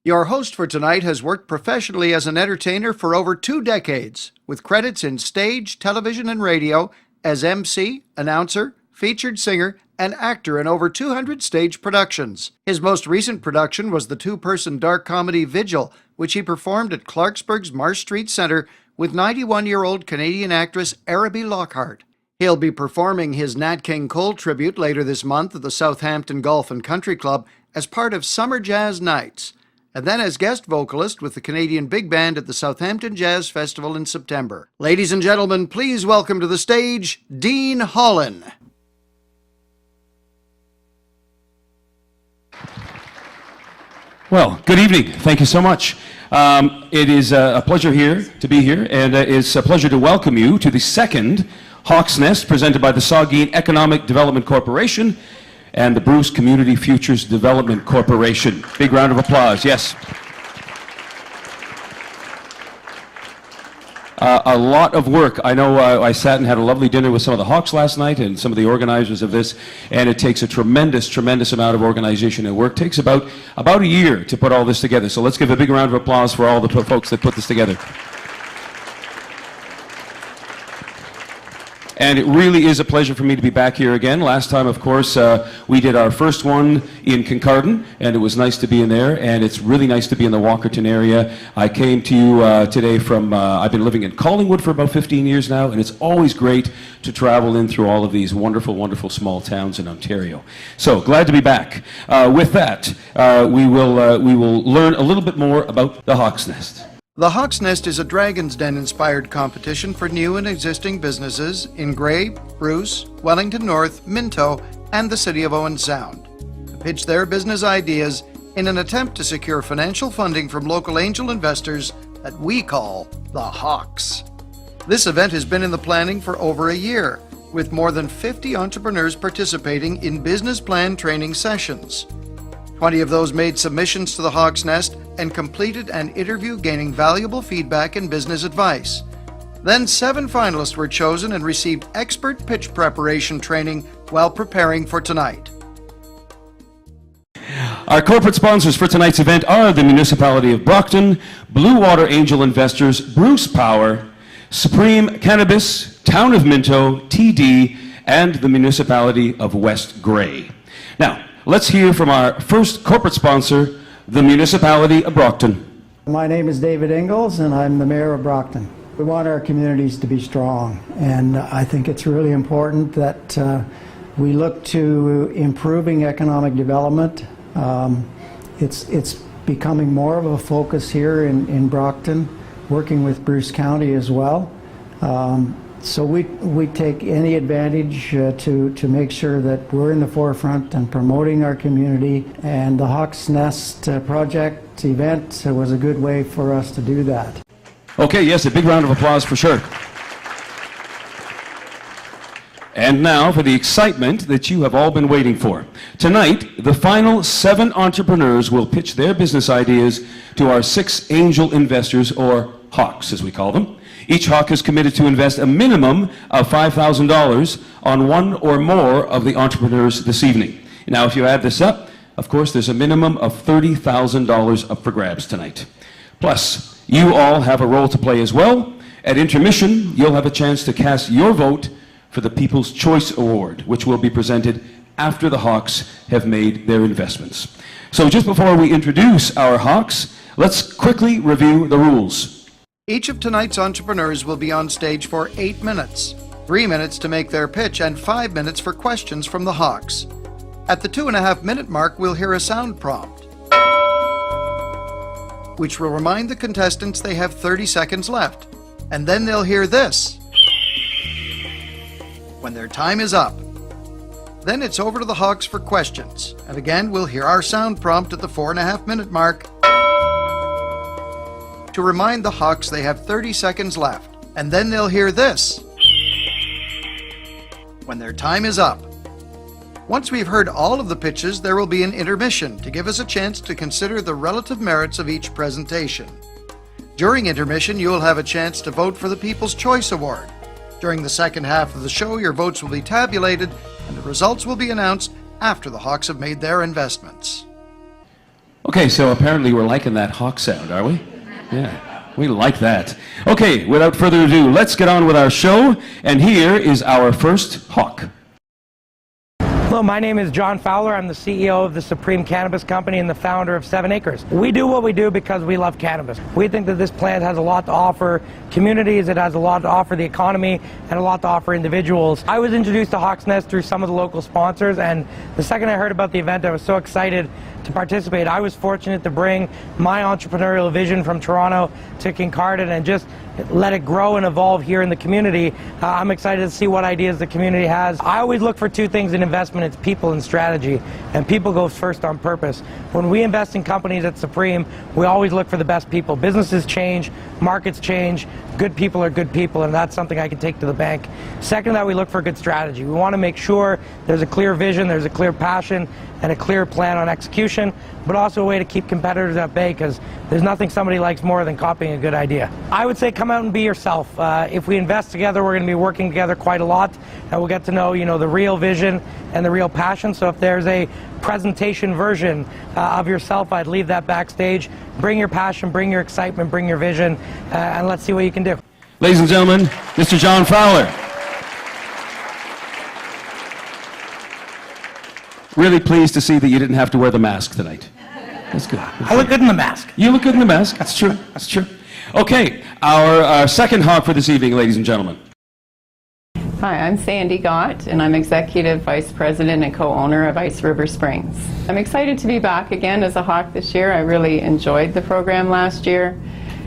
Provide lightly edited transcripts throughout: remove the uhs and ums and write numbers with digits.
Your host for tonight has worked professionally as an entertainer for over 2 decades, with credits in stage, television, and radio as MC, announcer, featured singer, and actor in over 200 stage productions. His most recent production was the two-person dark comedy Vigil, which he performed at Clarksburg's Marsh Street Centre with 91-year-old Canadian actress Araby Lockhart. He'll be performing his Nat King Cole tribute later this month at the Southampton Golf and Country Club as part of Summer Jazz Nights, and then as guest vocalist with the Canadian Big Band at the Southampton Jazz Festival in September. Ladies and gentlemen, please welcome to the stage, Dean Holland. Well, good evening. Thank you so much. It is a pleasure to be here, and it's a pleasure to welcome you to the second Hawk's Nest presented by the Saugeen Economic Development Corporation and the Bruce Community Futures Development Corporation. Big round of applause, yes. A lot of work. I know I sat and had a lovely dinner with some of the Hawks last night and some of the organizers of this, and it takes a tremendous amount of organization and work. It takes about a year to put all this together. So let's give a big round of applause for all the folks that put this together. And it really is a pleasure for me to be back here again. Last time, of course, we did our first one in Kincardine, and it was nice to be in there, and it's really nice to be in the Walkerton area. I came to you today from, I've been living in Collingwood for about 15 years now, and it's always great to travel in through all of these wonderful small towns in Ontario. So, glad to be back. With that, we will learn a little bit more about the Hawk's Nest. The Hawk's Nest is a Dragon's Den-inspired competition for new and existing businesses in Grey, Bruce, Wellington North, Minto, and the City of Owen Sound to pitch their business ideas in an attempt to secure financial funding from local angel investors that we call the Hawks. This event has been in the planning for over a year, with more than 50 entrepreneurs participating in business plan training sessions. 20 of those made submissions to the Hawk's Nest and completed an interview gaining valuable feedback and business advice. Then 7 finalists were chosen and received expert pitch preparation training while preparing for tonight. Our corporate sponsors for tonight's event are the Municipality of Brockton, Blue Water Angel Investors, Bruce Power, Supreme Cannabis, Town of Minto, TD, and the Municipality of West Grey. Now, let's hear from our first corporate sponsor, the Municipality of Brockton. My name is David Ingalls, and I'm the Mayor of Brockton. We want our communities to be strong, and I think it's really important that we look to improving economic development. It's becoming more of a focus here in Brockton, working with Bruce County as well. So we take any advantage to make sure that we're in the forefront and promoting our community, and the Hawk's Nest project event was a good way for us to do that. Okay, yes, a big round of applause for sure. And now for the excitement that you have all been waiting for. Tonight, the final 7 entrepreneurs will pitch their business ideas to our 6 angel investors, or Hawks as we call them. Each Hawk is committed to invest a minimum of $5,000 on one or more of the entrepreneurs this evening. Now, if you add this up, of course, there's a minimum of $30,000 up for grabs tonight. Plus, you all have a role to play as well. At intermission, you'll have a chance to cast your vote for the People's Choice Award, which will be presented after the Hawks have made their investments. So just before we introduce our Hawks, let's quickly review the rules. Each of tonight's entrepreneurs will be on stage for 8 minutes, 3 minutes to make their pitch and 5 minutes for questions from the Hawks. At the 2.5-minute mark, we'll hear a sound prompt, which will remind the contestants they have 30 seconds left. And then they'll hear this when their time is up. Then it's over to the Hawks for questions. And again, we'll hear our sound prompt at the 4.5-minute mark to remind the Hawks they have 30 seconds left. And then they'll hear this when their time is up. Once we've heard all of the pitches, there will be an intermission to give us a chance to consider the relative merits of each presentation. During intermission, you'll have a chance to vote for the People's Choice Award. During the second half of the show, your votes will be tabulated and the results will be announced after the Hawks have made their investments. Okay, so apparently we're liking that hawk sound, are we? Yeah, we like that. Okay, without further ado, let's get on with our show, and here is our first hawk. Hello, my name is John Fowler. I'm the CEO of the Supreme Cannabis Company and the founder of 7 Acres. We do what we do because we love cannabis. We think that this plant has a lot to offer communities, it has a lot to offer the economy, and a lot to offer individuals. I was introduced to Hawk's Nest through some of the local sponsors, and the second I heard about the event, I was so excited to participate. I was fortunate to bring my entrepreneurial vision from Toronto to Kincardine and just let it grow and evolve here in the community. I'm excited to see what ideas the community has. I always look for two things in investment. It's people and strategy, and people go first on purpose. When we invest in companies at Supreme, we always look for the best people. Businesses change, markets change, good people are good people, and that's something I can take to the bank. Second, that we look for good strategy. We want to make sure there's a clear vision, there's a clear passion, and a clear plan on execution, but also a way to keep competitors at bay, because there's nothing somebody likes more than copying a good idea. I would say come out and be yourself. If we invest together, we're going to be working together quite a lot, and we'll get to know, the real vision and the real passion. So if there's a presentation version of yourself, I'd leave that backstage. Bring your passion, bring your excitement, bring your vision, and let's see what you can do. Ladies and gentlemen, Mr. John Fowler. Really pleased to see that you didn't have to wear the mask tonight. That's good. I look good in the mask. You look good in the mask. That's true. That's true. Okay, our second hawk for this evening, ladies and gentlemen. Hi, I'm Sandy Gott, and I'm Executive Vice President and co-owner of Ice River Springs. I'm excited to be back again as a hawk this year. I really enjoyed the program last year.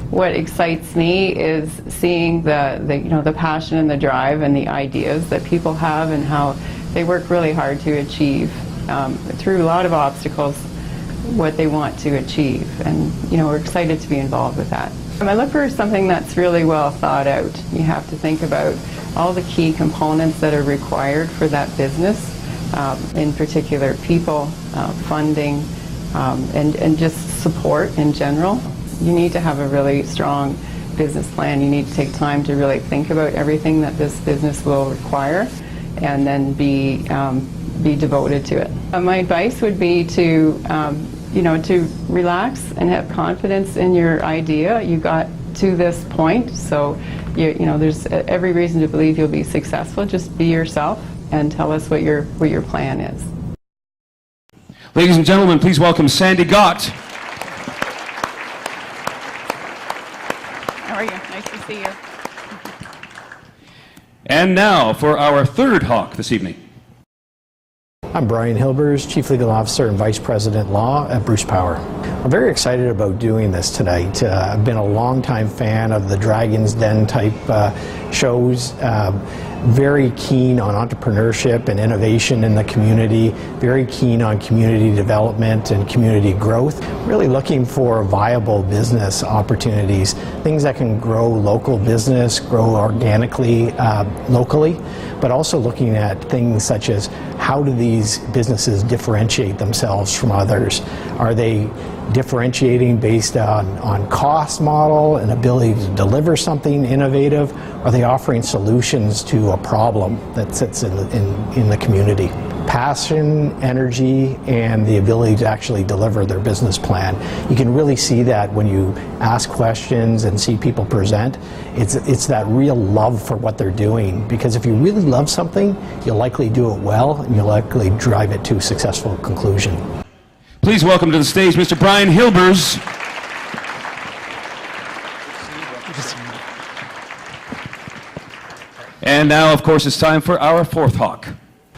What excites me is seeing the passion and the drive and the ideas that people have and how they work really hard to achieve through a lot of obstacles what they want to achieve, and we're excited to be involved with that. I look for something that's really well thought out. You have to think about all the key components that are required for that business, in particular people, funding, and just support in general. You need to have a really strong business plan. You need to take time to really think about everything that this business will require, and then be devoted to it. My advice would be to to relax and have confidence in your idea. You got to this point, so there's every reason to believe you'll be successful. Just be yourself and tell us what your plan is. Ladies and gentlemen, please welcome Sandy Gott. How are you? Nice to see you. And now for our third hawk this evening. I'm Brian Hilbers, Chief Legal Officer and Vice President Law at Bruce Power. I'm very excited about doing this tonight. I've been a longtime fan of the Dragon's Den type shows. Very keen on entrepreneurship and innovation in the community, very keen on community development and community growth, really looking for viable business opportunities, things that can grow local business, grow organically, locally, but also looking at things such as how do these businesses differentiate themselves from others? Are they differentiating based on cost model and ability to deliver something innovative? Are they offering solutions to a problem that sits in the community? Passion, energy, and the ability to actually deliver their business plan. You can really see that when you ask questions and see people present. It's that real love for what they're doing, because if you really love something, you'll likely do it well and you'll likely drive it to a successful conclusion. Please welcome to the stage Mr. Brian Hilbers. And now, of course, it's time for our fourth hawk.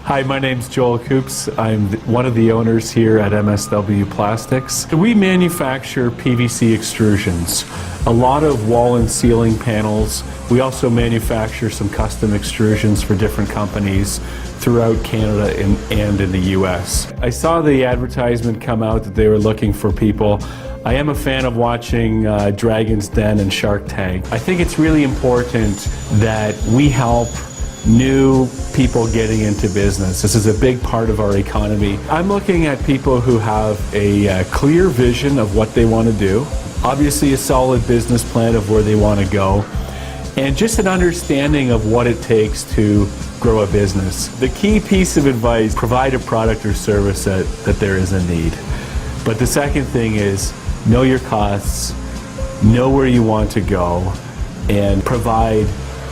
Hi, my name's Joel Coops. I'm one of the owners here at MSW Plastics. We manufacture PVC extrusions, a lot of wall and ceiling panels. We also manufacture some custom extrusions for different companies throughout Canada and in the US. I saw the advertisement come out that they were looking for people. I am a fan of watching Dragon's Den and Shark Tank. I think it's really important that we help new people getting into business. This is a big part of our economy. I'm looking at people who have a clear vision of what they want to do, obviously a solid business plan of where they want to go, and just an understanding of what it takes to grow a business. The key piece of advice, provide a product or service that there is a need. But the second thing is know your costs, know where you want to go, and provide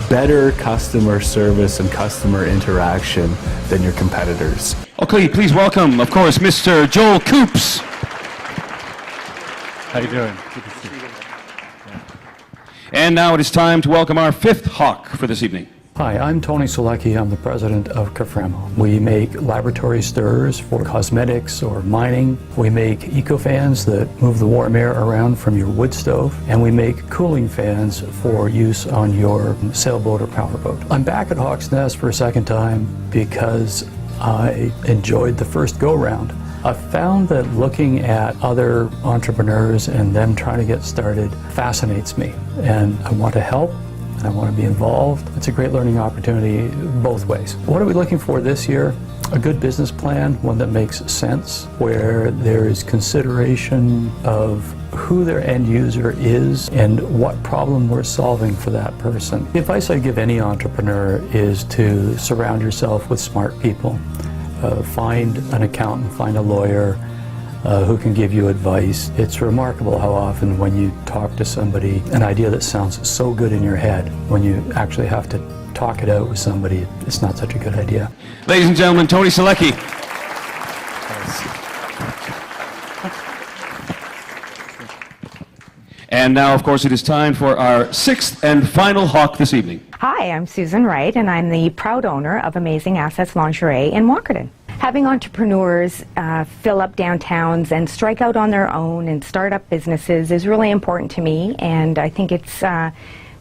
better customer service and customer interaction than your competitors. Okay, please welcome, of course, Mr. Joel Coops. How you doing? Good to see you. And now it is time to welcome our fifth hawk for this evening. Hi, I'm Tony Selecki. I'm the president of Cafremo. We make laboratory stirrers for cosmetics or mining. We make eco-fans that move the warm air around from your wood stove. And we make cooling fans for use on your sailboat or powerboat. I'm back at Hawk's Nest for a second time because I enjoyed the first go-round. I found that looking at other entrepreneurs and them trying to get started fascinates me. And I want to help. I want to be involved. It's a great learning opportunity both ways. What are we looking for this year? A good business plan, one that makes sense, where there is consideration of who their end user is and what problem we're solving for that person. The advice I give any entrepreneur is to surround yourself with smart people. Find an accountant, find a lawyer, who can give you advice. It's remarkable how often when you talk to somebody, an idea that sounds so good in your head, when you actually have to talk it out with somebody, it's not such a good idea. Ladies and gentlemen, Tony Selecki. And now, of course, it is time for our sixth and final hawk this evening. Hi, I'm Susan Wright, and I'm the proud owner of Amazing Assets Lingerie in Walkerton. Having entrepreneurs fill up downtowns and strike out on their own and start up businesses is really important to me, and I think it's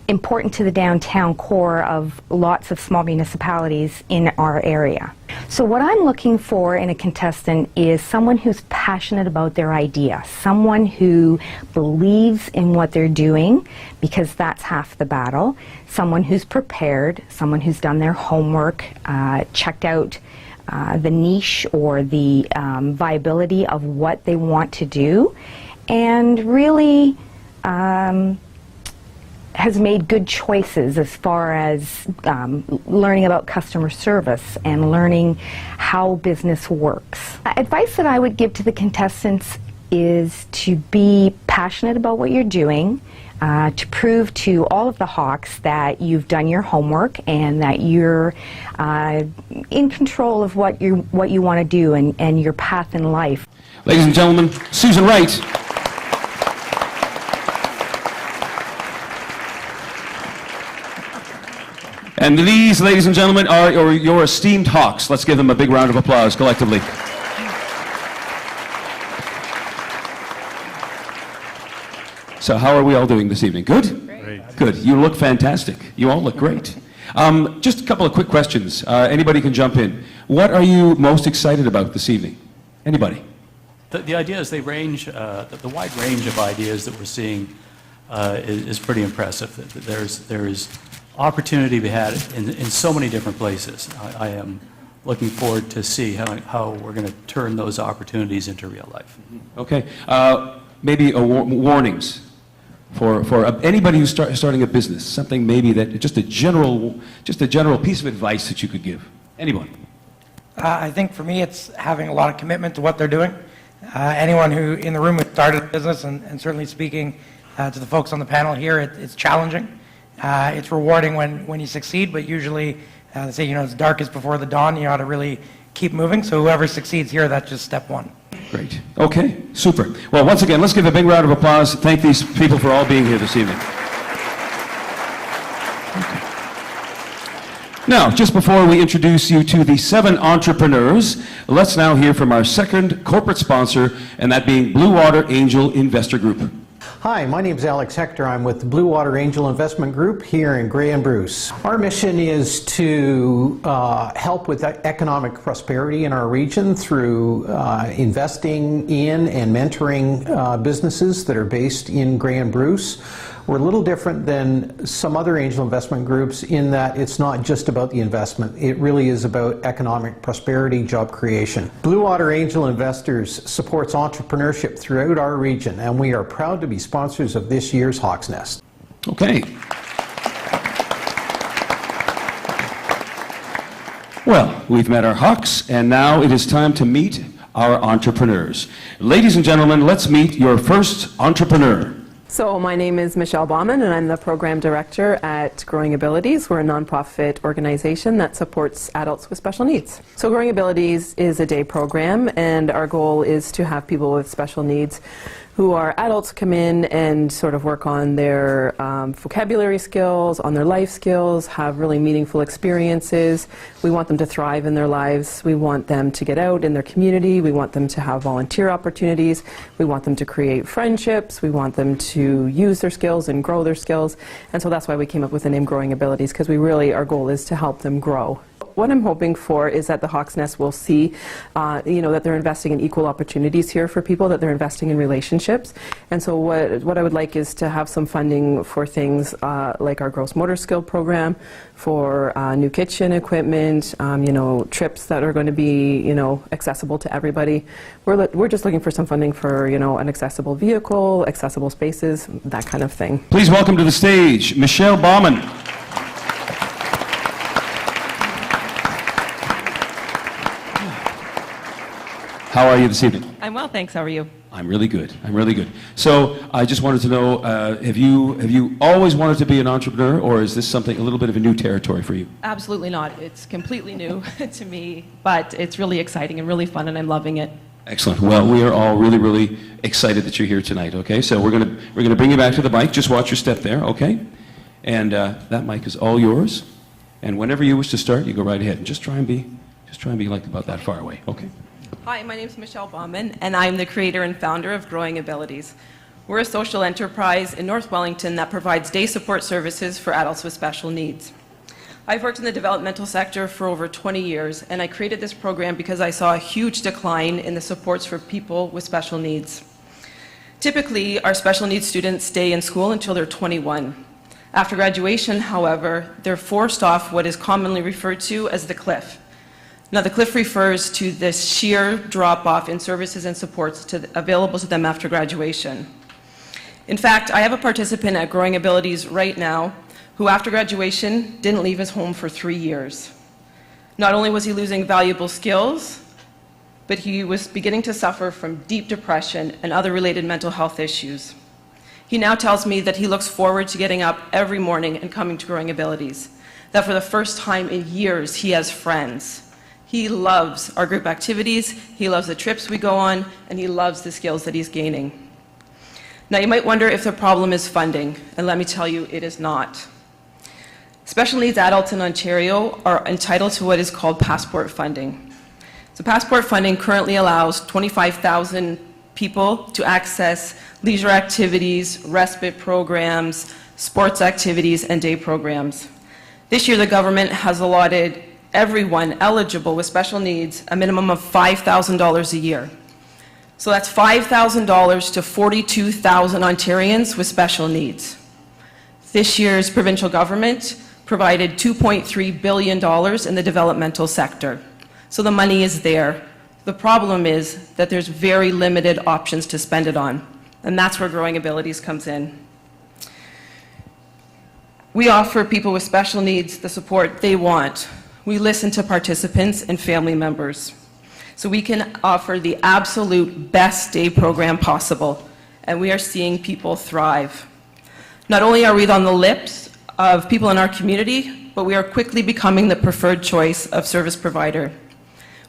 important to the downtown core of lots of small municipalities in our area. So what I'm looking for in a contestant is someone who's passionate about their idea, someone who believes in what they're doing, because that's half the battle, someone who's prepared, someone who's done their homework, checked out the niche or the viability of what they want to do, and really has made good choices as far as learning about customer service and learning how business works. Advice that I would give to the contestants is to be passionate about what you're doing, to prove to all of the hawks that you've done your homework and that you're in control of what you want to do and your path in life. Ladies and gentlemen, Susan Wright. And these, ladies and gentlemen, are your esteemed hawks. Let's give them a big round of applause collectively. So how are we all doing this evening? Good? Great. Good. You look fantastic. You all look great. Just a couple of quick questions. Anybody can jump in. What are you most excited about this evening? Anybody? The ideas, they range, the wide range of ideas that we're seeing is pretty impressive. There's opportunity to be had in so many different places. I am looking forward to see how we're going to turn those opportunities into real life. Okay. Maybe warnings for anybody who's starting a business. Something maybe that just a general piece of advice that you could give. Anyone? I think for me it's having a lot of commitment to what they're doing. Anyone who in the room who started a business, and certainly speaking to the folks on the panel here, it's challenging. It's rewarding when you succeed, but usually they say, it's darkest before the dawn. You ought to really keep moving. So whoever succeeds here, that's just step one. Great. Okay, super. Well, once again, let's give a big round of applause. Thank these people for all being here this evening. Now, just before we introduce you to the 7 entrepreneurs, let's now hear from our second corporate sponsor, and that being Blue Water Angel Investor Group. Hi, my name is Alex Hector. I'm with the Blue Water Angel Investment Group here in Grey and Bruce. Our mission is to help with economic prosperity in our region through investing in and mentoring businesses that are based in Grey and Bruce. We're a little different than some other angel investment groups in that it's not just about the investment. It really is about economic prosperity, job creation. Blue Water Angel Investors supports entrepreneurship throughout our region, and we are proud to be sponsors of this year's Hawk's Nest. Okay. Well, we've met our hawks, and now it is time to meet our entrepreneurs. Ladies and gentlemen, let's meet your first entrepreneur. So my name is Michelle Baumann, and I'm the program director at Growing Abilities. We're a nonprofit organization that supports adults with special needs. So Growing Abilities is a day program, and our goal is to have people with special needs who are adults come in and sort of work on their vocabulary skills, on their life skills, have really meaningful experiences. We want them to thrive in their lives. We want them to get out in their community. We want them to have volunteer opportunities. We want them to create friendships. We want them to use their skills and grow their skills. And so that's why we came up with the name Growing Abilities, because our goal is to help them grow. What I'm hoping for is that the Hawks Nest will see, that they're investing in equal opportunities here for people, that they're investing in relationships. And so what I would like is to have some funding for things like our gross motor skill program, for new kitchen equipment, trips that are going to be, accessible to everybody. We're just looking for some funding for, an accessible vehicle, accessible spaces, that kind of thing. Please welcome to the stage, Michelle Baumann. How are you this evening? I'm well, thanks. How are you? I'm really good. I'm really good. So I just wanted to know, have you always wanted to be an entrepreneur, or is this something a little bit of a new territory for you? Absolutely not. It's completely new to me, but it's really exciting and really fun, and I'm loving it. Excellent. Well, we are all really, really excited that you're here tonight. Okay, so we're gonna bring you back to the mic. Just watch your step there, okay? And that mic is all yours. And whenever you wish to start, you go right ahead. And just try and be like about that far away. Okay. Hi, my name is Michelle Baumann, and I'm the creator and founder of Growing Abilities. We're a social enterprise in North Wellington that provides day support services for adults with special needs. I've worked in the developmental sector for over 20 years, and I created this program because I saw a huge decline in the supports for people with special needs. Typically, our special needs students stay in school until they're 21. After graduation, however, they're forced off what is commonly referred to as the cliff. Now, the cliff refers to this sheer drop-off in services and supports available to them after graduation. In fact, I have a participant at Growing Abilities right now who, after graduation, didn't leave his home for 3 years. Not only was he losing valuable skills, but he was beginning to suffer from deep depression and other related mental health issues. He now tells me that he looks forward to getting up every morning and coming to Growing Abilities, that for the first time in years, he has friends. He loves our group activities, he loves the trips we go on, and he loves the skills that he's gaining. Now, you might wonder if the problem is funding, and let me tell you, it is not. Special needs adults in Ontario are entitled to what is called passport funding. So passport funding currently allows 25,000 people to access leisure activities, respite programs, sports activities, and day programs. This year, the government has allotted everyone eligible with special needs a minimum of $5,000 a year. So that's $5,000 to 42,000 Ontarians with special needs. This year's provincial government provided $2.3 billion in the developmental sector. So the money is there. The problem is that there's very limited options to spend it on, and that's where Growing Abilities comes in. We offer people with special needs the support they want. We listen to participants and family members, so we can offer the absolute best day program possible, and we are seeing people thrive. Not only are we on the lips of people in our community, but we are quickly becoming the preferred choice of service provider.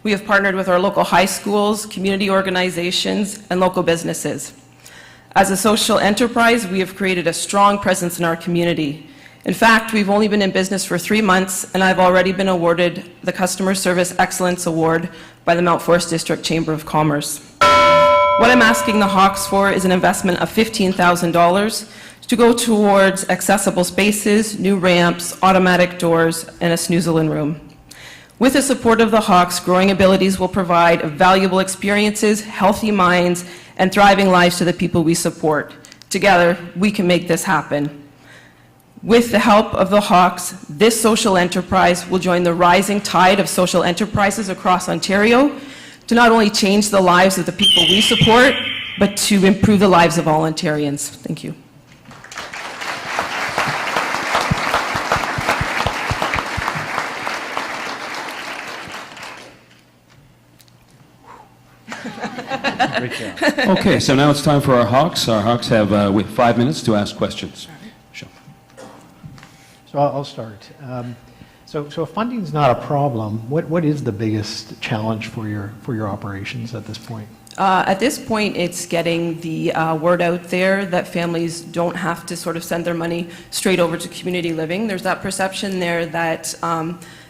We have partnered with our local high schools, community organizations, and local businesses. As a social enterprise, we have created a strong presence in our community. In fact, we've only been in business for 3 months, and I've already been awarded the Customer Service Excellence Award by the Mount Forest District Chamber of Commerce. What I'm asking the Hawks for is an investment of $15,000 to go towards accessible spaces, new ramps, automatic doors, and a snoozle-in room. With the support of the Hawks, Growing Abilities will provide valuable experiences, healthy minds, and thriving lives to the people we support. Together, we can make this happen. With the help of the Hawks, this social enterprise will join the rising tide of social enterprises across Ontario to not only change the lives of the people we support, but to improve the lives of all Ontarians. Thank you. Great job. Okay, so now it's time for our Hawks. Our Hawks have 5 minutes to ask questions. Michelle. So I'll start. So if funding's not a problem, what is the biggest challenge for your operations at this point? At this point, it's getting the word out there that families don't have to sort of send their money straight over to community living. There's that perception there that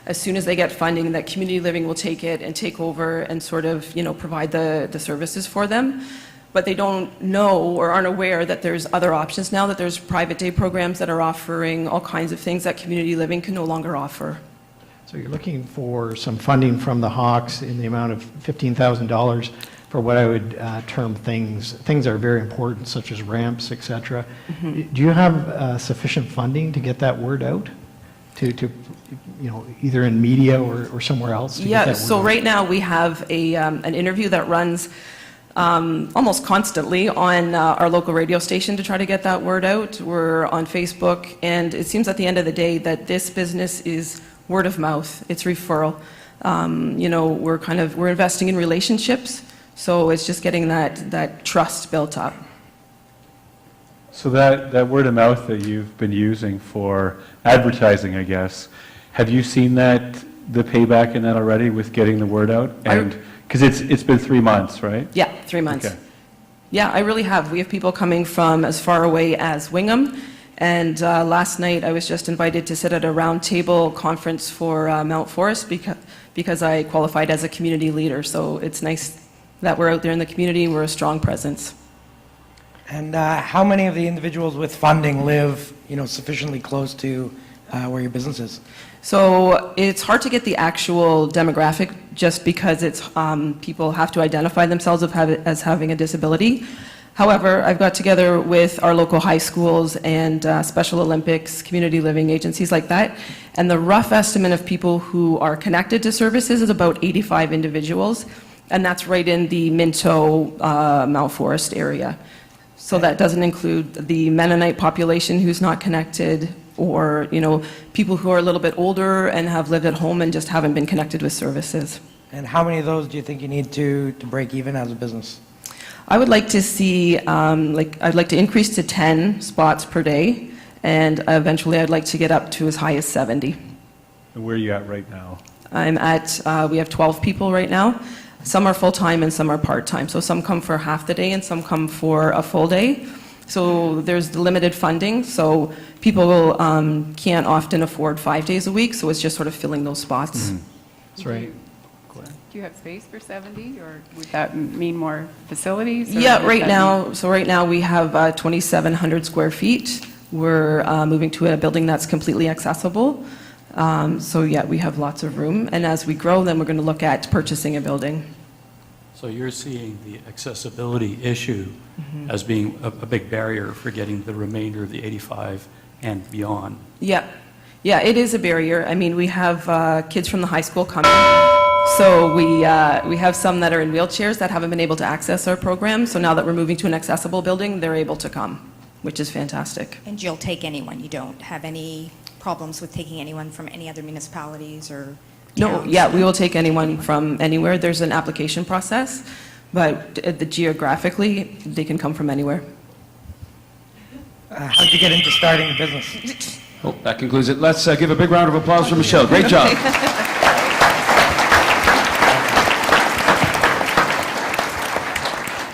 as soon as they get funding, that community living will take it and take over and sort of, provide the services for them. But they don't know or aren't aware that there's other options now, that there's private day programs that are offering all kinds of things that community living can no longer offer. So you're looking for some funding from the Hawks in the amount of $15,000 for what I would term things that are very important, such as ramps, etc. Do you have sufficient funding to get that word out to either in media or somewhere else? Yeah, so right now we have an interview that runs almost constantly on our local radio station to try to get that word out. We're on Facebook, and it seems at the end of the day that this business is word of mouth. It's referral. We're investing in relationships, so it's just getting that trust built up. So that word of mouth that you've been using for advertising, I guess, have you seen the payback in that already with getting the word out? And because it's been 3 months, right? Yeah, 3 months. Okay. Yeah, I really have. We have people coming from as far away as Wingham. And last night I was just invited to sit at a roundtable conference for Mount Forest because I qualified as a community leader. So it's nice that we're out there in the community. We're a strong presence. And how many of the individuals with funding live, sufficiently close to where your business is? So it's hard to get the actual demographic just because it's people have to identify themselves as having a disability. However, I've got together with our local high schools and Special Olympics, community living agencies like that, and the rough estimate of people who are connected to services is about 85 individuals, and that's right in the Minto, Mount Forest area. So that doesn't include the Mennonite population who's not connected, or people who are a little bit older and have lived at home and just haven't been connected with services. And how many of those do you think you need to break even as a business? I would like to see, I'd like to increase to 10 spots per day, and eventually I'd like to get up to as high as 70. And where are you at right now? We have 12 people right now. Some are full-time and some are part-time. So some come for half the day and some come for a full day. So there's limited funding, so people can't often afford 5 days a week, so it's just sort of filling those spots. That's right. Do you have space for 70, or would that mean more facilities? Yeah, right now we have 2,700 square feet. We're moving to a building that's completely accessible. So yeah, we have lots of room, and as we grow, then we're going to look at purchasing a building. So you're seeing the accessibility issue as being a big barrier for getting the remainder of the 85 and beyond. Yeah, it is a barrier. I mean, we have kids from the high school coming. So we have some that are in wheelchairs that haven't been able to access our program. So now that we're moving to an accessible building, they're able to come, which is fantastic. And you'll take anyone? You don't have any problems with taking anyone from any other municipalities or towns? No, yeah, we will take anyone from anywhere. There's an application process, but geographically, they can come from anywhere. How'd you get into starting a business? Oh, that concludes it. Let's give a big round of applause for Michelle. Great job.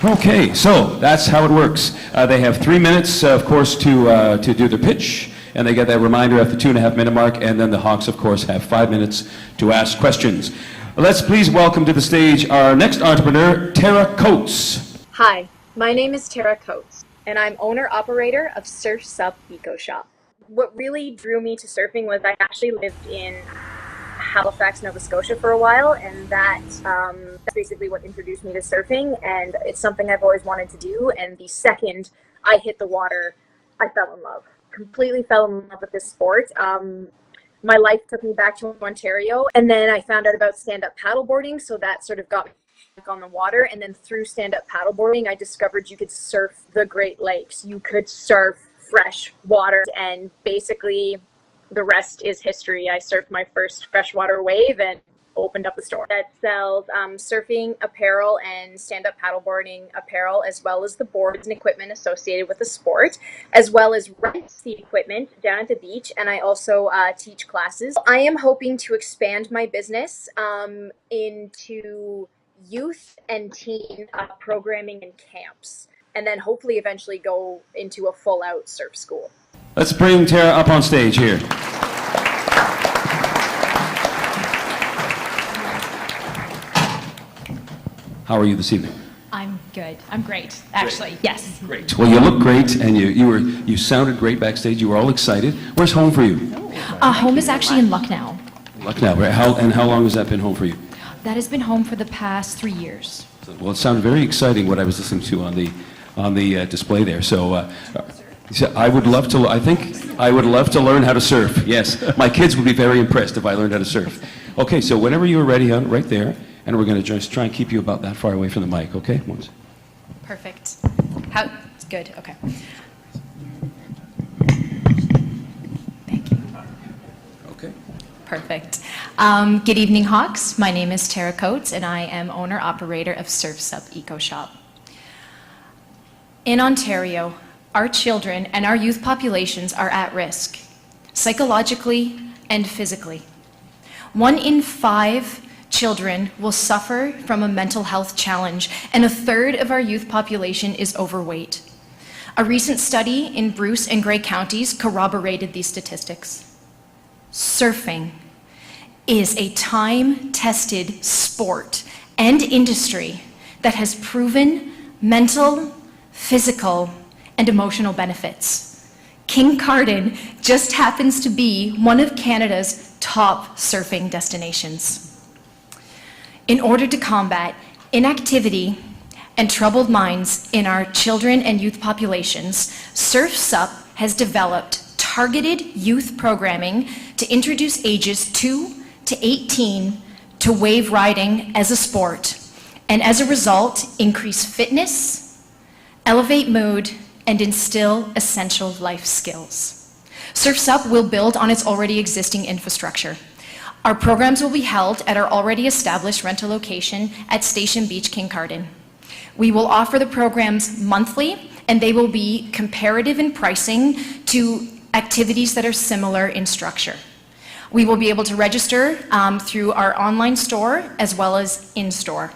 Okay, so that's how it works. They have 3 minutes, of course, to do their pitch, and they get that reminder at the 2.5-minute mark, and then the Hawks, of course, have 5 minutes to ask questions. Let's please welcome to the stage our next entrepreneur, Tara Coates. Hi, my name is Tara Coates, and I'm owner-operator of Surf's Up Eco Shop. What really drew me to surfing was I actually lived in Halifax, Nova Scotia for a while, and that's basically what introduced me to surfing, and it's something I've always wanted to do. And the second I hit the water, I fell in love. Completely fell in love with this sport. My life took me back to Ontario, and then I found out about stand-up paddleboarding, so that sort of got me back on the water. And then through stand-up paddleboarding, I discovered you could surf the Great Lakes. You could surf fresh water, and basically the rest is history. I surfed my first freshwater wave, and opened up a store that sells surfing apparel and stand-up paddleboarding apparel, as well as the boards and equipment associated with the sport, as well as rents the equipment down at the beach, and I also teach classes. I am hoping to expand my business into youth and teen programming and camps, and then hopefully eventually go into a full-out surf school. Let's bring Tara up on stage here. How are you this evening? I'm good. I'm great, actually. Great. Yes. Great. Well, you look great, and you sounded great backstage. You were all excited. Where's home for you? Home is actually in Lucknow. Lucknow. Right. How long has that been home for you? That has been home for the past 3 years. Well, it sounded very exciting what I was listening to on the display there. So I would love to. I think I would love to learn how to surf. Yes, my kids would be very impressed if I learned how to surf. Okay, so whenever you're ready, right there, and we're going to just try and keep you about that far away from the mic. Okay, once. Perfect. It's good. Okay. Thank you. Okay. Perfect. Good evening, Hawks. My name is Tara Coates, and I am owner-operator of Surf's Up Eco Shop. In Ontario, our children and our youth populations are at risk, psychologically and physically. 1 in 5 children will suffer from a mental health challenge, and 1/3 of our youth population is overweight. A recent study in Bruce and Grey counties corroborated these statistics. Surfing is a time-tested sport and industry that has proven mental, physical, and emotional benefits. Kincardine just happens to be one of Canada's top surfing destinations. In order to combat inactivity and troubled minds in our children and youth populations, Surf's Up has developed targeted youth programming to introduce ages 2 to 18 to wave riding as a sport, and as a result, increase fitness, elevate mood, and instill essential life skills. Surf's Up will build on its already existing infrastructure. Our programs will be held at our already established rental location at Station Beach, Kincardine. We will offer the programs monthly, and they will be comparative in pricing to activities that are similar in structure. We will be able to register through our online store as well as in-store.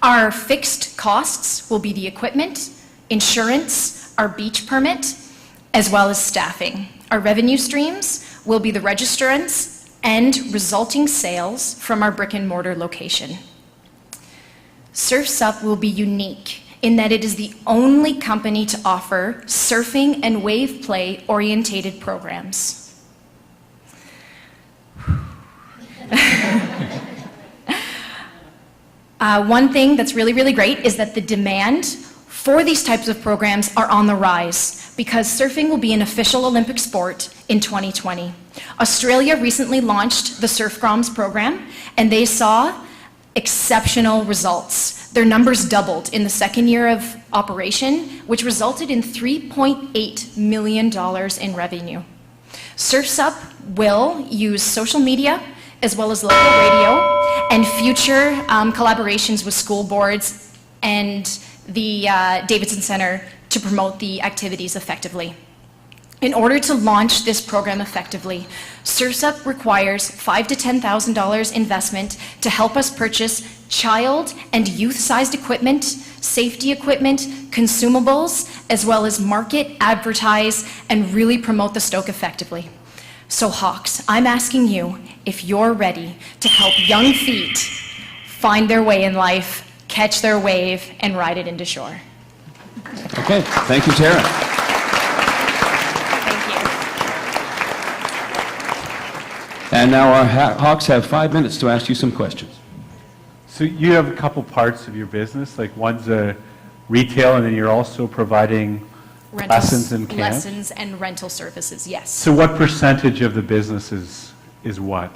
Our fixed costs will be the equipment, insurance, our beach permit, as well as staffing. Our revenue streams will be the registrants and resulting sales from our brick and mortar location. Surf's Up will be unique in that it is the only company to offer surfing and wave play orientated programs. One thing that's really, really great is that the demand for these types of programs are on the rise because surfing will be an official Olympic sport in 2020. Australia recently launched the Surf Groms program, and they saw exceptional results. Their numbers doubled in the second year of operation, which resulted in $3.8 million in revenue. Surf's Up will use social media as well as local radio and future collaborations with school boards and the Davidson Center to promote the activities effectively. In order to launch this program effectively, Surf's Up requires $5,000 to $10,000 investment to help us purchase child and youth-sized equipment, safety equipment, consumables, as well as market, advertise, and really promote the Stoke effectively. So Hawks, I'm asking you if you're ready to help young feet find their way in life, catch their wave, and ride it into shore. Okay, thank you, Tara. And now our Hawks have 5 minutes to ask you some questions. So you have a couple parts of your business, like one's a retail, and then you're also providing lessons and camp? Lessons and rental services, yes. So what percentage of the business is what?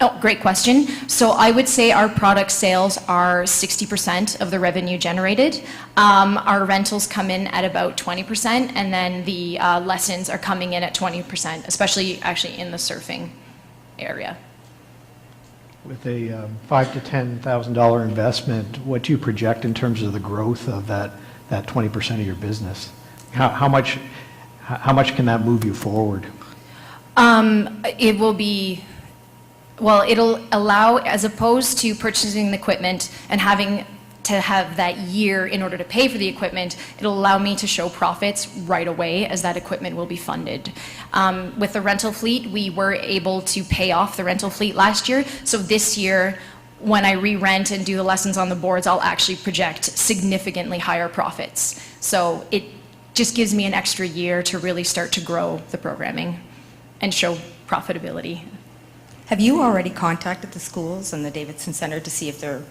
Oh, great question. So I would say our product sales are 60% of the revenue generated. Our rentals come in at about 20%, and then the lessons are coming in at 20%, especially actually in the surfing area. With a $5,000 to $10,000 investment, what do you project in terms of the growth of that 20% of your business? How much can that move you forward? It will be, well, it'll allow, as opposed to purchasing the equipment and having to have that year in order to pay for the equipment, it'll allow me to show profits right away as that equipment will be funded. With the rental fleet, we were able to pay off the rental fleet last year, so this year, when I re-rent and do the lessons on the boards, I'll actually project significantly higher profits. So it just gives me an extra year to really start to grow the programming and show profitability. Have you already contacted the schools and the Davidson Center to see if they're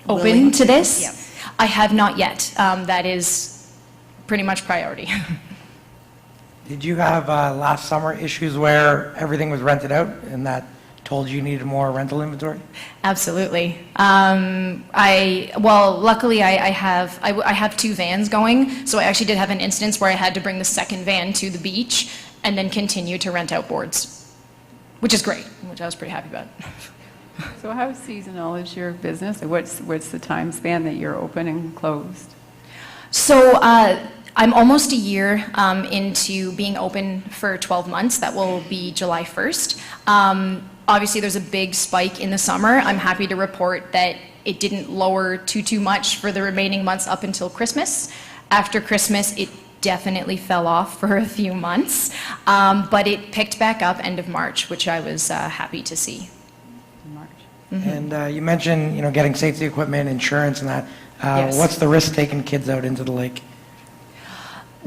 open willing to this? Yes. I have not yet. That is pretty much priority. Did you have last summer issues where everything was rented out and that told you needed more rental inventory? Absolutely. Well, luckily I have 2 vans going, so I actually did have an instance where I had to bring the second van to the beach and then continue to rent out boards, which is great, which I was pretty happy about. So how seasonal is your business? What's the time span that you're open and closed? So I'm almost a year into being open for 12 months. That will be July 1st. Obviously, there's a big spike in the summer. I'm happy to report that it didn't lower too much for the remaining months up until Christmas. After Christmas, it definitely fell off for a few months, but it picked back up end of March, which I was happy to see. And you mentioned, getting safety equipment, insurance, and that. Yes. What's the risk taking kids out into the lake?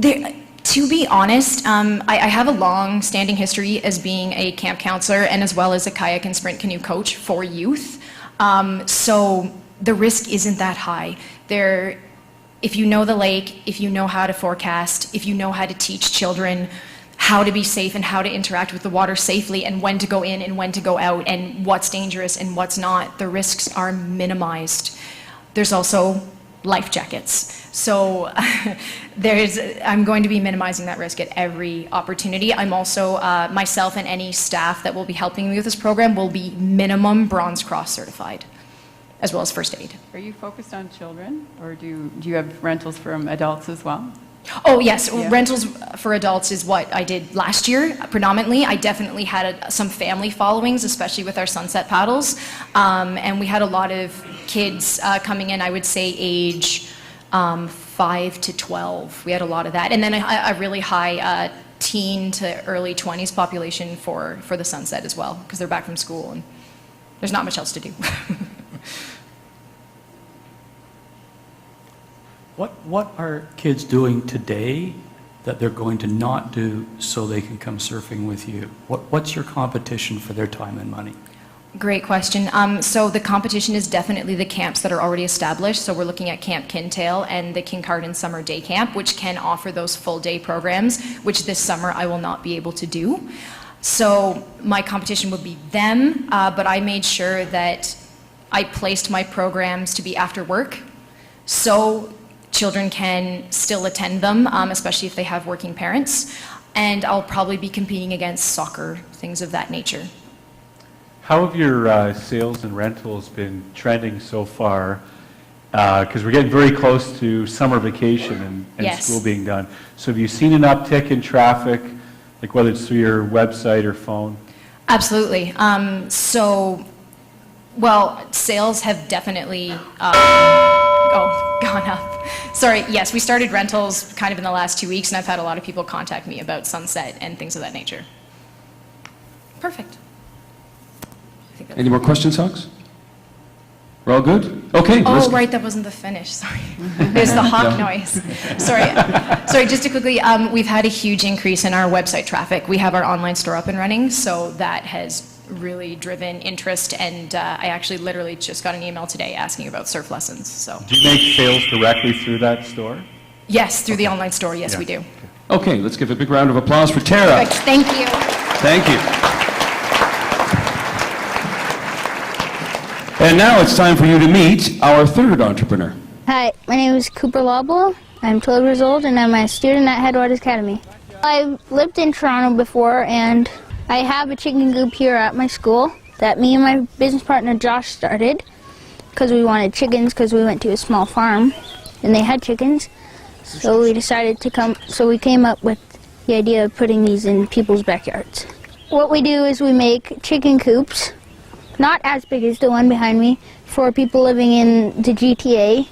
To be honest, I have a long-standing history as being a camp counselor and as well as a kayak and sprint canoe coach for youth. So the risk isn't that high. If you know the lake, if you know how to forecast, if you know how to teach children how to be safe and how to interact with the water safely and when to go in and when to go out and what's dangerous and what's not, the risks are minimized. There's also life jackets. So I'm going to be minimizing that risk at every opportunity. I'm also, myself and any staff that will be helping me with this program will be minimum Bronze Cross certified, as well as first aid. Are you focused on children, or do you have rentals from adults as well? Oh yes, Yeah. Rentals for adults is what I did last year predominantly. I definitely had some family followings, especially with our sunset paddles, and we had a lot of kids coming in, I would say age 5 to 12. We had a lot of that, and then a really high teen to early 20s population for the sunset as well, because they're back from school and there's not much else to do. What are kids doing today that they're going to not do so they can come surfing with you? What's your competition for their time and money? Great question. So the competition is definitely the camps that are already established. So we're looking at Camp Kintail and the Kincardine Summer Day Camp, which can offer those full day programs, which this summer I will not be able to do. So my competition would be them, but I made sure that I placed my programs to be after work, so children can still attend them, especially if they have working parents. And I'll probably be competing against soccer, things of that nature. How have your sales and rentals been trending so far? Because we're getting very close to summer vacation and Yes. school being done. So have you seen an uptick in traffic, like whether it's through your website or phone? Absolutely. Sales have definitely gone up. Sorry, yes, we started rentals kind of in the last 2 weeks, and I've had a lot of people contact me about sunset and things of that nature. Perfect. Any more questions, Hawks? We're all good? Okay. Oh, right, that wasn't the finish, sorry. There's the hawk noise. Sorry, just to quickly, we've had a huge increase in our website traffic. We have our online store up and running, so that has really driven interest, and I actually literally just got an email today asking about surf lessons. So. Do you make sales directly through that store? Yes, through the online store, yes, Yeah. we do. Okay, let's give a big round of applause for Tara. Perfect, thank you. Thank you. And now it's time for you to meet our third entrepreneur. Hi, my name is Cooper Lobel. I'm 12 years old and I'm a student at Headwaters Academy. I've lived in Toronto before and I have a chicken coop here at my school. that me and my business partner Josh started because we wanted chickens because we went to a small farm and they had chickens. So we decided to we came up with the idea of putting these in people's backyards. What we do is we make chicken coops, not as big as the one behind me, for people living in the GTA,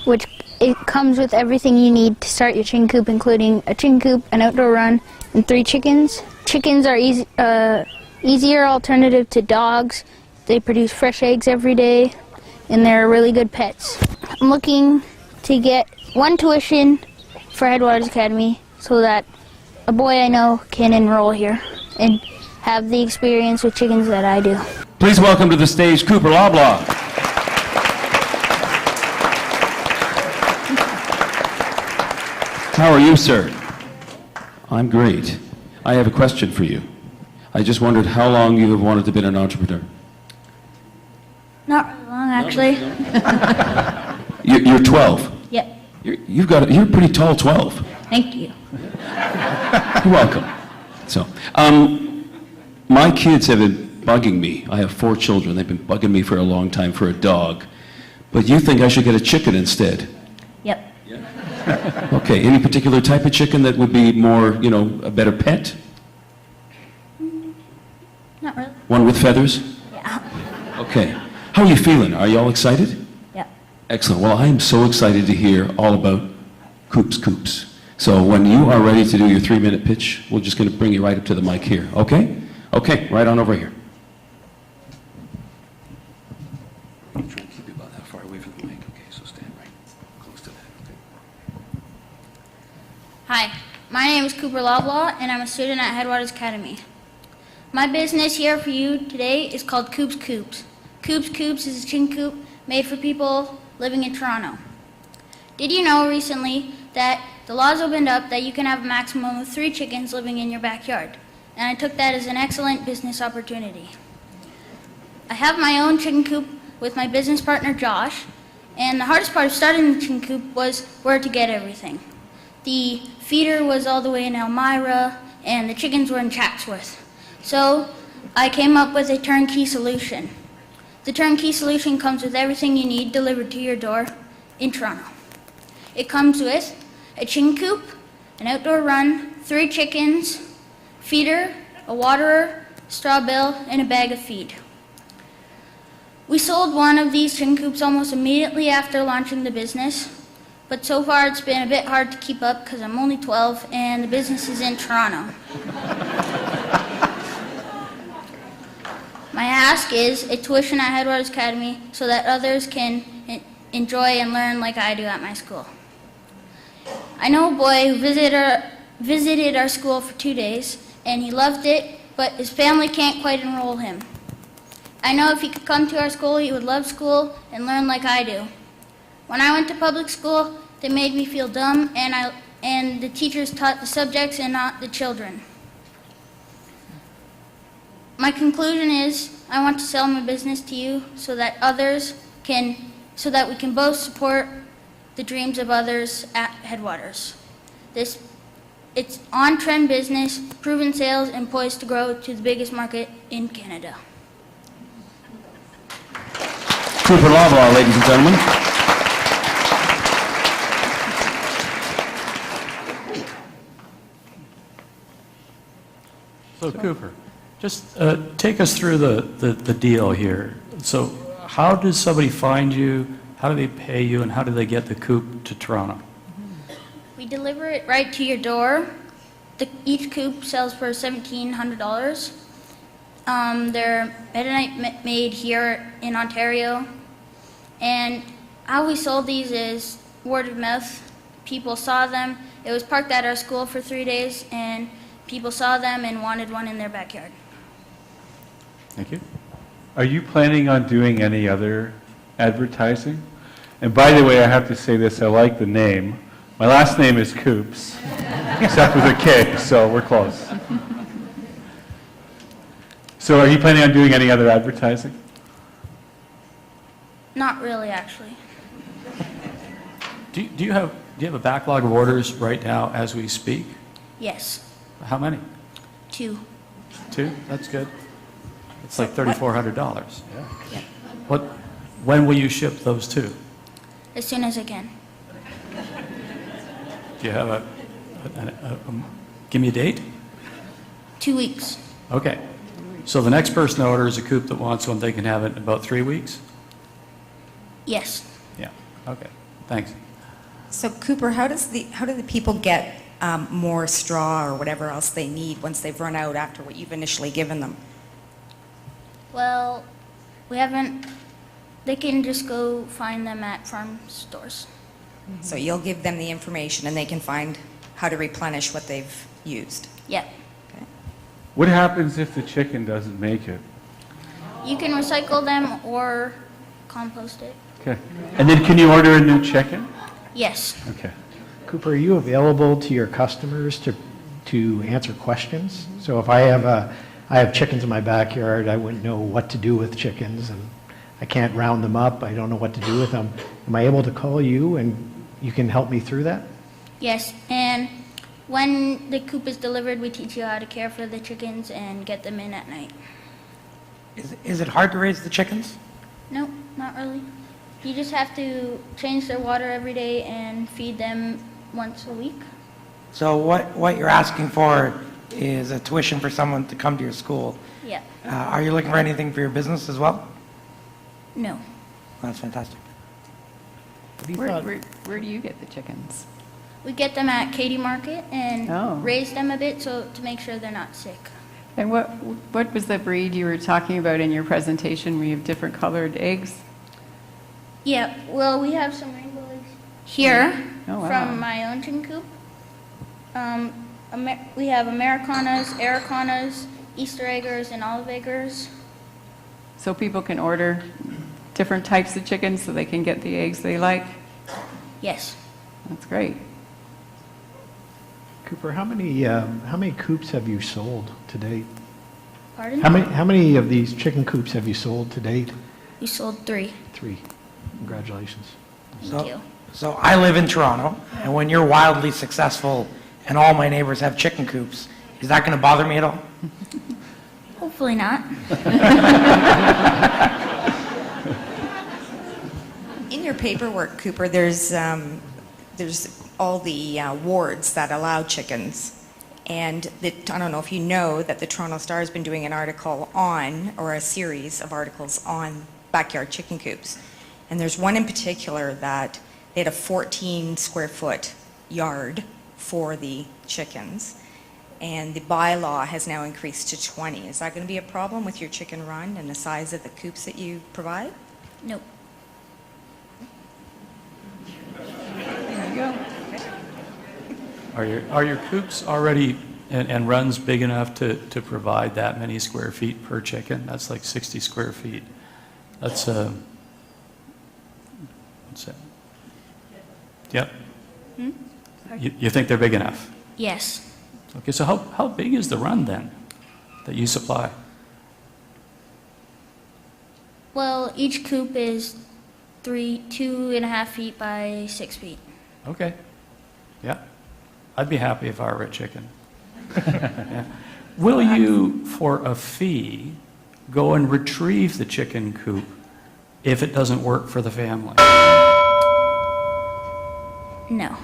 which it comes with everything you need to start your chicken coop, including a chicken coop, an outdoor run, and 3 chickens. Chickens are easier alternative to dogs. They produce fresh eggs every day, and they're really good pets. I'm looking to get 1 tuition for Headwaters Academy so that a boy I know can enroll here and have the experience with chickens that I do. Please welcome to the stage Cooper Loblaw. How are you, sir? I'm great. I have a question for you. I just wondered how long you have wanted to be an entrepreneur. Not really long, actually. You're 12. Yep. You're a pretty tall 12. Thank you. You're welcome. So, my kids have been bugging me. I have 4 children. They've been bugging me for a long time for a dog. But you think I should get a chicken instead? Yep. Okay, any particular type of chicken that would be more, a better pet? Not really. One with feathers? Yeah. Okay. How are you feeling? Are you all excited? Yep. Excellent. Well, I am so excited to hear all about coops. So when you are ready to do your 3-minute pitch, we're just going to bring you right up to the mic here, okay? Okay, right on over here. I'm trying to keep you about that far away from the mic. Okay, so stand right close to that. Okay. Hi, my name is Cooper Loblaw, and I'm a student at Headwaters Academy. My business here for you today is called Coops. Coops is a chicken coop made for people living in Toronto. Did you know recently that the laws opened up that you can have a maximum of 3 chickens living in your backyard? And I took that as an excellent business opportunity. I have my own chicken coop with my business partner Josh, and the hardest part of starting the chicken coop was where to get everything. The feeder was all the way in Elmira, and the chickens were in Chatsworth. So I came up with a turnkey solution. The turnkey solution comes with everything you need delivered to your door in Toronto. It comes with a chicken coop, an outdoor run, 3 chickens, feeder, a waterer, straw bale, and a bag of feed. We sold one of these chicken coops almost immediately after launching the business, but so far it's been a bit hard to keep up because I'm only 12 and the business is in Toronto. My ask is a tuition at Headwaters Academy so that others can enjoy and learn like I do at my school. I know a boy who visited our school for 2 days, and he loved it, but his family can't quite enroll him. I know if he could come to our school, he would love school and learn like I do. When I went to public school, they made me feel dumb, and the teachers taught the subjects and not the children. My conclusion is, I want to sell my business to you so that we can both support the dreams of others at Headwaters. It's on-trend business, proven sales, and poised to grow to the biggest market in Canada. Cooper Loblaw, ladies and gentlemen. So Cooper, just take us through the deal here. So how does somebody find you? How do they pay you, and how do they get the coop to Toronto? We deliver it right to your door. Each coop sells for $1,700. They're Mennonite made here in Ontario. And how we sold these is word of mouth. People saw them. It was parked at our school for 3 days, and people saw them and wanted one in their backyard. Thank you. Are you planning on doing any other advertising? And by the way, I have to say this, I like the name. My last name is Coops, except with a K, so we're close. So are you planning on doing any other advertising? Not really, actually. Do you have a backlog of orders right now as we speak? Yes. How many? 2. 2? That's good. It's like $3,400. Yeah. When will you ship those two? As soon as I can. Do you have give me a date? 2 weeks. Okay. So the next person that orders a coop that wants one, they can have it in about 3 weeks? Yes. Yeah. Okay. Thanks. So Cooper, how do the people get more straw or whatever else they need once they've run out after what you've initially given them? Well, we haven't. They can just go find them at farm stores. So you'll give them the information and they can find how to replenish what they've used? Yep. Okay. What happens if the chicken doesn't make it? You can recycle them or compost it. Okay. And then can you order a new chicken? Yes. Okay. Cooper, are you available to your customers to answer questions? So if I have chickens in my backyard, I wouldn't know what to do with chickens, and I can't round them up, I don't know what to do with them. Am I able to call you and you can help me through that? Yes, and when the coop is delivered, we teach you how to care for the chickens and get them in at night. Is it hard to raise the chickens? No, not really. You just have to change their water every day and feed them once a week. So what you're asking for is a tuition for someone to come to your school. Yeah. Are you looking for anything for your business as well? No. That's fantastic. Where do you get the chickens? We get them at Katy Market and Oh. raise them a bit to make sure they're not sick. And what was the breed you were talking about in your presentation where you have different colored eggs? Yeah, well, we have some rainbow eggs here Oh, wow. from my own chicken coop. We have Americanas, Aracanas, Easter eggers, and olive eggers. So people can order different types of chickens so they can get the eggs they like? Yes. That's great. Cooper, how many coops have you sold to date? Pardon? How many of these chicken coops have you sold to date? We sold 3. 3. Congratulations. Thank you. So I live in Toronto, and when you're wildly successful and all my neighbors have chicken coops, is that going to bother me at all? Hopefully not. In your paperwork, Cooper, there's all the wards that allow chickens. And I don't know if you know that the Toronto Star has been doing an article on, or a series of articles on backyard chicken coops. And there's one in particular that they had a 14 square foot yard for the chickens. And the bylaw has now increased to 20. Is that going to be a problem with your chicken run and the size of the coops that you provide? Nope. There you go. Are your coops already and runs big enough to provide that many square feet per chicken? That's like 60 square feet. That's what's that? Yep. You think they're big enough? Yes. Okay, so how big is the run then that you supply? Well, each coop is 2.5 feet by 6 feet. Okay. Yeah. I'd be happy if I were a chicken. Yeah. Will you, for a fee, go and retrieve the chicken coop if it doesn't work for the family? No.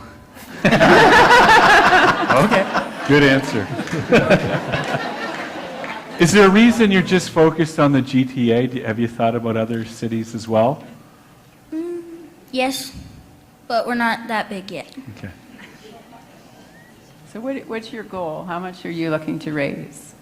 Okay. Good answer. Is there a reason you're just focused on the GTA? Have you thought about other cities as well? Yes, but we're not that big yet. Okay. So what's your goal? How much are you looking to raise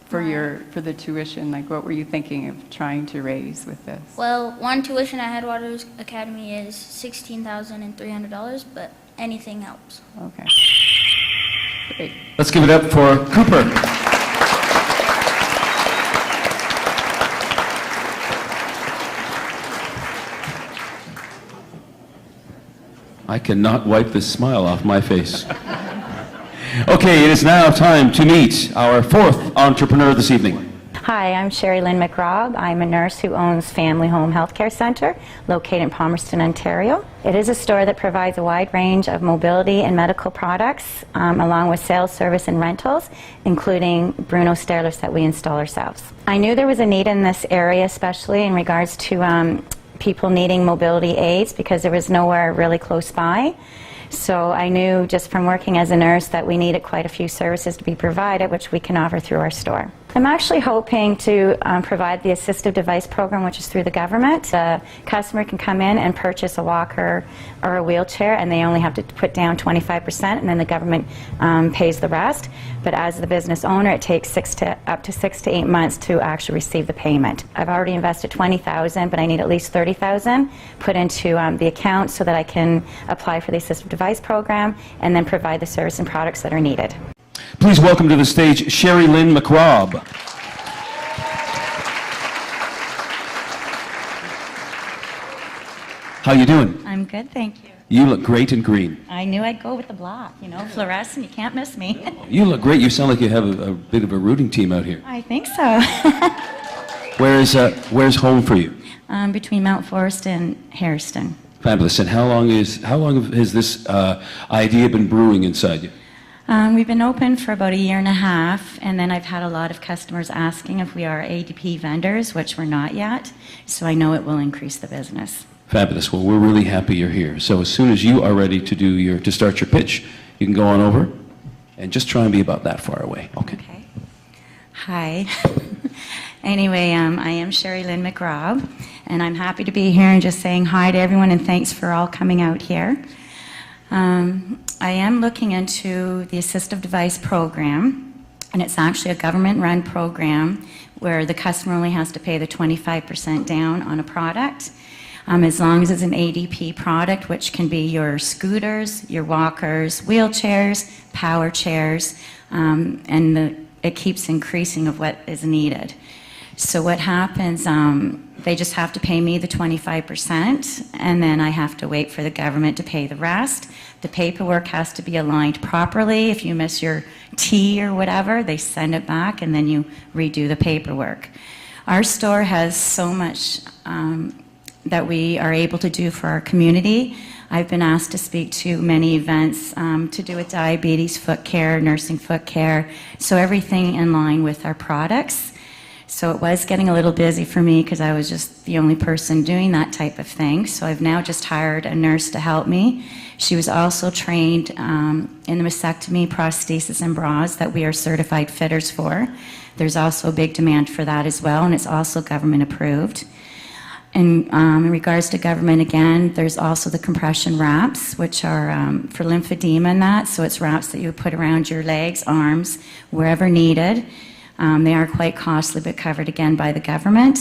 for the tuition? Like, what were you thinking of trying to raise with this? Well, one tuition at Headwaters Academy is $16,300, but anything helps. Okay. Great. Let's give it up for Cooper. I cannot wipe this smile off my face. Okay, it is now time to meet our 4th entrepreneur this evening. Hi, I'm Sherry Lynn McRobb. I'm a nurse who owns Family Home Healthcare Centre, located in Palmerston, Ontario. It is a store that provides a wide range of mobility and medical products, along with sales, service, and rentals, including Bruno stairlifts that we install ourselves. I knew there was a need in this area, especially in regards to people needing mobility aids, because there was nowhere really close by. So I knew just from working as a nurse that we needed quite a few services to be provided, which we can offer through our store. I'm actually hoping to provide the assistive device program, which is through the government. The customer can come in and purchase a walker or a wheelchair, and they only have to put down 25%, and then the government pays the rest. But as the business owner, it takes up to 6 to 8 months to actually receive the payment. I've already invested $20,000, but I need at least $30,000 put into the account so that I can apply for the assistive device program and then provide the service and products that are needed. Please welcome to the stage Sherry Lynn McRobb. How you doing? I'm good, thank you. You look great in green. I knew I'd go with the black, you know, fluorescent, you can't miss me. You look great. You sound like you have a bit of a rooting team out here. I think so. Where's home for you? Between Mount Forest and Hairston. Fabulous. And how long has this idea been brewing inside you? We've been open for about 1.5 years, and then I've had a lot of customers asking if we are ADP vendors, which we're not yet, so I know it will increase the business. Fabulous. Well, we're really happy you're here. So as soon as you are ready to start your pitch, you can go on over and just try and be about that far away. Okay. Hi. Anyway, I am Sherry Lynn McRobb, and I'm happy to be here and just saying hi to everyone, and thanks for all coming out here. I am looking into the assistive device program, and it's actually a government-run program where the customer only has to pay the 25% down on a product, as long as it's an ADP product, which can be your scooters, your walkers, wheelchairs, power chairs, and it keeps increasing of what is needed. So what happens, they just have to pay me the 25%, and then I have to wait for the government to pay the rest. The paperwork has to be aligned properly. If you miss your T or whatever, they send it back, and then you redo the paperwork. Our store has so much that we are able to do for our community. I've been asked to speak to many events to do with diabetes, foot care, nursing foot care, so everything in line with our products. So it was getting a little busy for me because I was just the only person doing that type of thing. So I've now just hired a nurse to help me. She was also trained in the mastectomy, prosthesis, and bras that we are certified fitters for. There's also a big demand for that as well, and it's also government approved. And in regards to government, again, there's also the compression wraps, which are for lymphedema and that. So it's wraps that you put around your legs, arms, wherever needed. They are quite costly, but covered again by the government.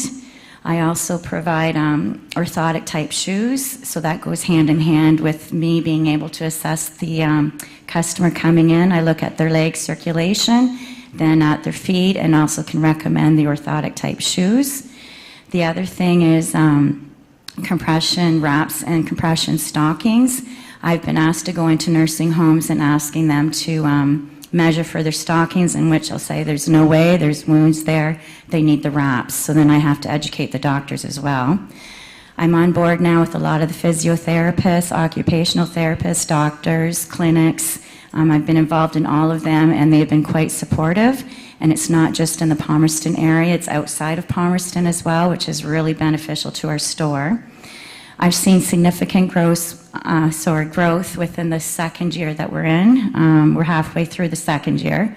I also provide orthotic type shoes, so that goes hand in hand with me being able to assess the customer coming in. I look at their leg circulation, then at their feet, and also can recommend the orthotic type shoes. The other thing is compression wraps and compression stockings. I've been asked to go into nursing homes and asking them to measure for their stockings, in which I'll say there's no way, there's wounds there, they need the wraps. So then I have to educate the doctors as well. I'm on board now with a lot of the physiotherapists, occupational therapists, doctors, clinics. I've been involved in all of them, and they've been quite supportive. And it's not just in the Palmerston area, it's outside of Palmerston as well, which is really beneficial to our store. I've seen significant growth within the second year that we're in. We're halfway through the second year,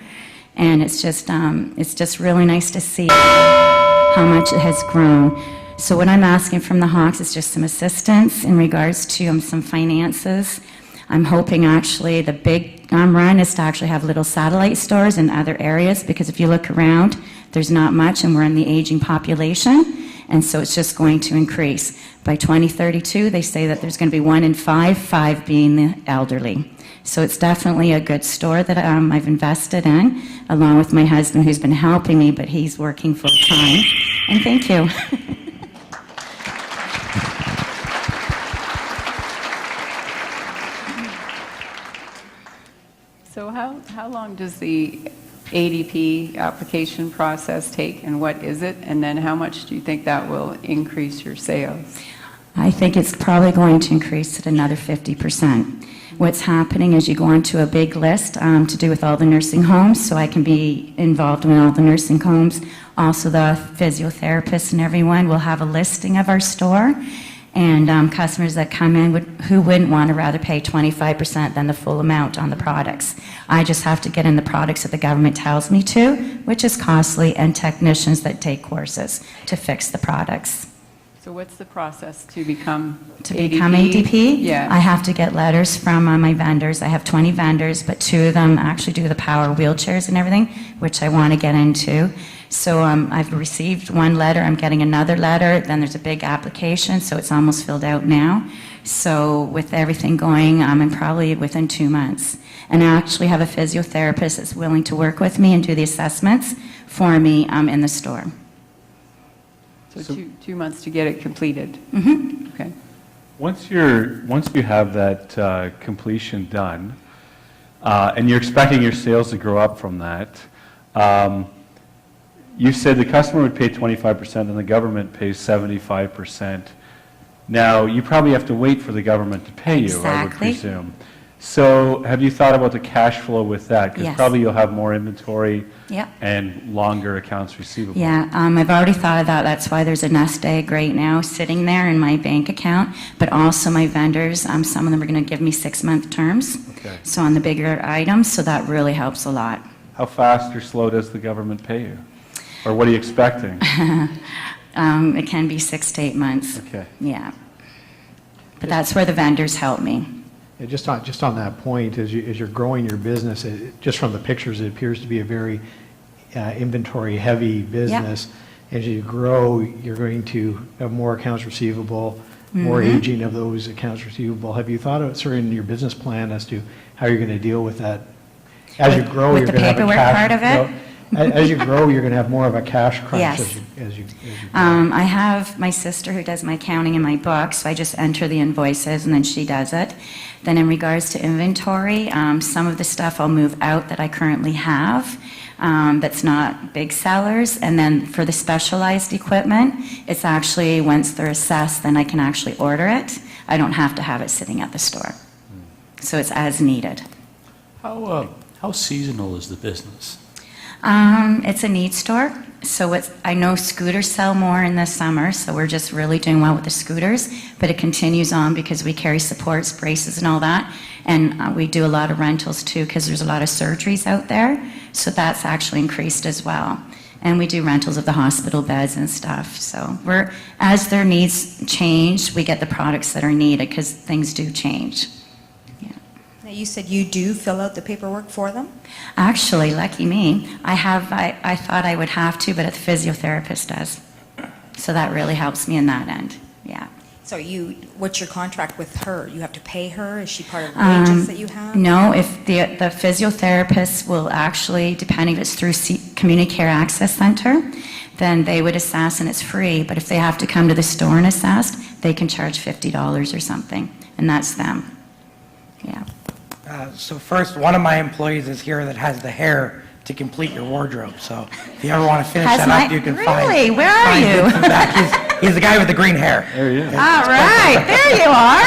and it's just really nice to see how much it has grown. So what I'm asking from the Hawks is just some assistance in regards to some finances. I'm hoping actually the big run is to actually have little satellite stores in other areas, because if you look around, there's not much, and we're in the aging population. And so it's just going to increase. By 2032, they say that there's going to be 1 in 5 being the elderly. So it's definitely a good store that I've invested in, along with my husband, who's been helping me, but he's working full time. And thank you. So how long does the ADP application process take, and what is it? And then how much do you think that will increase your sales? I think it's probably going to increase it another 50%. What's happening is you go onto a big list to do with all the nursing homes, so I can be involved in all the nursing homes. Also, the physiotherapists and everyone will have a listing of our store, and customers that come in who wouldn't want to rather pay 25% than the full amount on the products. I just have to get in the products that the government tells me to, which is costly, and technicians that take courses to fix the products. So what's the process to become ADP? Yeah. I have to get letters from my vendors. I have 20 vendors, but 2 of them actually do the power wheelchairs and everything, which I want to get into. So I've received 1 letter, I'm getting another letter, then there's a big application, so it's almost filled out now. So with everything going, I'm probably within 2 months. And I actually have a physiotherapist that's willing to work with me and do the assessments for me in the store. So 2 months to get it completed. Mm-hmm. Okay. Once you have that completion done, and you're expecting your sales to grow up from that, you said the customer would pay 25% and the government pays 75%. Now, you probably have to wait for the government to pay you, Exactly. I would presume. So have you thought about the cash flow with that? Because Yes. probably you'll have more inventory Yep. and longer accounts receivable. Yeah, I've already thought of that. That's why there's a nest egg right now sitting there in my bank account. But also my vendors, some of them are going to give me 6-month terms. Okay. So on the bigger items, so that really helps a lot. How fast or slow does the government pay you? Or what are you expecting? It can be 6 to 8 months. Okay. Yeah. But that's where the vendors help me. Yeah, just on that point, as you're growing your business, just from the pictures, it appears to be a very inventory-heavy business. As you grow, you're going to have more accounts receivable, more Mhm. aging of those accounts receivable. Have you thought of, sort of in your business plan as to how you're going to deal with that? As you grow, with you're the going to have a paperwork cash. part of it? As you grow, you're going to have more of a cash crunch Yes. as you I have my sister who does my accounting and my books, so I just enter the invoices and then she does it. Then in regards to inventory, some of the stuff I'll move out that I currently have that's not big sellers. And then for the specialized equipment, it's actually once they're assessed, then I can actually order it. I don't have to have it sitting at the store. So it's as needed. How seasonal is the business? It's a needs store, so I know scooters sell more in the summer, so we're just really doing well with the scooters, but it continues on because we carry supports, braces and all that, and we do a lot of rentals too because there's a lot of surgeries out there, so that's actually increased as well. And we do rentals of the hospital beds and stuff, so as their needs change, we get the products that are needed because things do change. Now, you said you do fill out the paperwork for them? Actually, lucky me, I thought I would have to, but the physiotherapist does. So that really helps me in that end, yeah. So what's your contract with her? You have to pay her? Is she part of the wages that you have? No, if the physiotherapist will actually, depending if it's through Community Care Access Center, then they would assess and it's free. But if they have to come to the store and assess, they can charge $50 or something, and that's them, yeah. So first, one of my employees is here that has the hair to complete your wardrobe. So if you ever want to finish that up, you can find. Really? Where are you? Him back. He's the guy with the green hair. There he is. All right, there you are.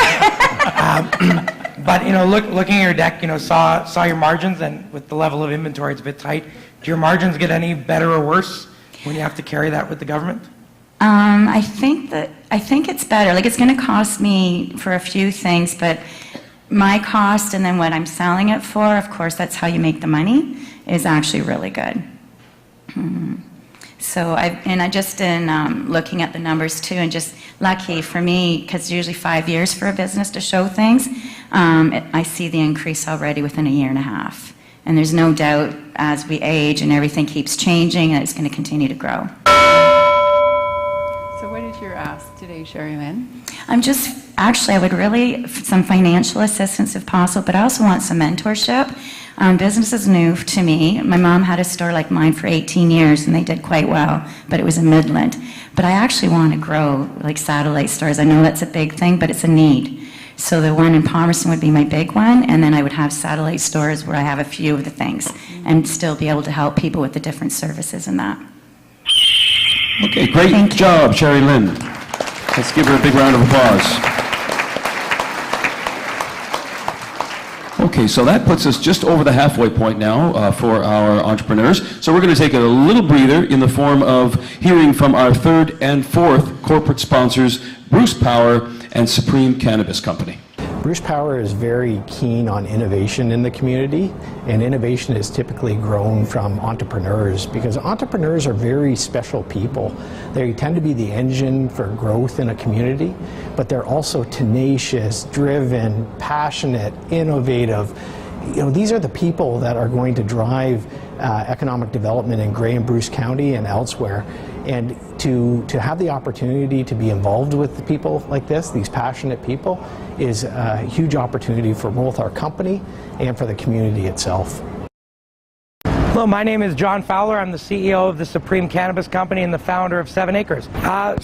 But looking at your deck, saw your margins, and with the level of inventory, it's a bit tight. Do your margins get any better or worse when you have to carry that with the government? I think it's better. Like, it's going to cost me for a few things, but my cost and then what I'm selling it for, of course, that's how you make the money, is actually really good. So I just in looking at the numbers too, and just lucky for me, because usually 5 years for a business to show things, I see the increase already within a year and a half. And there's no doubt as we age and everything keeps changing, and it's going to continue to grow. So what is your ask today, Sherry Lynn? I would really, some financial assistance if possible, but I also want some mentorship. Business is new to me. My mom had a store like mine for 18 years, and they did quite well, but it was in Midland. But I actually want to grow like satellite stores. I know that's a big thing, but it's a need. So the one in Palmerston would be my big one, and then I would have satellite stores where I have a few of the things and still be able to help people with the different services and that. Okay, great job, Sherry Lynn. Let's give her a big round of applause. Okay, so that puts us just over the halfway point now for our entrepreneurs. So we're going to take a little breather in the form of hearing from our third and fourth corporate sponsors, Bruce Power and Supreme Cannabis Company. Bruce Power is very keen on innovation in the community, and innovation is typically grown from entrepreneurs because entrepreneurs are very special people. They tend to be the engine for growth in a community, but they're also tenacious, driven, passionate, innovative. These are the people that are going to drive economic development in Grey and Bruce County and elsewhere. And to have the opportunity to be involved with people like this, these passionate people, is a huge opportunity for both our company and for the community itself. Hello, my name is John Fowler. I'm the CEO of the Supreme Cannabis Company and the founder of 7 Acres.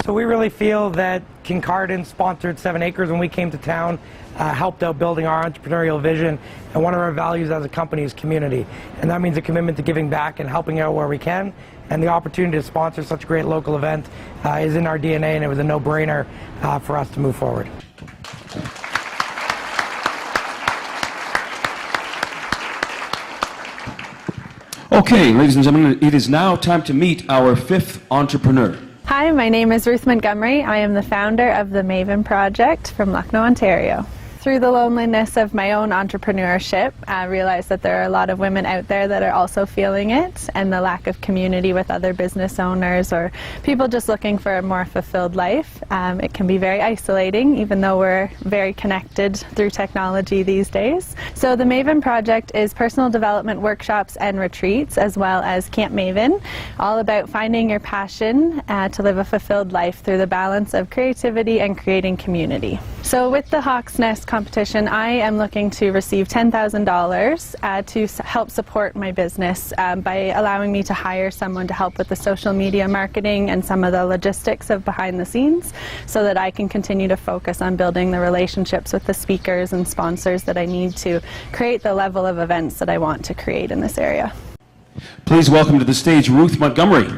So we really feel that Kincardine sponsored 7 Acres when we came to town, helped out building our entrepreneurial vision, and one of our values as a company is community. And that means a commitment to giving back and helping out where we can. And the opportunity to sponsor such a great local event is in our DNA, and it was a no-brainer for us to move forward. Okay, ladies and gentlemen, it is now time to meet our fifth entrepreneur. Hi, my name is Ruth Montgomery. I am the founder of the Maven Project from Lucknow, Ontario. Through the loneliness of my own entrepreneurship, I realized that there are a lot of women out there that are also feeling it, and the lack of community with other business owners or people just looking for a more fulfilled life. It can be very isolating, even though we're very connected through technology these days. So the Maven Project is personal development workshops and retreats, as well as Camp Maven, all about finding your passion to live a fulfilled life through the balance of creativity and creating community. So with the Hawk's Nest competition, I am looking to receive $10,000 to help support my business by allowing me to hire someone to help with the social media marketing and some of the logistics of behind the scenes, so that I can continue to focus on building the relationships with the speakers and sponsors that I need to create the level of events that I want to create in this area. Please welcome to the stage Ruth Montgomery.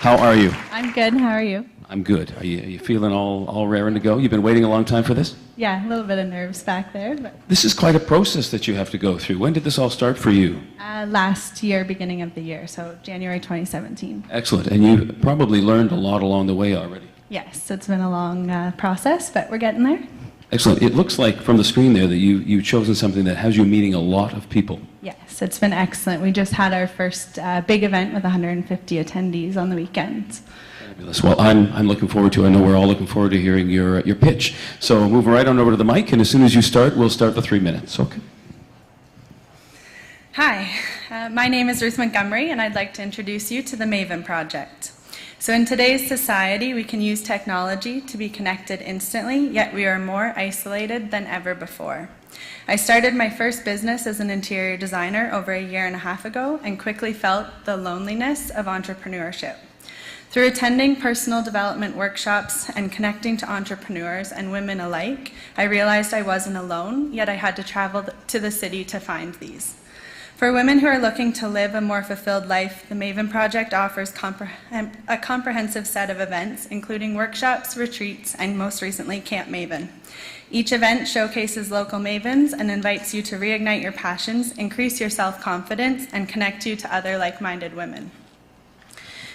How are you? I'm good. How are you? I'm good. Are you feeling all raring to go? You've been waiting a long time for this? Yeah, a little bit of nerves back there. But This is quite a process that you have to go through. When did this all start for you? last year, beginning of the year, so January 2017. Excellent. And you probably learned a lot along the way already. Yes, it's been a long process, but we're getting there. Excellent. It looks like from the screen there that you've chosen something that has you meeting a lot of people. Yes, it's been excellent. We just had our first big event with 150 attendees on the weekend. Fabulous. Well, I'm looking forward to, I know we're all looking forward to hearing your pitch. So move right on over to the mic, and as soon as you start, we'll start the 3 minutes. Okay. Hi, my name is Ruth Montgomery, and I'd like to introduce you to the Maven Project. So in today's society, we can use technology to be connected instantly, yet we are more isolated than ever before. I started my first business as an interior designer over a year and a half ago and quickly felt the loneliness of entrepreneurship. Through attending personal development workshops and connecting to entrepreneurs and women alike, I realized I wasn't alone, yet I had to travel to the city to find these. For women who are looking to live a more fulfilled life, the Maven Project offers a comprehensive set of events, including workshops, retreats, and most recently, Camp Maven. Each event showcases local mavens and invites you to reignite your passions, increase your self-confidence, and connect you to other like-minded women.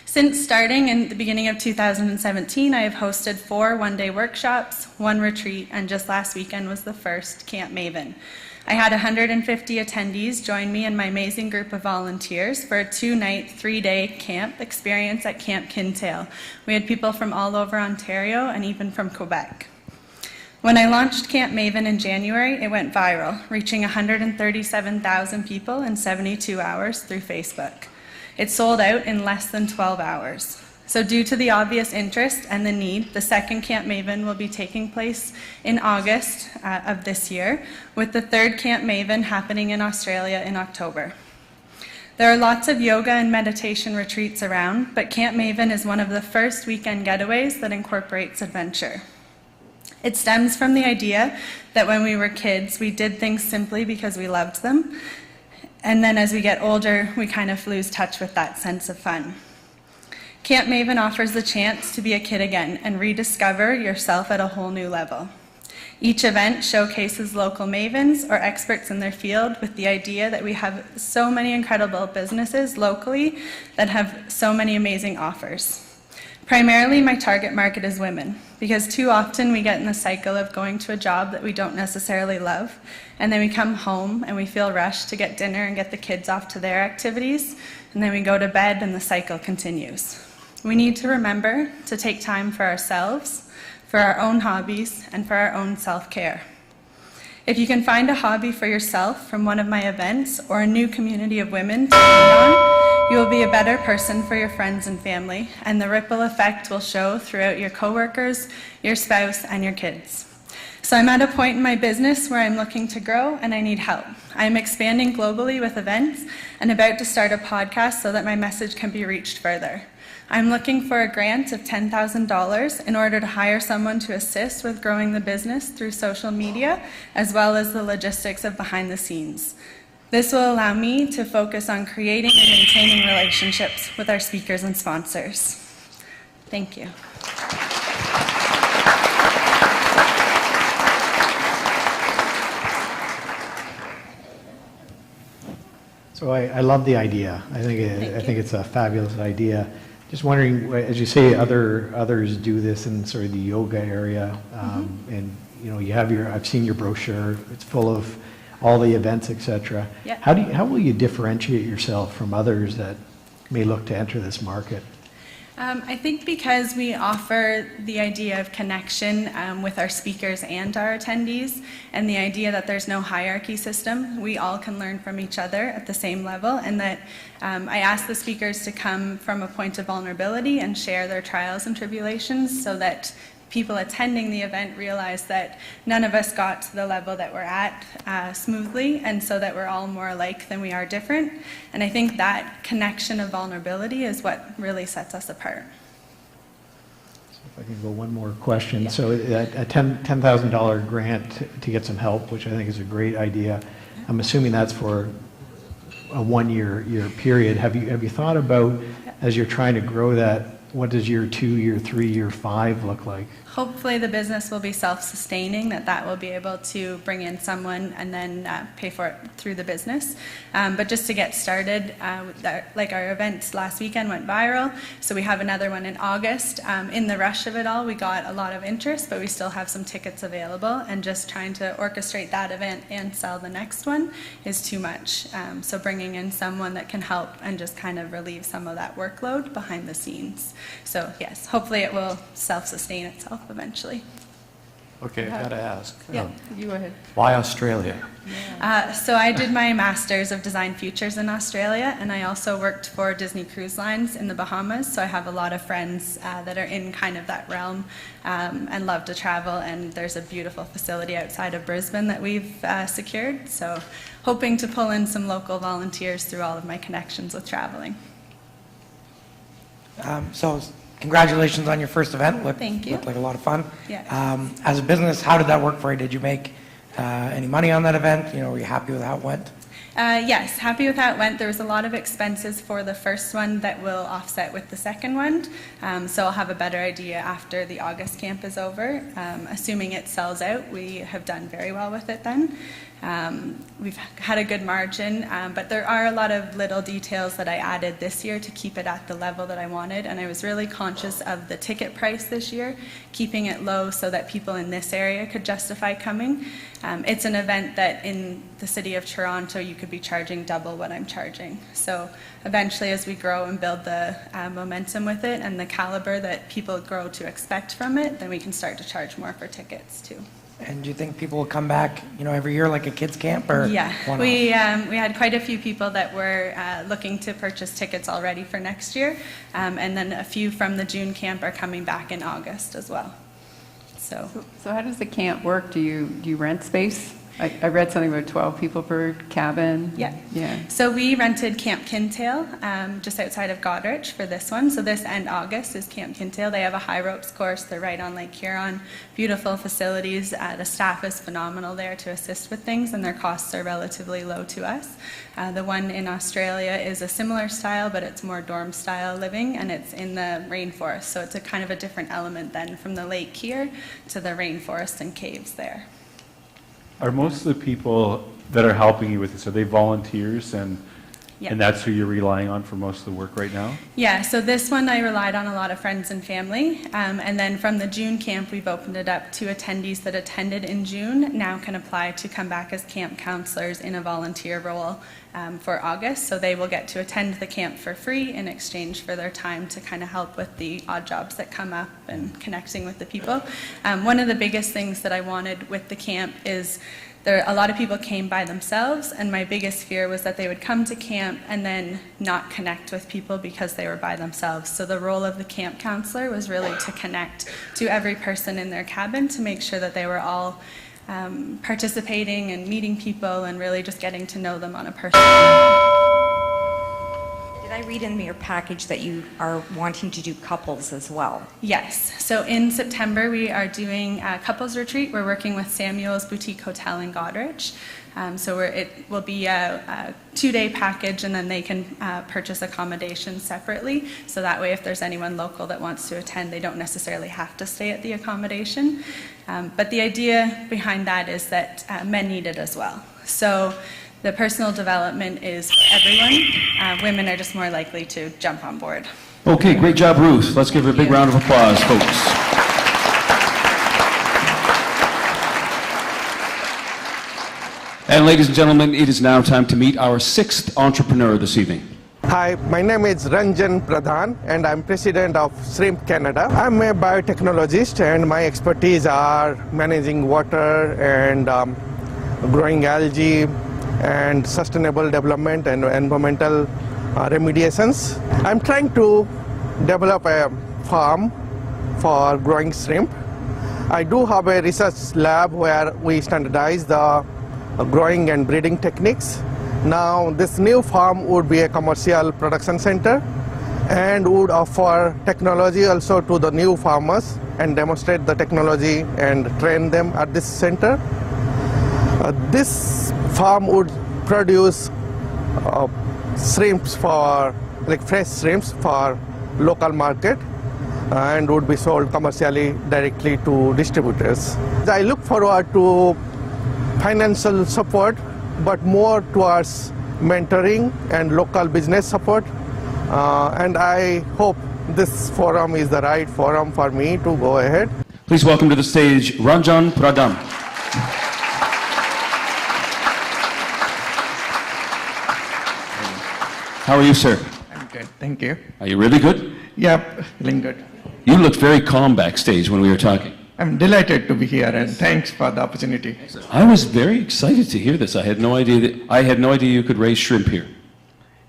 Since starting in the beginning of 2017, I have hosted 4 one-day workshops, 1 retreat, and just last weekend was the first Camp Maven. I had 150 attendees join me and my amazing group of volunteers for a 2-night, 3-day camp experience at Camp Kintail. We had people from all over Ontario and even from Quebec. When I launched Camp Maven in January, it went viral, reaching 137,000 people in 72 hours through Facebook. It sold out in less than 12 hours. So due to the obvious interest and the need, the second Camp Maven will be taking place in August of this year, with the third Camp Maven happening in Australia in October. There are lots of yoga and meditation retreats around, but Camp Maven is one of the first weekend getaways that incorporates adventure. It stems from the idea that when we were kids, we did things simply because we loved them, and then as we get older, we kind of lose touch with that sense of fun. Camp Maven offers the chance to be a kid again and rediscover yourself at a whole new level. Each event showcases local mavens or experts in their field with the idea that we have so many incredible businesses locally that have so many amazing offers. Primarily, my target market is women, because too often we get in the cycle of going to a job that we don't necessarily love, and then we come home and we feel rushed to get dinner and get the kids off to their activities, and then we go to bed and the cycle continues. We need to remember to take time for ourselves, for our own hobbies, and for our own self-care. If you can find a hobby for yourself from one of my events or a new community of women to lean on, you will be a better person for your friends and family, and the ripple effect will show throughout your coworkers, your spouse, and your kids. So I'm at a point in my business where I'm looking to grow and I need help. I'm expanding globally with events and about to start a podcast so that my message can be reached further. I'm looking for a grant of $10,000 in order to hire someone to assist with growing the business through social media, as well as the logistics of behind the scenes. This will allow me to focus on creating and maintaining relationships with our speakers and sponsors. Thank you. So I love the idea. I think it's a fabulous idea. Just wondering, as you say, others do this in sort of the yoga area, and you know, you have I've seen your brochure. It's full of all the events, etc. Yeah. How will you differentiate yourself from others that may look to enter this market? I think because we offer the idea of connection with our speakers and our attendees, and the idea that there's no hierarchy system, we all can learn from each other at the same level, and that I ask the speakers to come from a point of vulnerability and share their trials and tribulations so that people attending the event realize that none of us got to the level that we're at smoothly, and so that we're all more alike than we are different. And I think that connection of vulnerability is what really sets us apart. So if I can go one more question. Yeah. So a $10,000 grant to get some help, which I think is a great idea. I'm assuming that's for a one-year period. Have you thought about, as you're trying to grow that, what does year 2, year 3, year 5 look like? Hopefully the business will be self-sustaining, that will be able to bring in someone and then pay for it through the business. But just to get started, like our event last weekend went viral, so we have another one in August. In the rush of it all, we got a lot of interest, but we still have some tickets available, and just trying to orchestrate that event and sell the next one is too much. So bringing in someone that can help and just kind of relieve some of that workload behind the scenes. So yes, hopefully it will self-sustain itself eventually. Okay, I've got to ask. Yeah, you go ahead. Why Australia? So I did my Masters of Design Futures in Australia, and I also worked for Disney Cruise Lines in the Bahamas, so I have a lot of friends that are in kind of that realm and love to travel, and there's a beautiful facility outside of Brisbane that we've secured, so hoping to pull in some local volunteers through all of my connections with traveling. So congratulations on your first event. Thank you. Looked like a lot of fun. Yeah. As a business, how did that work for you? Did you make any money on that event? You know, were you happy with how it went? Yes, happy with how it went. There was a lot of expenses for the first one that will offset with the second one. So I'll have a better idea after the August camp is over. Assuming it sells out, we have done very well with it then. We've had a good margin, but there are a lot of little details that I added this year to keep it at the level that I wanted, and I was really conscious of the ticket price this year, keeping it low so that people in this area could justify coming. It's an event that in the city of Toronto you could be charging double what I'm charging. So eventually, as we grow and build the momentum with it and the caliber that people grow to expect from it, then we can start to charge more for tickets too. And do you think people will come back, you know, every year like a kids camp, or yeah, one-off? we had quite a few people that were looking to purchase tickets already for next year, and then a few from the June camp are coming back in August as well. So how does the camp work? Do you rent space? I read something about 12 people per cabin. Yeah. Yeah. So we rented Camp Kintail just outside of Goderich for this one. So this end August is Camp Kintail. They have a high ropes course. They're right on Lake Huron. Beautiful facilities. The staff is phenomenal there to assist with things, and their costs are relatively low to us. The one in Australia is a similar style, but it's more dorm style living, and it's in the rainforest. So it's a kind of a different element then from the lake here to the rainforest and caves there. Are most of the people that are helping you with this, are they volunteers Yeah. and that's who you're relying on for most of the work right now? Yeah, so this one I relied on a lot of friends and family. And then from the June camp, we've opened it up to attendees that attended in June now can apply to come back as camp counselors in a volunteer role for August. So they will get to attend the camp for free in exchange for their time to kind of help with the odd jobs that come up and connecting with the people. One of the biggest things that I wanted with the camp is a lot of people came by themselves, and my biggest fear was that they would come to camp and then not connect with people because they were by themselves. So the role of the camp counselor was really to connect to every person in their cabin to make sure that they were all participating and meeting people and really just getting to know them on a personal level. Did I read in your package that you are wanting to do couples as well? Yes. So in September, we are doing a couples retreat. We're working with Samuel's Boutique Hotel in Goderich. So it will be a 2-day package, and then they can purchase accommodation separately. So that way, if there's anyone local that wants to attend, they don't necessarily have to stay at the accommodation. But the idea behind that is that men need it as well. So the personal development is for everyone. Women are just more likely to jump on board. Okay, great job, Ruth. Let's give her a big round of applause, folks. And ladies and gentlemen, it is now time to meet our 6th entrepreneur this evening. Hi, my name is Ranjan Pradhan, and I'm president of Shrimp Canada. I'm a biotechnologist, and my expertise are managing water and growing algae and sustainable development and environmental remediations. I'm trying to develop a farm for growing shrimp. I do have a research lab where we standardize the growing and breeding techniques. Now this new farm would be a commercial production center and would offer technology also to the new farmers and demonstrate the technology and train them at this center. This farm would produce shrimps for, like fresh shrimps for local market and would be sold commercially directly to distributors. I look forward to financial support, but more towards mentoring and local business support. And I hope this forum is the right forum for me to go ahead. Please welcome to the stage Ranjan Pradhan. How are you, sir? I'm good, thank you. Are you really good? Yep, feeling good. You looked very calm backstage when we were talking. I'm delighted to be here, and thanks for the opportunity. I was very excited to hear this. I had no idea you could raise shrimp here.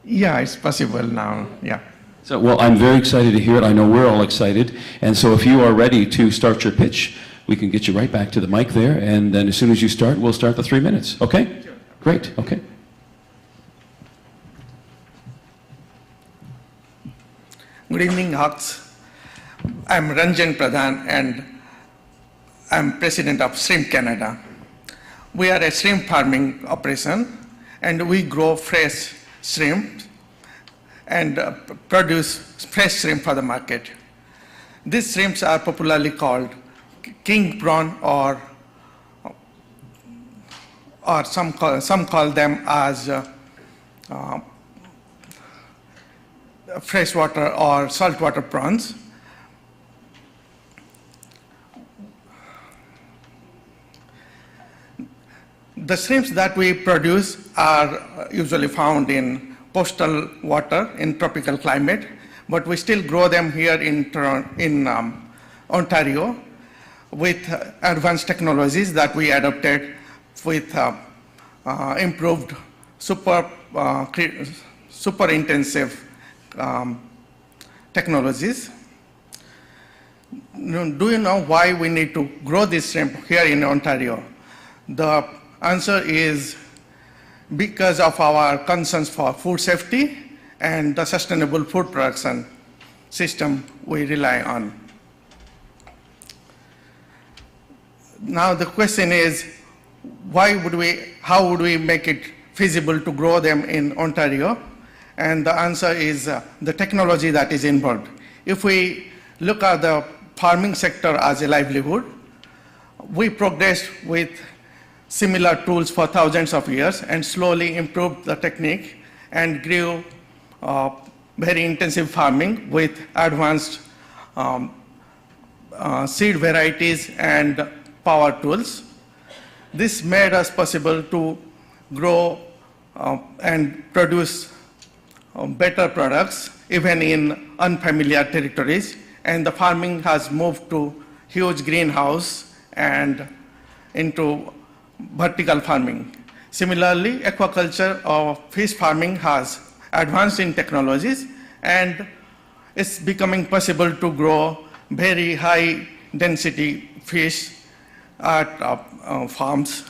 Yeah, it's possible now, yeah. So, well, I'm very excited to hear it. I know we're all excited. And so if you are ready to start your pitch, we can get you right back to the mic there. And then as soon as you start, we'll start the 3 minutes. Okay? Sure. Great. Okay. Good evening, Hawks. I'm Ranjan Pradhan, and I'm president of Shrimp Canada. We are a shrimp farming operation, and we grow fresh shrimp and produce fresh shrimp for the market. These shrimps are popularly called king prawn, or some call them as freshwater or saltwater prawns. The shrimps that we produce are usually found in coastal water in tropical climate, but we still grow them here in Ontario with advanced technologies that we adopted with improved super intensive technologies. Do you know why we need to grow this shrimp here in Ontario? The answer is because of our concerns for food safety and the sustainable food production system we rely on. Now the question is, how would we make it feasible to grow them in Ontario? And the answer is the technology that is involved. If we look at the farming sector as a livelihood, we progressed with similar tools for thousands of years and slowly improved the technique and grew very intensive farming with advanced seed varieties and power tools. This made us possible to grow and produce better products even in unfamiliar territories, and the farming has moved to huge greenhouse and into vertical farming. Similarly, aquaculture or fish farming has advanced in technologies, and it's becoming possible to grow very high density fish at farms.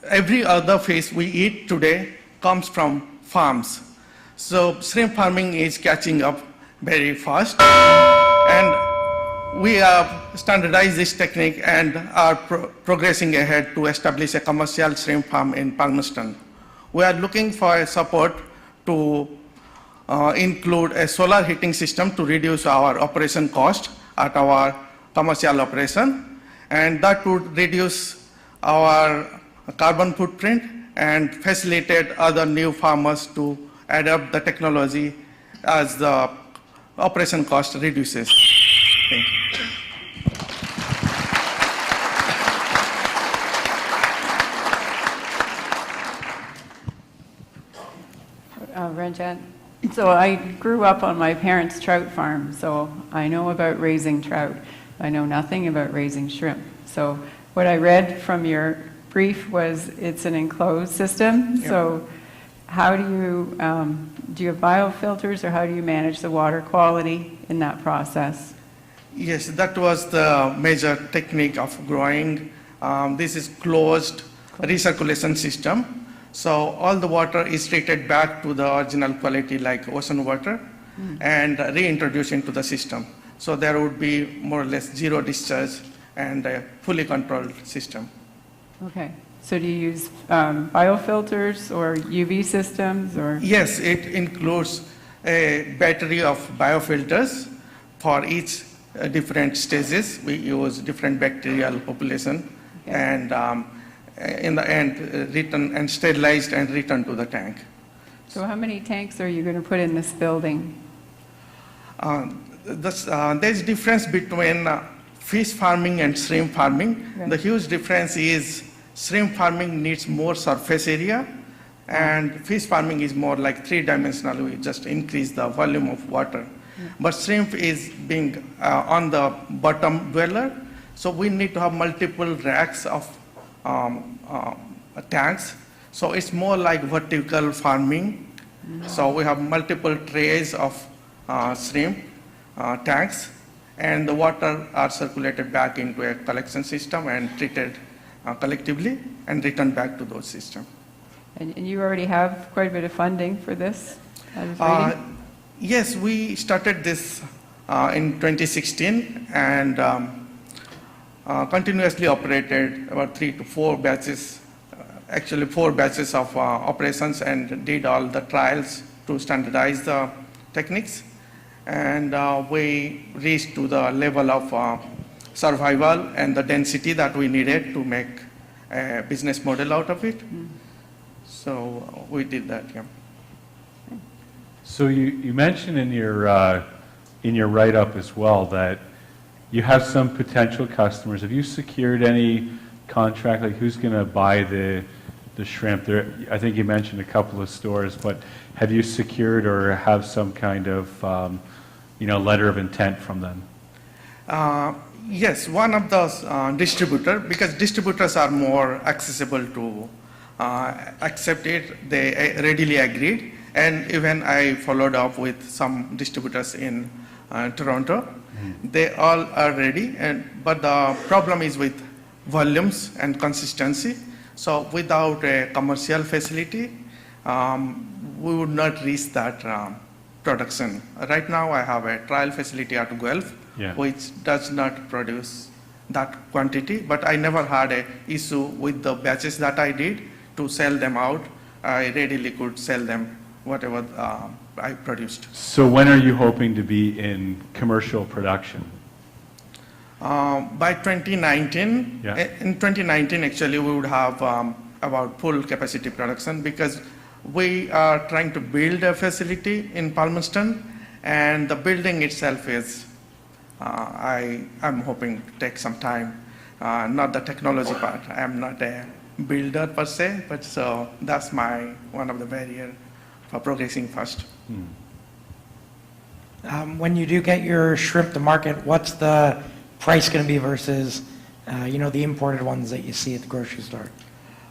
Every other fish we eat today comes from farms. So shrimp farming is catching up very fast, and we have standardized this technique and are progressing ahead to establish a commercial shrimp farm in Palmerston. We are looking for support to include a solar heating system to reduce our operation cost at our commercial operation, and that would reduce our carbon footprint and facilitate other new farmers to adopt the technology as the operation cost reduces. Thank you. Ranjan, so I grew up on my parents' trout farm, so I know about raising trout. I know nothing about raising shrimp. So what I read from your brief was it's an enclosed system. Yeah. So how do you have biofilters, or how do you manage the water quality in that process? Yes, that was the major technique of growing. This is closed recirculation system. So all the water is treated back to the original quality like ocean water and reintroduced into the system. So there would be more or less zero discharge and a fully controlled system. Okay. So do you use biofilters or UV systems, or? Yes, it includes a battery of biofilters for each different stages. We use different bacterial population, and in the end, return and sterilized and returned to the tank. So how many tanks are you going to put in this building? There's difference between fish farming and shrimp farming. Right. The huge difference is shrimp farming needs more surface area, and fish farming is more like three-dimensional. We just increase the volume of water. But shrimp is being on the bottom dweller, so we need to have multiple racks of tanks. So it's more like vertical farming. So we have multiple trays of shrimp tanks, and the water are circulated back into a collection system and treated collectively and returned back to those systems. And you already have quite a bit of funding for this? I was reading. Yes, we started this in 2016 and continuously operated about 3 to 4 batches, actually 4 batches of operations, and did all the trials to standardize the techniques. And we reached to the level of survival and the density that we needed to make a business model out of it. So we did that, yeah. So you mentioned in your write-up as well that you have some potential customers. Have you secured any contract, like who's going to buy the shrimp? There, I think you mentioned a couple of stores, but have you secured or have some kind of letter of intent from them? Yes, one of those distributor, because distributors are more accessible to accept it, they readily agreed. And even I followed up with some distributors in Toronto. They all are ready, but the problem is with volumes and consistency. So without a commercial facility, we would not reach that production. Right now I have a trial facility at Guelph, which does not produce that quantity, but I never had an issue with the batches that I did to sell them out. I readily could sell them whatever I produced. So when are you hoping to be in commercial production? By 2019, in 2019 actually we would have about full capacity production, because we are trying to build a facility in Palmerston, and the building itself is, I'm hoping to take some time, not the technology part. I'm not a builder per se, but so that's one of the barriers for progressing fast. When you do get your shrimp to market, what's the price going to be versus, the imported ones that you see at the grocery store?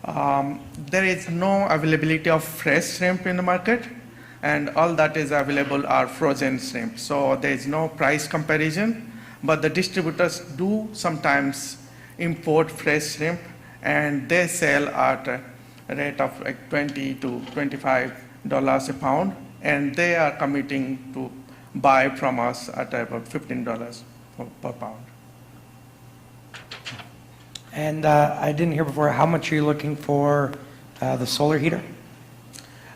There is no availability of fresh shrimp in the market, and all that is available are frozen shrimp. So there is no price comparison, but the distributors do sometimes import fresh shrimp, and they sell at a rate of like $20 to $25 a pound, and they are committing to buy from us at about $15 per pound. And I didn't hear before, how much are you looking for the solar heater?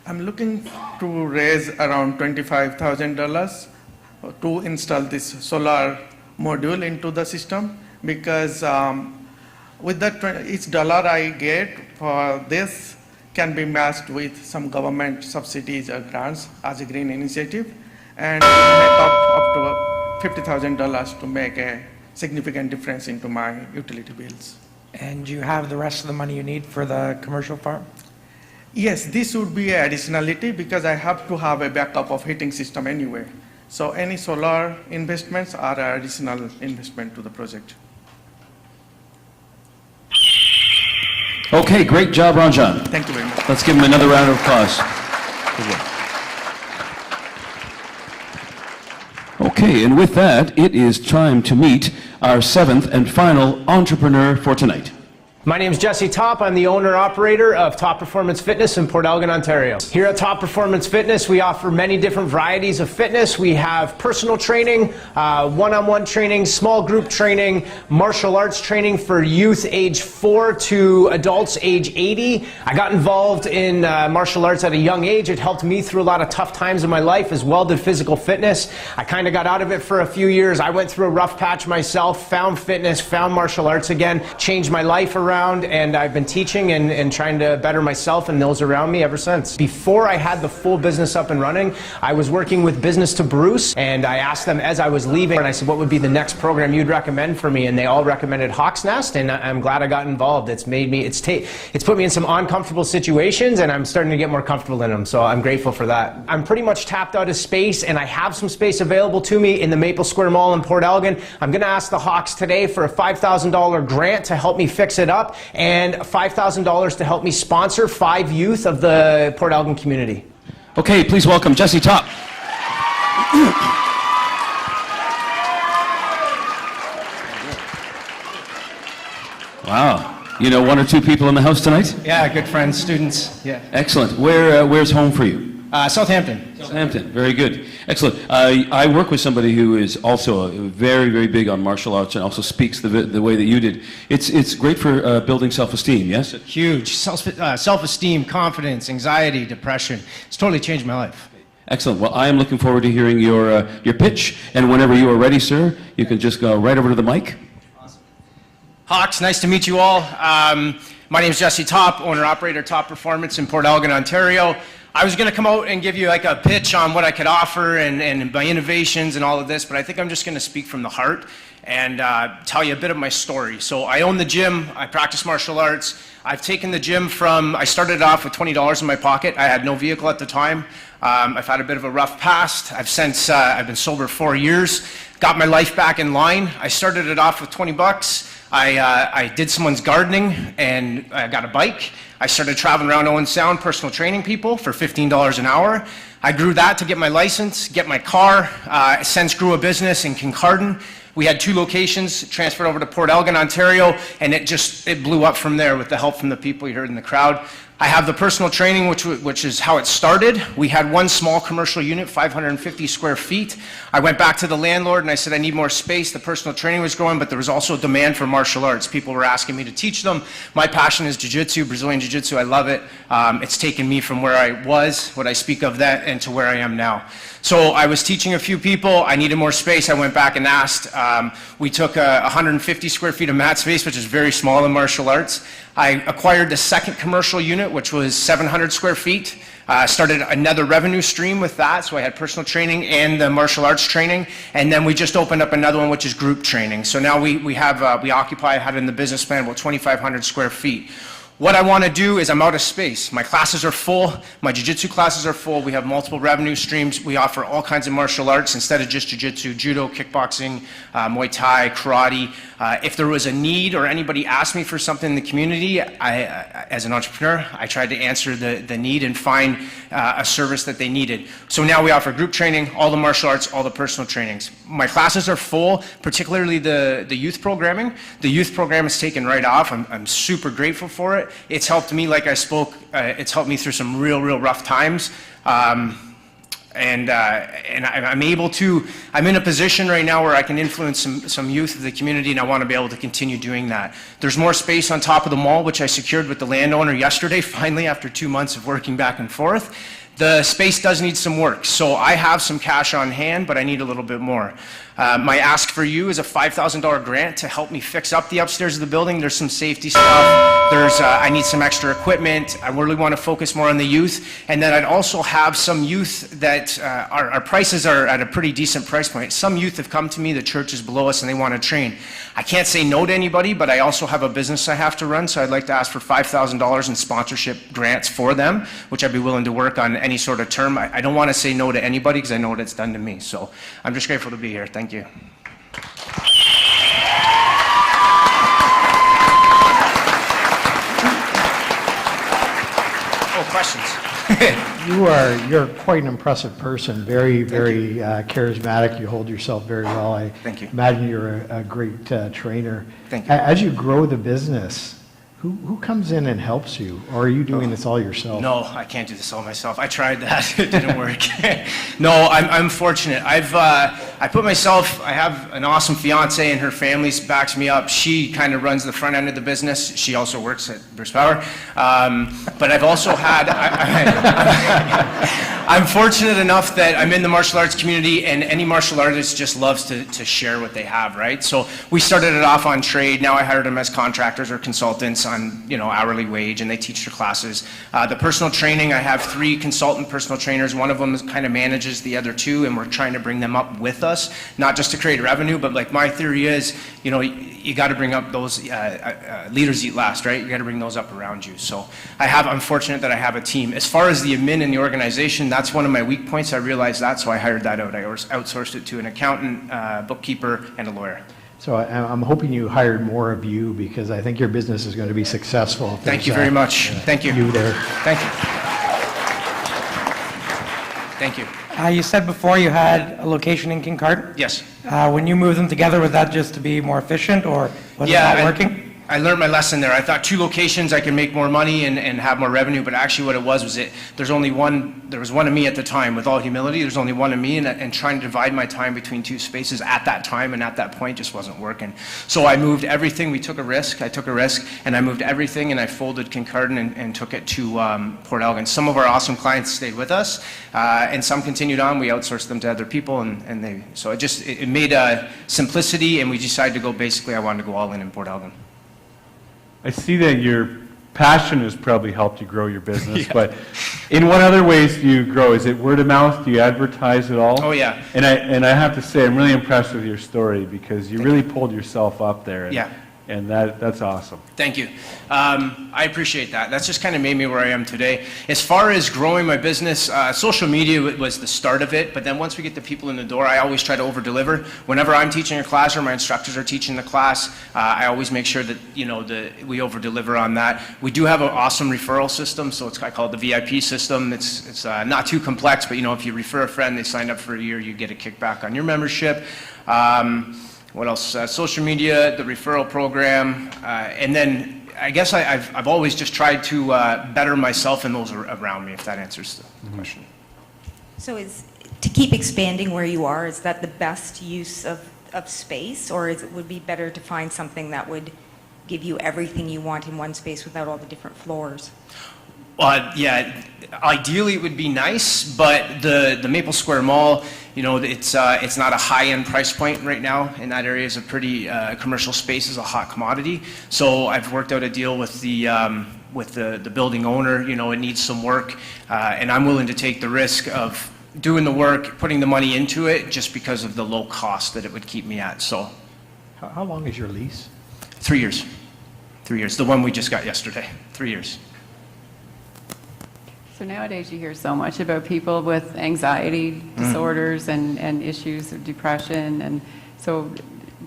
I'm looking to raise around $25,000 to install this solar module into the system, because with that each dollar I get for this can be matched with some government subsidies or grants as a green initiative, and make up to $50,000 to make a significant difference into my utility bills. And do you have the rest of the money you need for the commercial farm? Yes, this would be an additionality, because I have to have a backup of heating system anyway. So any solar investments are an additional investment to the project. Okay, great job, Ranjan. Thank you very much. Let's give him another round of applause. Good work. Okay, and with that, it is time to meet our seventh and final entrepreneur for tonight. My name is Jesse Top. I'm the owner-operator of Top Performance Fitness in Port Elgin, Ontario. Here at Top Performance Fitness, we offer many different varieties of fitness. We have personal training, one-on-one training, small group training, martial arts training for youth age 4 to adults age 80. I got involved in martial arts at a young age. It helped me through a lot of tough times in my life, as well did physical fitness. I kind of got out of it for a few years. I went through a rough patch myself, found fitness, found martial arts again, changed my life around, and I've been teaching and trying to better myself and those around me ever since. Before I had the full business up and running, I was working with Business to Bruce, and I asked them as I was leaving, and I said, what would be the next program you'd recommend for me? And they all recommended Hawk's Nest, and I'm glad I got involved. It's made me, it's put me in some uncomfortable situations, and I'm starting to get more comfortable in them, so I'm grateful for that. I'm pretty much tapped out of space, and I have some space available to me in the Maple Square Mall in Port Elgin. I'm going to ask the Hawks today for a $5,000 grant to help me fix it up, and $5,000 to help me sponsor 5 youth of the Port Elgin community. Okay, please welcome Jesse Top. Wow. You know 1 or 2 people in the house tonight? Yeah, good friends, students. Yeah. Excellent. Where's home for you? Southampton. Southampton. Very good. Excellent. I work with somebody who is also very, very big on martial arts and also speaks the way that you did. It's great for building self-esteem, yes? Huge. Self-esteem, confidence, anxiety, depression. It's totally changed my life. Excellent. Well, I am looking forward to hearing your pitch, and whenever you are ready, sir, you can just go right over to the mic. Awesome. Hawks, nice to meet you all. My name is Jesse Top, owner-operator Top Performance in Port Elgin, Ontario. I was going to come out and give you like a pitch on what I could offer and my innovations and all of this, but I think I'm just going to speak from the heart and tell you a bit of my story. So I own the gym. I practice martial arts. I've taken the gym I started it off with $20 in my pocket. I had no vehicle at the time. I've had a bit of a rough past. I've been sober 4 years, got my life back in line. I started it off with $20. I did someone's gardening, and I got a bike. I started traveling around Owen Sound, personal training people for $15 an hour. I grew that to get my license, get my car, since grew a business in Kincardine. We had 2 locations, transferred over to Port Elgin, Ontario, and it blew up from there with the help from the people you heard in the crowd. I have the personal training, which is how it started. We had one small commercial unit, 550 square feet. I went back to the landlord and I said, I need more space. The personal training was growing, but there was also a demand for martial arts. People were asking me to teach them. My passion is jiu-jitsu, Brazilian jiu-jitsu. I love it. It's taken me from where I was, what I speak of that, and to where I am now. So I was teaching a few people. I needed more space. I went back and asked. We took 150 square feet of mat space, which is very small in martial arts. I acquired the second commercial unit, which was 700 square feet. Started another revenue stream with that, so I had personal training and the martial arts training, and then we just opened up another one, which is group training. So now we occupy, I have it in the business plan, about 2,500 square feet. What I want to do is I'm out of space. My classes are full. My jiu-jitsu classes are full. We have multiple revenue streams. We offer all kinds of martial arts instead of just jiu-jitsu, judo, kickboxing, Muay Thai, karate. If there was a need or anybody asked me for something in the community, as an entrepreneur, I tried to answer the need and find a service that they needed. So now we offer group training, all the martial arts, all the personal trainings. My classes are full, particularly the youth programming. The youth program has taken right off. I'm super grateful for it. It's helped me, like I spoke, it's helped me through some real rough times. I'm in a position right now where I can influence some youth of the community, and I want to be able to continue doing that. There's more space on top of the mall, which I secured with the landowner yesterday, finally, after 2 months of working back and forth. The space does need some work, so I have some cash on hand, but I need a little bit more. My ask for you is a $5,000 grant to help me fix up the upstairs of the building. There's some safety stuff. I need some extra equipment. I really want to focus more on the youth. And then I'd also have some youth that our prices are at a pretty decent price point. Some youth have come to me, the church is below us, and they want to train. I can't say no to anybody, but I also have a business I have to run, so I'd like to ask for $5,000 in sponsorship grants for them, which I'd be willing to work on any sort of term. I don't want to say no to anybody because I know what it's done to me. So I'm just grateful to be here. Thank you. Oh, questions? You're quite an impressive person. Very charismatic. You hold yourself very well. I imagine you're a great trainer. Thank you. As you grow the business, who comes in and helps you, or are you doing this all yourself? No, I can't do this all myself. I tried that; it didn't work. No, I'm fortunate. I have an awesome fiance, and her family backs me up. She kind of runs the front end of the business. She also works at Bruce Power, but I've also had. I'm fortunate enough that I'm in the martial arts community, and any martial artist just loves to share what they have, right? So we started it off on trade. Now I hired them as contractors or consultants on hourly wage, and they teach their classes. The personal training, I have 3 consultant personal trainers. One of them kind of manages the other 2, and we're trying to bring them up with us, not just to create revenue, but like my theory is, you got to bring up those leaders eat last, right? You got to bring those up around you. So I'm fortunate that I have a team. As far as the admin in the organization, that's one of my weak points. I realized that, so I hired that out. I outsourced it to an accountant, bookkeeper, and a lawyer. So I'm hoping you hired more of you, because I think your business is going to be successful. Thank you very much. Thank you. You there. Thank you. Thank you. You said before you had a location in Kincardine? Yes. When you moved them together, was that just to be more efficient, or was it not working? I learned my lesson there. I thought 2 locations I could make more money and have more revenue, but actually what it was there was one of me at the time. With all humility, there's only one of me, and trying to divide my time between 2 spaces at that time and at that point just wasn't working. So I moved everything. I took a risk, and I moved everything, and I folded Kincardine and took it to Port Elgin. Some of our awesome clients stayed with us, and some continued on. We outsourced them to other people, so it made simplicity, and we decided to go, basically, I wanted to go all in Port Elgin. I see that your passion has probably helped you grow your business, but in what other ways do you grow? Is it word of mouth? Do you advertise at all? Oh, yeah. And I have to say, I'm really impressed with your story, because you really pulled yourself up there. Yeah. and that's awesome. Thank you. I appreciate that. That's just kind of made me where I am today. As far as growing my business, social media was the start of it, but then once we get the people in the door, I always try to over-deliver. Whenever I'm teaching a class or my instructors are teaching the class, I always make sure that we over-deliver on that. We do have an awesome referral system, so I call it the VIP system. It's not too complex, but if you refer a friend, they sign up for a year, you get a kickback on your membership. What else? Social media, the referral program, and then I guess I've always just tried to better myself and those around me, if that answers the question. So to keep expanding where you are, is that the best use of space, or would it be better to find something that would give you everything you want in one space without all the different floors? Yeah, ideally it would be nice, but the Maple Square Mall, it's not a high-end price point right now, and that area is a pretty commercial space, is a hot commodity. So I've worked out a deal with the building owner. It needs some work, and I'm willing to take the risk of doing the work, putting the money into it, just because of the low cost that it would keep me at. So, how long is your lease? 3 years. 3 years. The one we just got yesterday. 3 years. So nowadays you hear so much about people with anxiety disorders and issues of depression, and so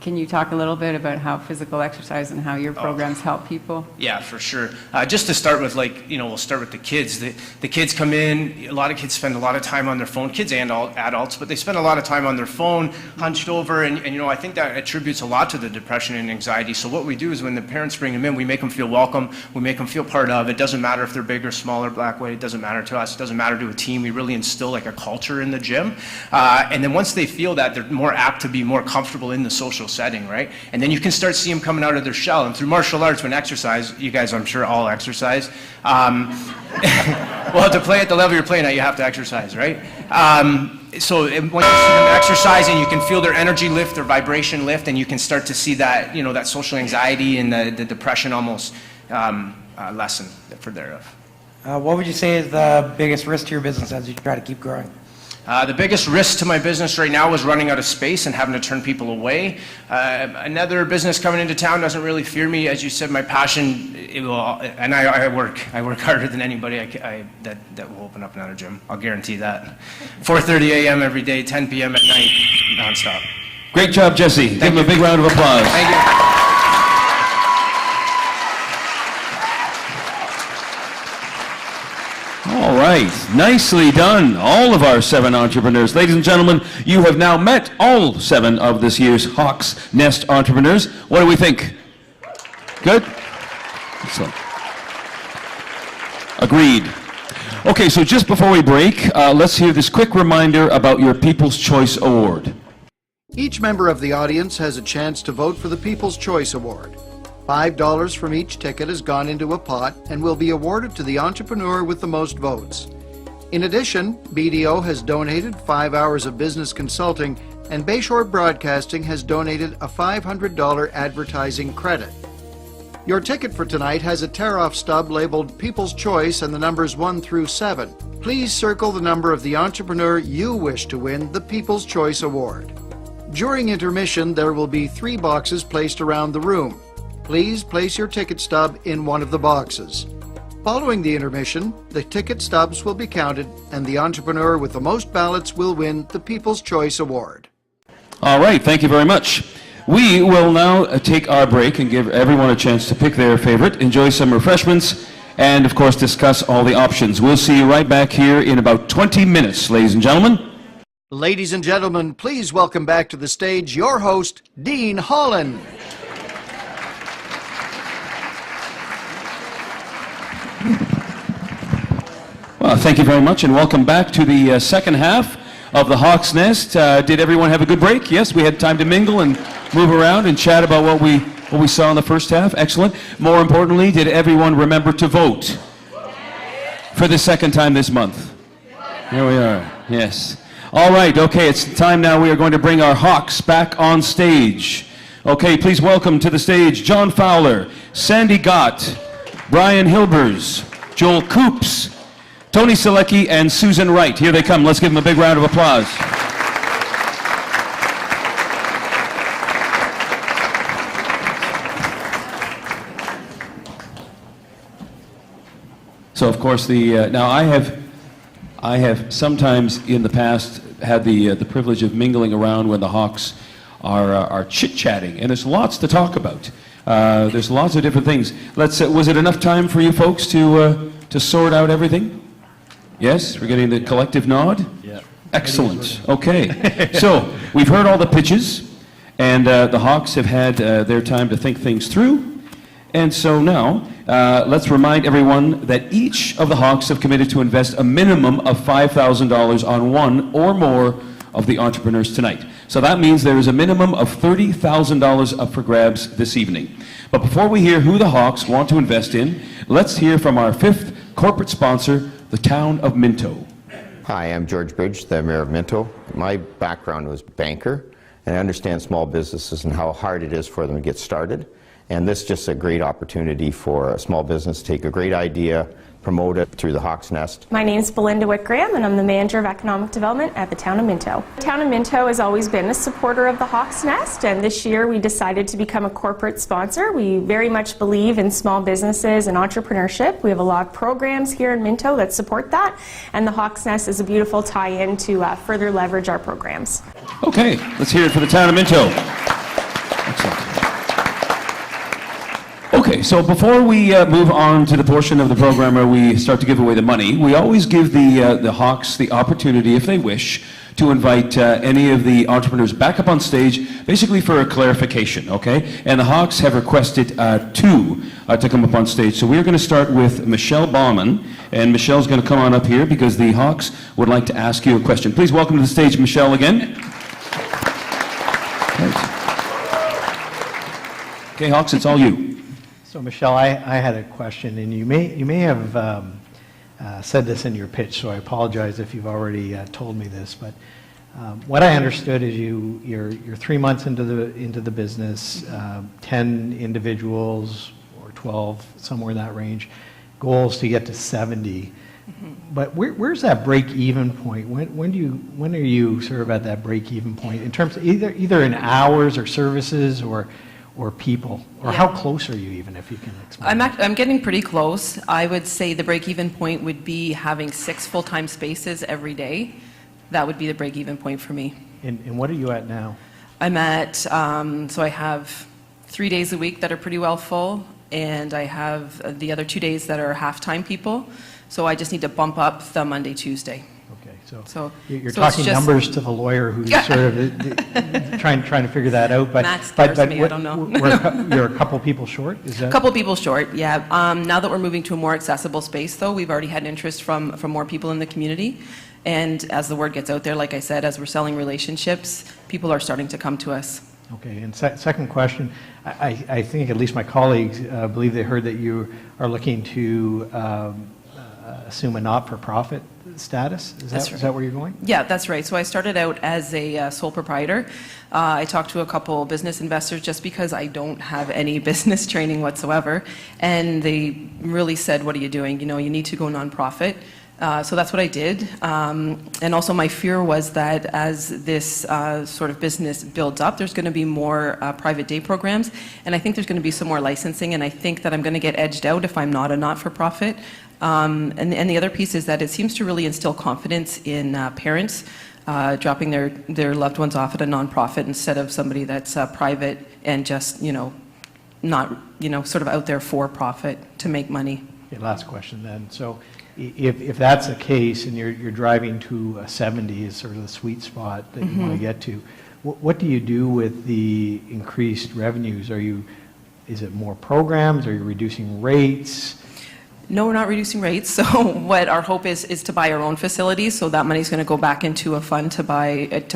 can you talk a little bit about how physical exercise and how your programs help people? Yeah, for sure. Just to start with, we'll start with the kids. The kids come in, a lot of kids spend a lot of time on their phone, kids and adults, but they spend a lot of time on their phone, hunched over, and I think that attributes a lot to the depression and anxiety. So what we do is when the parents bring them in, we make them feel welcome, we make them feel part of. It doesn't matter if they're big or small or black, white, it doesn't matter to us, it doesn't matter to a team. We really instill a culture in the gym. And then once they feel that, they're more apt to be more comfortable in the social setting, right? And then you can start seeing them coming out of their shell. And through martial arts, when exercise, you guys, I'm sure, all exercise. Well, to play at the level you're playing at, you have to exercise, right? So when you see them exercising, you can feel their energy lift, their vibration lift, and you can start to see that, that social anxiety and the depression almost lessen for thereof. What would you say is the biggest risk to your business as you try to keep growing? The biggest risk to my business right now is running out of space and having to turn people away. Another business coming into town doesn't really fear me. As you said, my passion, I work harder than anybody that will open up another gym. I'll guarantee that. 4:30 a.m. every day, 10 p.m. at night, nonstop. Great job, Jesse. Give him a big round of applause. Thank you. All right, nicely done, all of our 7 entrepreneurs. Ladies and gentlemen, you have now met all 7 of this year's Hawks Nest entrepreneurs. What do we think? Good? Excellent. Agreed. Okay, so just before we break, let's hear this quick reminder about your People's Choice Award. Each member of the audience has a chance to vote for the People's Choice Award. $5 from each ticket has gone into a pot and will be awarded to the entrepreneur with the most votes. In addition, BDO has donated 5 hours of business consulting, and Bayshore Broadcasting has donated a $500 advertising credit. Your ticket for tonight has a tear-off stub labeled People's Choice and the numbers 1 through 7. Please circle the number of the entrepreneur you wish to win the People's Choice Award. During intermission, there will be 3 boxes placed around the room. Please place your ticket stub in one of the boxes. Following the intermission, the ticket stubs will be counted and the entrepreneur with the most ballots will win the People's Choice Award. All right, thank you very much. We will now take our break and give everyone a chance to pick their favorite, enjoy some refreshments, and of course discuss all the options. We'll see you right back here in about 20 minutes, ladies and gentlemen. Ladies and gentlemen, please welcome back to the stage your host, Dean Holland. Well, thank you very much, and welcome back to the second half of the Hawks Nest. Did everyone have a good break? Yes, we had time to mingle and move around and chat about what we saw in the first half. Excellent. More importantly, did everyone remember to vote for the second time this month? Here we are. Yes. All right. Okay, it's time now. We are going to bring our Hawks back on stage. Okay, please welcome to the stage John Fowler, Sandy Gott, Brian Hilbers, Joel Coops, Tony Selecki, and Susan Wright. Here they come. Let's give them a big round of applause. So of course now I have sometimes in the past had the privilege of mingling around when the Hawks are chit-chatting, and there's lots to talk about. There's lots of different things. Was it enough time for you folks to sort out everything? Yes, we're getting the collective nod? Yeah. Excellent. Okay. So we've heard all the pitches, and the Hawks have had their time to think things through. And so now, let's remind everyone that each of the Hawks have committed to invest a minimum of $5,000 on one or more of the entrepreneurs tonight. So that means there is a minimum of $30,000 up for grabs this evening. But before we hear who the Hawks want to invest in, let's hear from our fifth corporate sponsor, the town of Minto. Hi, I'm George Bridge, the Mayor of Minto. My background was banker, and I understand small businesses and how hard it is for them to get started. And this is just a great opportunity for a small business to take a great idea, promote it through the Hawk's Nest. My name is Belinda Whitgraham, and I'm the Manager of Economic Development at the Town of Minto. The Town of Minto has always been a supporter of the Hawk's Nest, and this year we decided to become a corporate sponsor. We very much believe in small businesses and entrepreneurship. We have a lot of programs here in Minto that support that, and the Hawk's Nest is a beautiful tie-in to further leverage our programs. Okay, let's hear it for the town of Minto. Excellent. Okay, so before we move on to the portion of the program where we start to give away the money, we always give the Hawks the opportunity, if they wish, to invite any of the entrepreneurs back up on stage, basically for a clarification, okay? And the Hawks have requested two to come up on stage. So we're going to start with Michelle Baumann, and Michelle's going to come on up here because the Hawks would like to ask you a question. Please welcome to the stage Michelle again. Okay, Hawks, it's all you. So Michelle, I had a question, and you may have said this in your pitch, so I apologize if you've already told me this. But what I understood is you're 3 months into the business, 10 individuals or 12, somewhere in that range, goals to get to 70. Mm-hmm. But where's that break-even point? When are you sort of at that break-even point in terms of either in hours or services or people, or how close are you even, if you can explain? I'm getting pretty close. I would say the break-even point would be having 6 full-time spaces every day. That would be the break-even point for me. And what are you at now? I'm at, so I have 3 days a week that are pretty well full, and I have the other 2 days that are half-time people. So I just need to bump up the Monday, Tuesday. So you're talking numbers to the lawyer who's sort of trying to figure that out. But me, I don't know. You're a couple people short? Is that? A couple people short, yeah. Now that we're moving to a more accessible space, though, we've already had interest from more people in the community. And as the word gets out there, like I said, as we're selling relationships, people are starting to come to us. Okay, and second question, I think at least my colleagues believe they heard that you are looking to assume a not-for-profit status? Is that where you're going? Yeah, that's right. So I started out as a sole proprietor. I talked to a couple business investors just because I don't have any business training whatsoever. And they really said, what are you doing? You know, you need to go nonprofit. So that's what I did. And also my fear was that as this sort of business builds up, there's going to be more private day programs. And I think there's going to be some more licensing. And I think that I'm going to get edged out if I'm not a not-for-profit. And the other piece is that it seems to really instill confidence in parents dropping their loved ones off at a nonprofit instead of somebody that's private and just, not, sort of out there for profit to make money. Okay, last question then. So if that's the case and you're driving to a 70 is sort of the sweet spot that you want to get to, what do you do with the increased revenues? Is it more programs? Are you reducing rates? No, we're not reducing rates. So what our hope is to buy our own facilities. So that money's going to go back into a fund to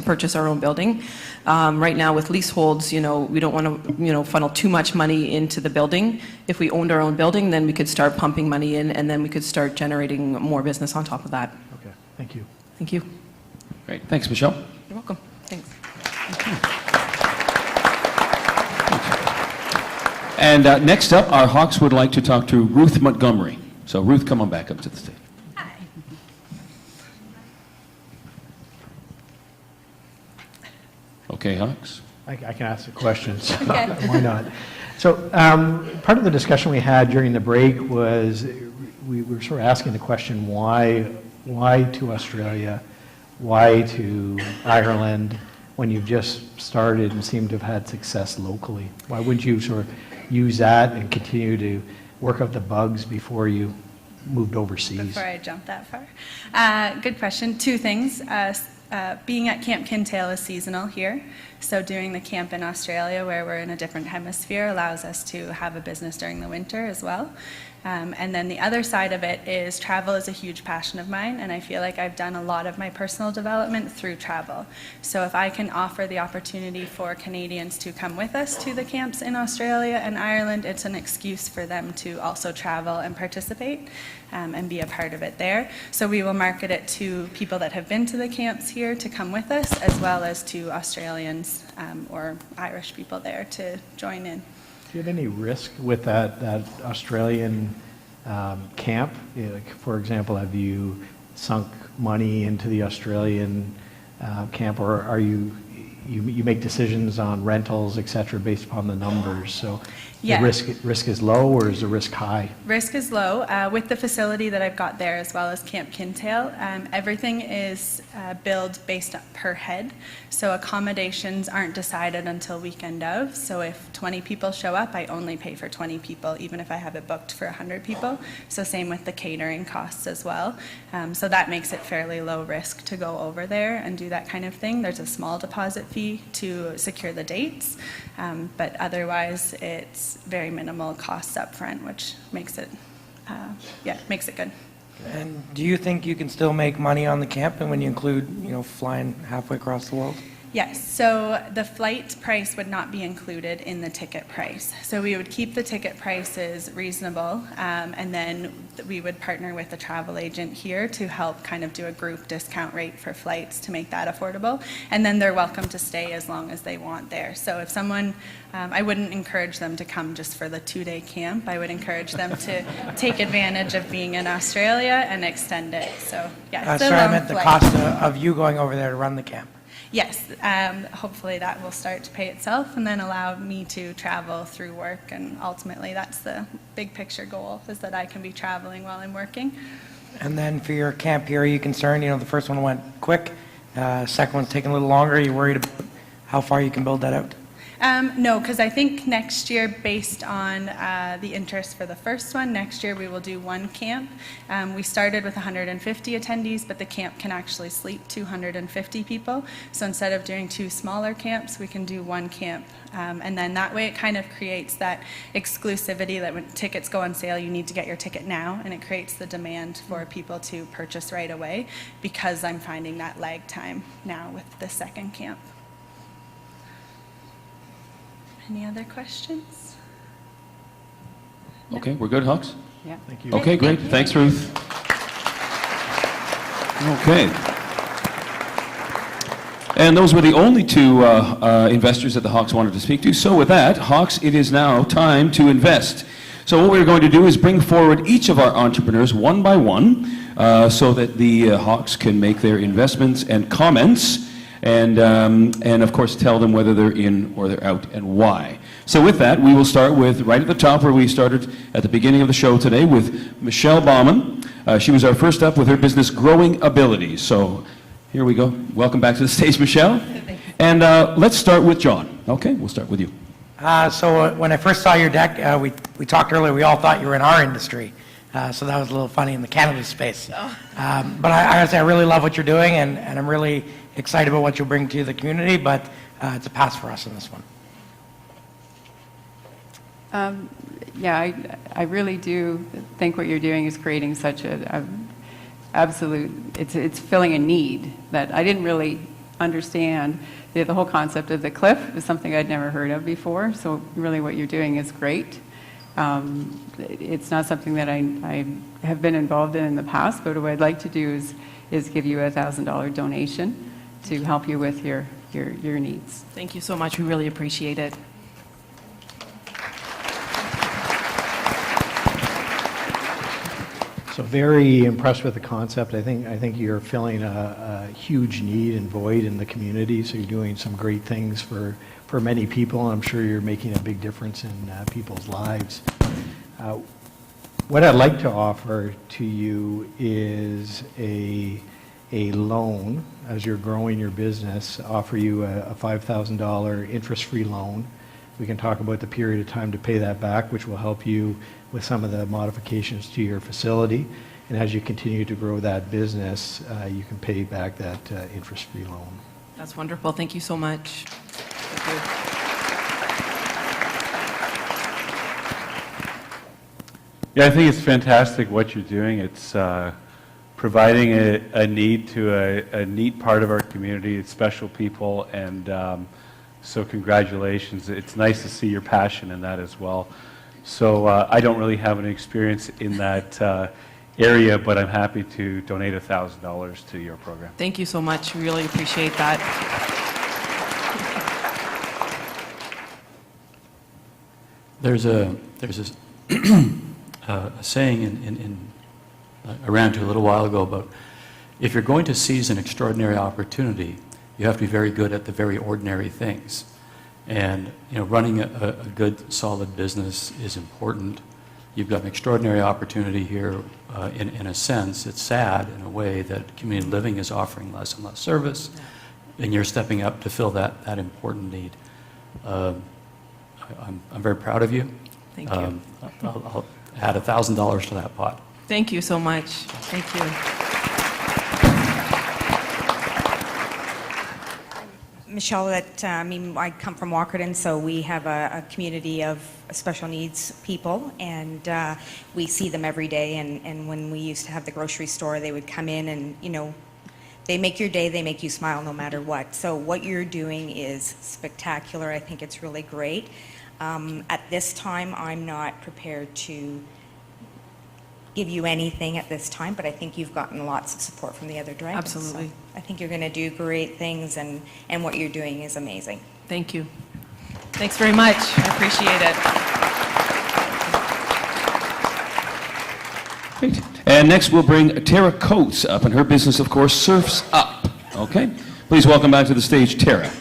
purchase our own building. Right now with leaseholds, we don't want to, funnel too much money into the building. If we owned our own building, then we could start pumping money in, and then we could start generating more business on top of that. Okay, thank you. Thank you. Great, thanks, Michelle. You're welcome. Thanks. And next up, our Hawks would like to talk to Ruth Montgomery. So Ruth, come on back up to the stage. Hi. Okay, Hawks. I can ask the questions. Okay. Why not? So part of the discussion we had during the break was we were sort of asking the question, why to Australia, why to Ireland, when you've just started and seem to have had success locally? Why wouldn't you sort of use that and continue to work out the bugs before you moved overseas? Before I jump that far. Good question. Two things. Being at Camp Kintail is seasonal here, so doing the camp in Australia, where we're in a different hemisphere, allows us to have a business during the winter as well. And then the other side of it is travel is a huge passion of mine, and I feel like I've done a lot of my personal development through travel. So if I can offer the opportunity for Canadians to come with us to the camps in Australia and Ireland, it's an excuse for them to also travel and participate and be a part of it there. So we will market it to people that have been to the camps here to come with us, as well as to Australians or Irish people there to join in. Do you have any risk with that Australian camp? Like, for example, have you sunk money into the Australian camp, or are you make decisions on rentals, et cetera, based upon the numbers? So Yeah. the risk is low, or is the risk high? Risk is low. With the facility that I've got there, as well as Camp Kintail, everything is billed based per head. So accommodations aren't decided until weekend of. So if 20 people show up, I only pay for 20 people, even if I have it booked for 100 people. So same with the catering costs as well. So that makes it fairly low risk to go over there and do that kind of thing. There's a small deposit fee to secure the dates, but otherwise it's very minimal costs up front, which makes it, makes it good. And do you think you can still make money on the camp, and when you include, flying halfway across the world? Yes, so the flight price would not be included in the ticket price. So we would keep the ticket prices reasonable, and then we would partner with a travel agent here to help kind of do a group discount rate for flights to make that affordable. And then they're welcome to stay as long as they want there. So if someone, I wouldn't encourage them to come just for the 2-day camp. I would encourage them to take advantage of being in Australia and extend it. So yeah, it's a Sorry, I long meant the flight. cost of you going over there to run the camp. Yes, hopefully that will start to pay itself and then allow me to travel through work, and ultimately that's the big picture goal, is that I can be traveling while I'm working. And then for your camp here, are you concerned, the first one went quick, second one's taking a little longer, are you worried about how far you can build that out? No, because I think next year, based on the interest for the first one, next year we will do one camp. We started with 150 attendees, but the camp can actually sleep 250 people. So instead of doing 2 smaller camps, we can do one camp. And then that way it kind of creates that exclusivity that when tickets go on sale, you need to get your ticket now, and it creates the demand for people to purchase right away, because I'm finding that lag time now with the second camp. Any other questions? Okay, we're good, Hawks? Yeah. Thank you. Okay, great. Thanks, Ruth. Okay. And those were the only 2 investors that the Hawks wanted to speak to. So with that, Hawks, it is now time to invest. So what we're going to do is bring forward each of our entrepreneurs one by one, so that the Hawks can make their investments and comments, and of course tell them whether they're in or they're out and why. So with that, we will start with right at the top where we started at the beginning of the show today with Michelle Baumann. She was our first up with her business Growing Abilities. So here we go. Welcome back to the stage, Michelle. And let's start with John. Okay, we'll start with you. So when I first saw your deck, we talked earlier, we all thought you were in our industry. So that was a little funny in the cannabis space. But I really love what you're doing, and I'm really excited about what you'll bring to the community, but it's a pass for us in this one. I really do think what you're doing is creating such a absolute, it's filling a need that I didn't really understand. The whole concept of the cliff is something I'd never heard of before, so really what you're doing is great. It's not something that I have been involved in the past, but what I'd like to do is give you a $1,000 donation to help you with your needs. Thank you so much. We really appreciate it. So very impressed with the concept. I think you're filling a huge need and void in the community. So you're doing some great things for many people. I'm sure you're making a big difference in people's lives. What I'd like to offer to you is a loan as you're growing your business, offer you a $5,000 interest-free loan. We can talk about the period of time to pay that back, which will help you with some of the modifications to your facility. And as you continue to grow that business, you can pay back that interest-free loan. That's wonderful. Thank you so much. Thank you. Yeah, I think it's fantastic what you're doing. It's providing a need to a neat part of our community. It's special people, and so congratulations. It's nice to see your passion in that as well. So I don't really have any experience in that area, but I'm happy to donate $1,000 to your program. Thank you so much. Really appreciate that. There's a saying I ran to a little while ago about if you're going to seize an extraordinary opportunity, you have to be very good at the very ordinary things. And running a good, solid business is important. You've got an extraordinary opportunity here. In a sense, it's sad in a way that community living is offering less and less service, and you're stepping up to fill that important need. I'm very proud of you. Thank you. I'll add $1,000 to that pot. Thank you so much. Thank you. Michelle, I come from Walkerton, so we have a community of special needs people, and we see them every day. And when we used to have the grocery store, they would come in and, they make your day, they make you smile no matter what. So what you're doing is spectacular. I think it's really great. At this time, I'm not prepared to give you anything at this time, but I think you've gotten lots of support from the other dragons. Absolutely. So I think you're going to do great things, and what you're doing is amazing. Thank you. Thanks very much. I appreciate it. Great. And next we'll bring Tara Coates up, and her business, of course, Surfs Up. Okay? Please welcome back to the stage, Tara.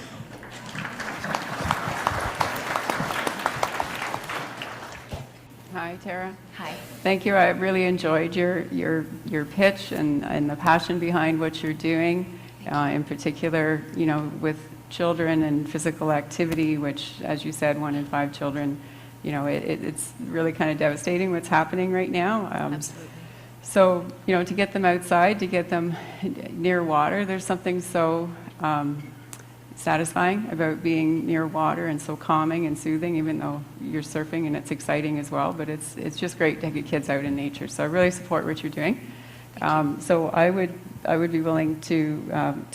Hi, Tara. Hi. Thank you. I really enjoyed your pitch and the passion behind what you're doing, in particular, with children and physical activity, which, as you said, 1 in 5 children, it's really kind of devastating what's happening right now. Absolutely. So, to get them outside, to get them near water, there's something so satisfying about being near water, and so calming and soothing, even though you're surfing and it's exciting as well. But it's just great to get kids out in nature. So I really support what you're doing. So I would be willing to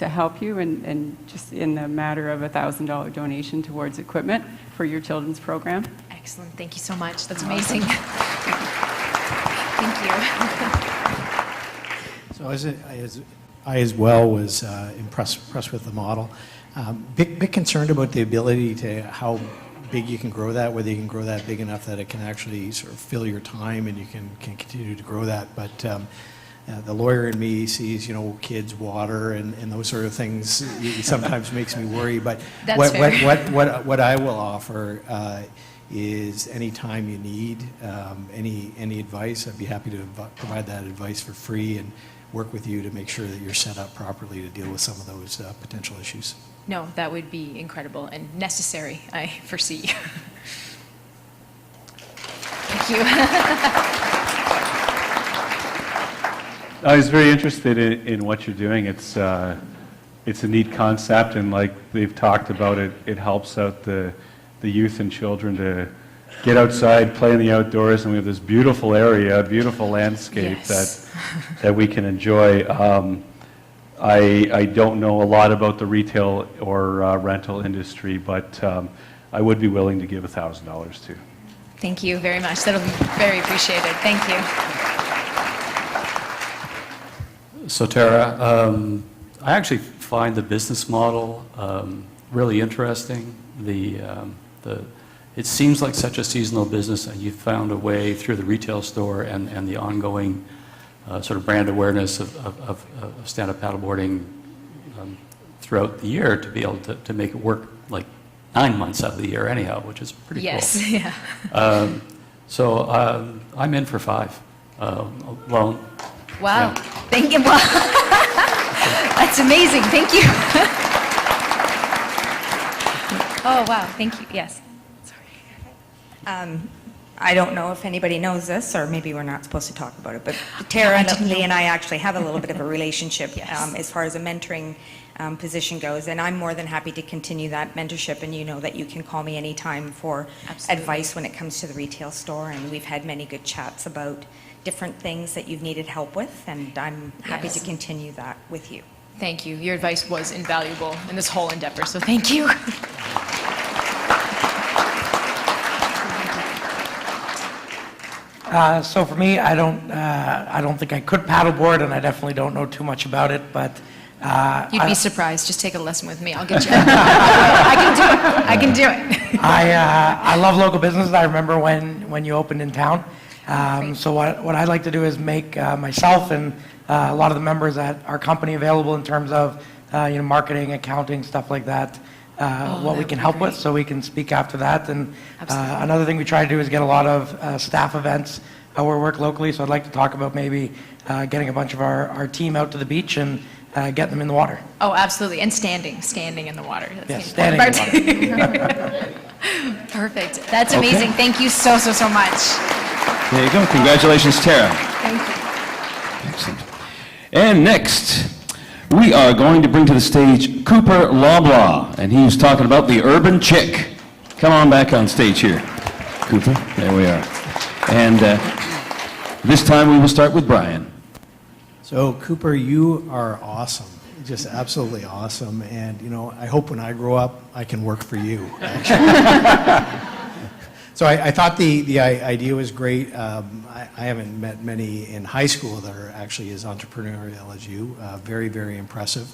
help you, and just in the matter of $1,000 donation towards equipment for your children's program. Excellent. Thank you so much. That's amazing. Thank you. So I as well was impressed with the model. Bit concerned about the ability to how big you can grow that, whether you can grow that big enough that it can actually sort of fill your time and you can continue to grow that. But the lawyer in me sees, kids, water, and those sort of things. It sometimes makes me worry. But what I will offer is any time you need, any advice, I'd be happy to provide that advice for free and work with you to make sure that you're set up properly to deal with some of those potential issues. No, that would be incredible and necessary, I foresee. Thank you. I was very interested in what you're doing. It's a neat concept, and like they've talked about, it helps out the youth and children to get outside, play in the outdoors, and we have this beautiful area, beautiful landscape that we can enjoy. I don't know a lot about the retail or rental industry, but I would be willing to give $1,000 too. Thank you very much. That'll be very appreciated. Thank you. So Tara, I actually find the business model really interesting. It seems like such a seasonal business, and you've found a way through the retail store and the ongoing sort of brand awareness of stand-up paddleboarding throughout the year to be able to make it work like 9 months out of the year anyhow, which is pretty cool. Yes, yeah. So I'm in for 5 loan. Wow. Yeah. Thank you. Well, that's amazing. Thank you. Oh, wow. Thank you. Yes. I don't know if anybody knows this, or maybe we're not supposed to talk about it, but Tara and Lee and I actually have a little bit of a relationship as far as a mentoring position goes, and I'm more than happy to continue that mentorship, and you know that you can call me anytime for advice when it comes to the retail store, and we've had many good chats about different things that you've needed help with, and I'm happy to continue that with you. Thank you. Your advice was invaluable in this whole endeavor, so thank you. So for me, I don't think I could paddleboard, and I definitely don't know too much about it. But You'd be surprised. Just take a lesson with me. I'll get you. I can do it. I can do it. I love local businesses. I remember when you opened in town. So what I'd like to do is make myself and a lot of the members at our company available in terms of marketing, accounting, stuff like that. What we can help with, so we can speak after that. And another thing we try to do is get a lot of staff events where we work locally. So I'd like to talk about maybe getting a bunch of our team out to the beach and getting them in the water. Oh, absolutely. And standing in the water. That's Yes, standing in the water. Perfect. That's amazing. Thank you so much. There you go. Congratulations, Tara. Thank you. Excellent. And next, we are going to bring to the stage Cooper Loblaw, and he was talking about the urban chick. Come on back on stage here, Cooper. There we are. And this time we will start with Brian. So Cooper, you are awesome, just absolutely awesome. And I hope when I grow up, I can work for you, actually. So I thought the idea was great. I haven't met many in high school that are actually as entrepreneurial as you. Very, very impressive.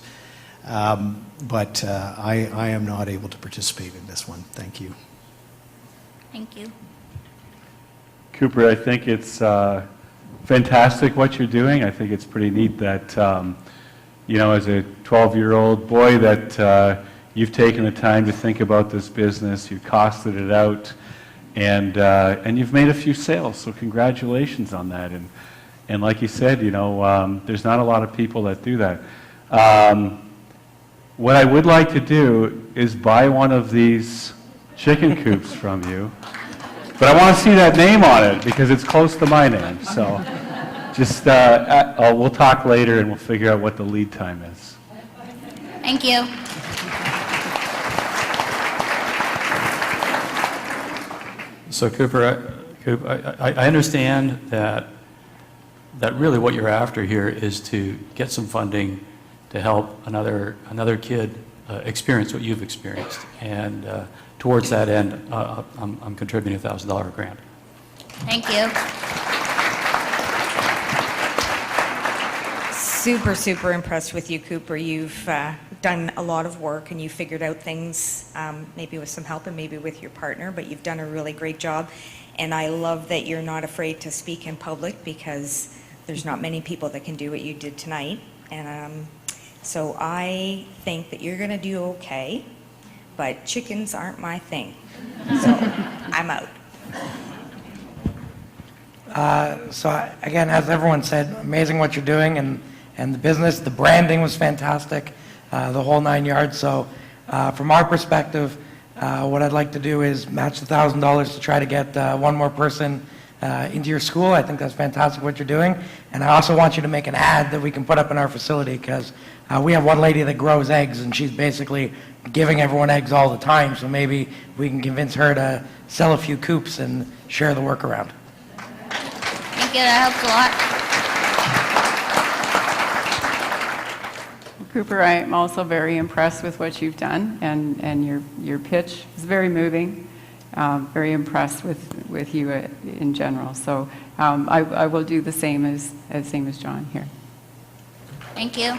But I am not able to participate in this one. Thank you. Thank you. Cooper, I think it's fantastic what you're doing. I think it's pretty neat that, as a 12-year-old boy that you've taken the time to think about this business, you've costed it out, and you've made a few sales, so congratulations on that. And like you said, there's not a lot of people that do that. What I would like to do is buy one of these chicken coops from you, but I want to see that name on it because it's close to my name. So just we'll talk later and we'll figure out what the lead time is. Thank you. So Cooper, I understand that really what you're after here is to get some funding to help another kid experience what you've experienced, and towards that end, I'm contributing a $1,000 grant. Thank you. Super impressed with you, Cooper. You've done a lot of work and you figured out things, maybe with some help and maybe with your partner, but you've done a really great job. And I love that you're not afraid to speak in public because there's not many people that can do what you did tonight. And so I think that you're going to do okay, but chickens aren't my thing. So I'm out. Again, as everyone said, amazing what you're doing, and the business, the branding was fantastic, the whole 9 yards. So from our perspective, what I'd like to do is match the $1,000 to try to get one more person into your school. I think that's fantastic what you're doing. And I also want you to make an ad that we can put up in our facility, because we have one lady that grows eggs, and she's basically giving everyone eggs all the time. So maybe we can convince her to sell a few coops and share the work around. Thank you. That helps a lot. Cooper, I am also very impressed with what you've done, and your pitch is very moving. Very impressed with you in general. So I will do the same as John here. Thank you.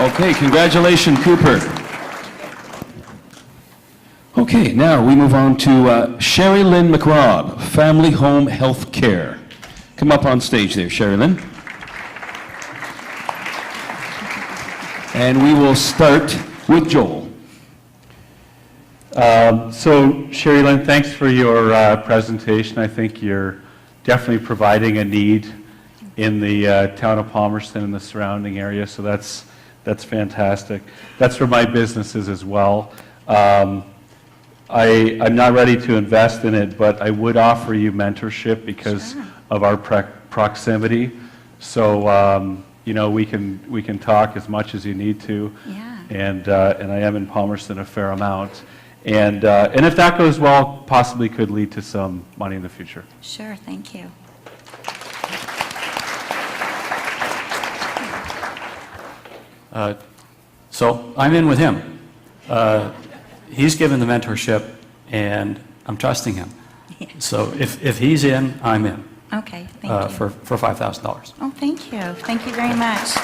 Okay, congratulations, Cooper. Okay, now we move on to Sherry Lynn McRobb, Family Home Health Care. Come up on stage there, Sherry Lynn. And we will start with Joel. So Sherry Lynn, thanks for your presentation. I think you're definitely providing a need in the town of Palmerston and the surrounding area, so that's fantastic. That's where my business is as well. I'm not ready to invest in it, but I would offer you mentorship because of our proximity. So you know, we can talk as much as you need to. Yeah. And I am in Palmerston a fair amount. And if that goes well, possibly could lead to some money in the future. Sure, thank you. So I'm in with him. He's given the mentorship, and I'm trusting him. So if he's in, I'm in. Okay, thank you. For $5,000. Oh, thank you. Thank you very much.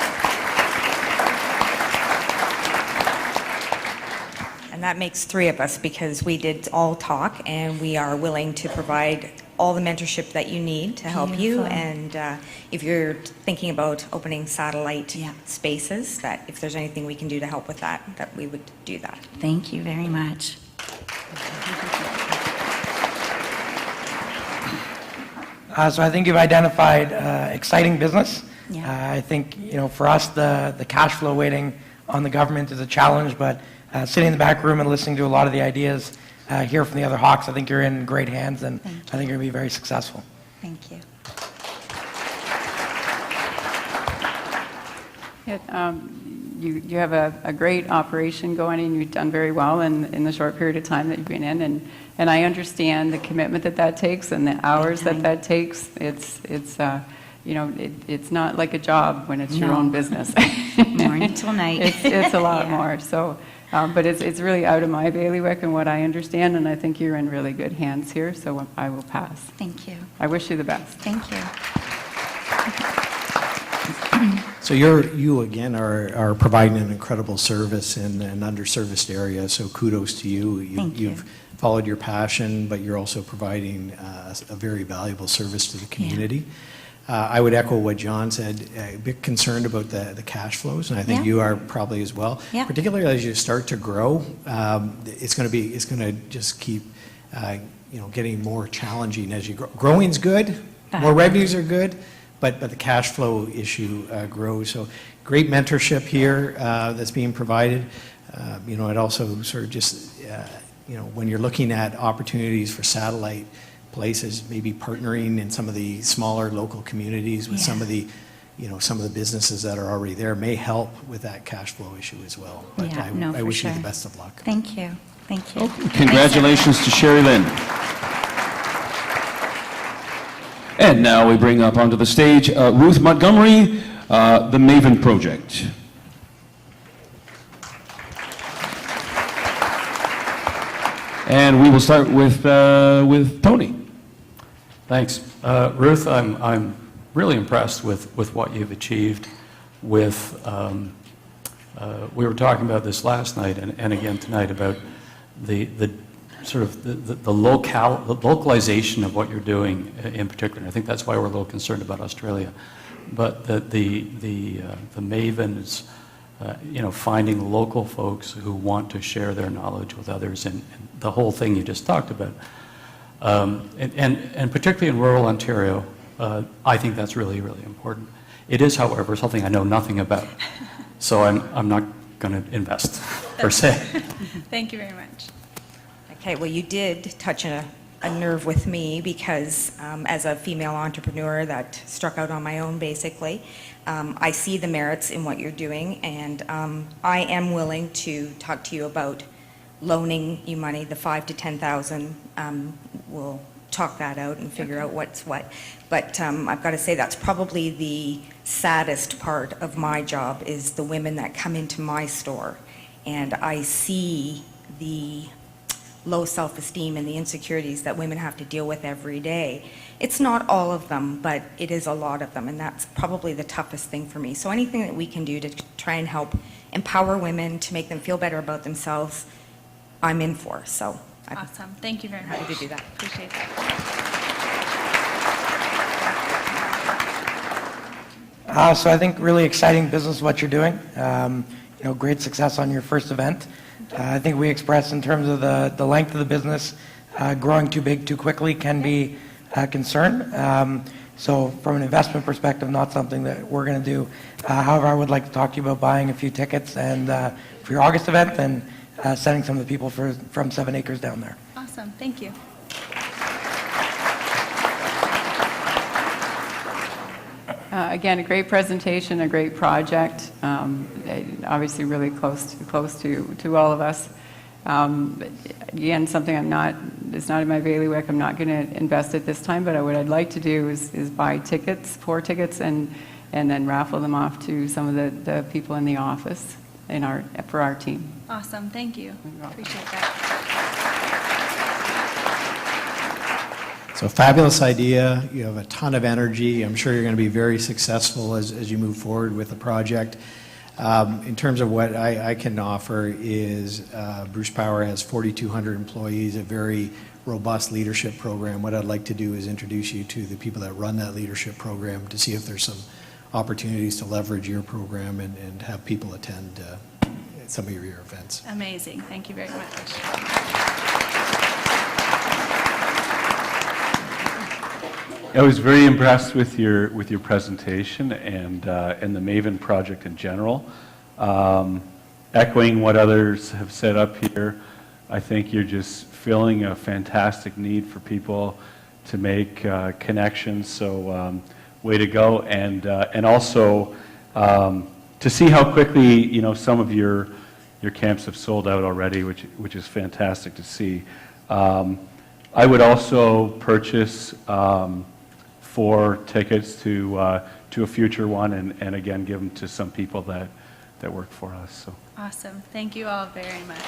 And that makes 3 of us because we did all talk and we are willing to provide all the mentorship that you need to help you. Beautiful. And if you're thinking about opening satellite spaces, that if there's anything we can do to help with that, that we would do that. Thank you very much. So I think you've identified exciting business. Yeah. I think, you know, for us, the cash flow waiting on the government is a challenge, but sitting in the back room and listening to a lot of the ideas here from the other Hawks, I think you're in great hands, and I think you're going to be very successful. Thank you. You have a great operation going, and you've done very well in the short period of time that you've been in, and I understand the commitment that takes and the hours that takes. It's you know, it's not like a job when it's your own business. Morning till night. It's a lot more. So, but it's really out of my bailiwick and what I understand, and I think you're in really good hands here. So I will pass. Thank you. I wish you the best. Thank you. So you again are providing an incredible service in an underserviced area, so kudos to you. You've followed your passion, but you're also providing a very valuable service to the community. I would echo what John said, a bit concerned about the cash flows, and I think you are probably as well. Yeah. Particularly as you start to grow, it's going to just keep getting more challenging as you grow. Growing's good, more revenues are good, but the cash flow issue grows. So great mentorship here that's being provided. It also sort of just when you're looking at opportunities for satellite places, maybe partnering in some of the smaller local communities with some of the businesses that are already there may help with that cash flow issue as well. But I wish you the best of luck. Thank you. Thank you. Congratulations to Sherry Lynn. And now we bring up onto the stage Ruth Montgomery, the Maven Project. And we will start with Tony. Thanks. Ruth, I'm really impressed with what you've achieved with, we were talking about this last night and again tonight about the sort of the localization of what you're doing in particular. And I think that's why we're a little concerned about Australia. But the Mavens, finding local folks who want to share their knowledge with others, and the whole thing you just talked about. And particularly in rural Ontario, I think that's really, really important. It is, however, something I know nothing about. So I'm not going to invest, per se. Thank you very much. Okay, well, you did touch a nerve with me because as a female entrepreneur that struck out on my own, basically, I see the merits in what you're doing, and I am willing to talk to you about loaning you money, the $5,000 to $10,000. We'll talk that out and figure out what's what. But I've got to say that's probably the saddest part of my job is the women that come into my store, and I see the low self-esteem and the insecurities that women have to deal with every day. It's not all of them, but it is a lot of them, and that's probably the toughest thing for me. So anything that we can do to try and help empower women, to make them feel better about themselves, I'm in for. So Awesome. Thank you very much. Happy to do that. Appreciate that. So I think really exciting business what you're doing. Great success on your first event. I think we expressed in terms of the length of the business, growing too big too quickly can be a concern. So from an investment perspective, not something that we're going to do. However, I would like to talk to you about buying a few tickets and for your August event and sending some of the people from 7 Acres down there. Awesome, thank you. Again, a great presentation, a great project. Obviously, really close to all of us. But again, something it's not in my bailiwick. I'm not going to invest at this time. But what I'd like to do is buy tickets, 4 tickets, and then raffle them off to some of the people in the office for our team. Awesome, thank you. Appreciate that. So fabulous idea. You have a ton of energy. I'm sure you're going to be very successful as you move forward with the project. In terms of what I can offer is Bruce Power has 4,200 employees, a very robust leadership program. What I'd like to do is introduce you to the people that run that leadership program to see if there's some opportunities to leverage your program and have people attend some of your events. Amazing, thank you very much. I was very impressed with your presentation and the Maven project in general. Echoing what others have said up here, I think you're just filling a fantastic need for people to make connections. So way to go, and also to see how quickly some of your camps have sold out already, which is fantastic to see. I would also purchase 4 tickets to a future one, and again give them to some people that work for us. So Awesome, thank you all very much.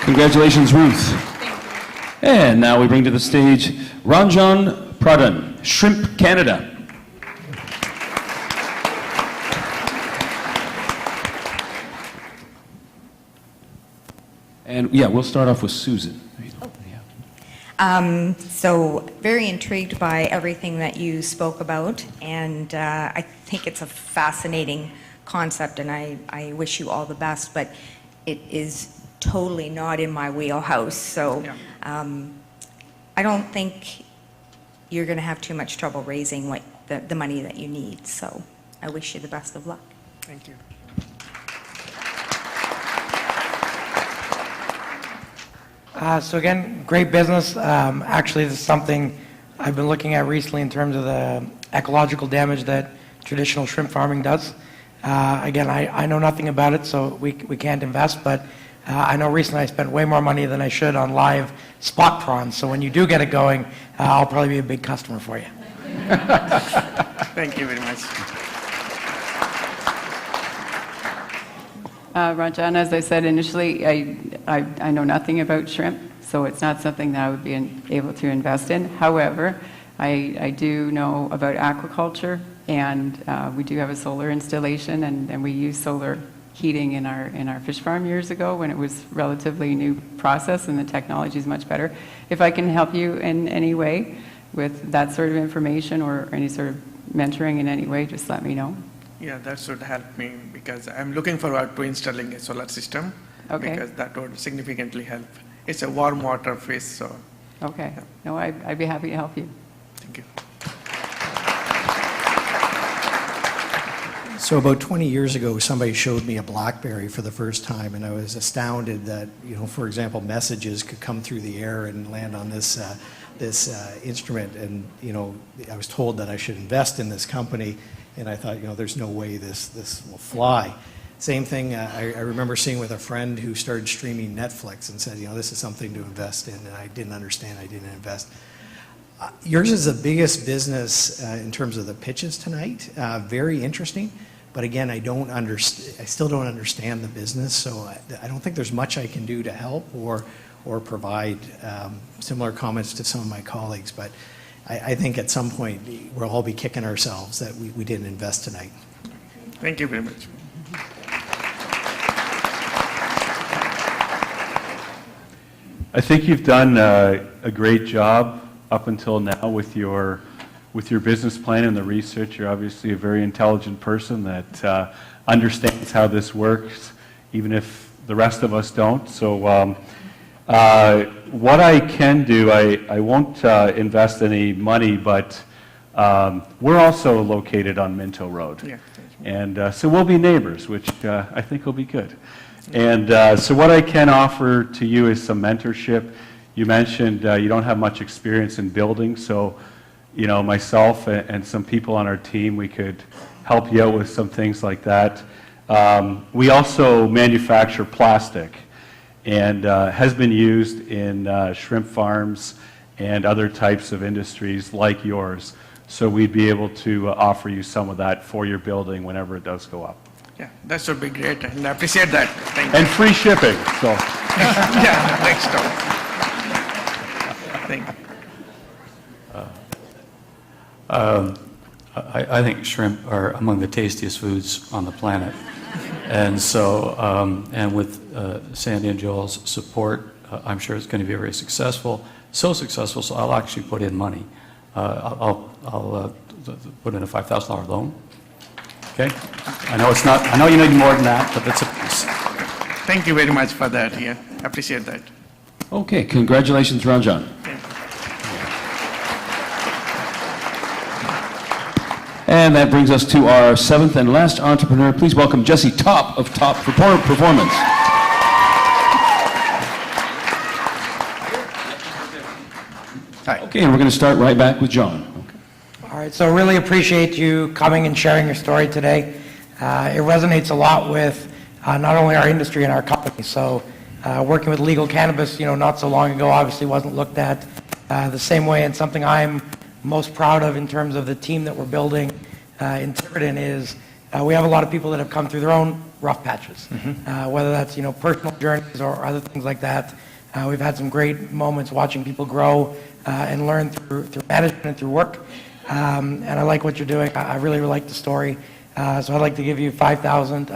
Congratulations, Ruth. And now we bring to the stage Ranjan Pradhan, Shrimp Canada. And yeah, we'll start off with Susan. So very intrigued by everything that you spoke about, and I think it's a fascinating concept, and I wish you all the best, but it is totally not in my wheelhouse, so I don't think you're going to have too much trouble raising the money that you need, so I wish you the best of luck. Thank you. So again, great business. Actually, this is something I've been looking at recently in terms of the ecological damage that traditional shrimp farming does. Again, I know nothing about it, so we can't invest, but I know recently I spent way more money than I should on live spot prawns, so when you do get it going, I'll probably be a big customer for you. Thank you very much. Ranjan, as I said initially, I know nothing about shrimp, so it's not something that I would be able to invest in. However, I do know about aquaculture, and we do have a solar installation, and we used solar heating in our fish farm years ago when it was relatively new process, and the technology is much better. If I can help you in any way with that sort of information or any sort of mentoring in any way, just let me know. Yeah, that should help me because I'm looking forward to installing a solar system. Okay. Because that would significantly help. It's a warm water fish, so. Okay. Yeah. No, I'd be happy to help you. Thank you. So about 20 years ago, somebody showed me a BlackBerry for the first time, and I was astounded that, for example, messages could come through the air and land on this instrument. And I was told that I should invest in this company, and I thought, there's no way this will fly. Same thing I remember seeing with a friend who started streaming Netflix and said, this is something to invest in, and I didn't understand, I didn't invest. Yours is the biggest business in terms of the pitches tonight. Very interesting, but again, I still don't understand the business, so I don't think there's much I can do to help or provide similar comments to some of my colleagues. But I think at some point we'll all be kicking ourselves that we didn't invest tonight. Thank you very much. I think you've done a great job up until now with your business plan and the research. You're obviously a very intelligent person that understands how this works, even if the rest of us don't. So what I can do, I won't invest any money, but we're also located on Minto Road. Yeah. And so we'll be neighbors, which I think will be good. And so what I can offer to you is some mentorship. You mentioned you don't have much experience in building, so myself and some people on our team, we could help you out with some things like that. We also manufacture plastic, and has been used in shrimp farms and other types of industries like yours. So we'd be able to offer you some of that for your building whenever it does go up. Yeah, that should be great, and I appreciate that. Thank you. And free shipping, so. Yeah, thanks, Tom. Thank you. I think shrimp are among the tastiest foods on the planet. And so, and with Sandy and Joel's support, I'm sure it's going to be very successful. So successful, so I'll actually put in money. I'll put in a $5,000 loan. Okay? I know it's not, I know you need more than that, but that's a piece. Thank you very much for that. Yeah, appreciate that. Okay, congratulations, Ranjan. And that brings us to our seventh and last entrepreneur. Please welcome Jesse Top of Top Performance. Hi. Okay, and we're going to start right back with John. All right, so really appreciate you coming and sharing your story today. It resonates a lot with not only our industry and our company. So working with legal cannabis, not so long ago, obviously wasn't looked at the same way, and something I'm most proud of in terms of the team that we're building in Tiverton is we have a lot of people that have come through their own rough patches, whether that's personal journeys or other things like that. We've had some great moments watching people grow and learn through management and through work. And I like what you're doing. I really like the story. So I'd like to give you $5,000,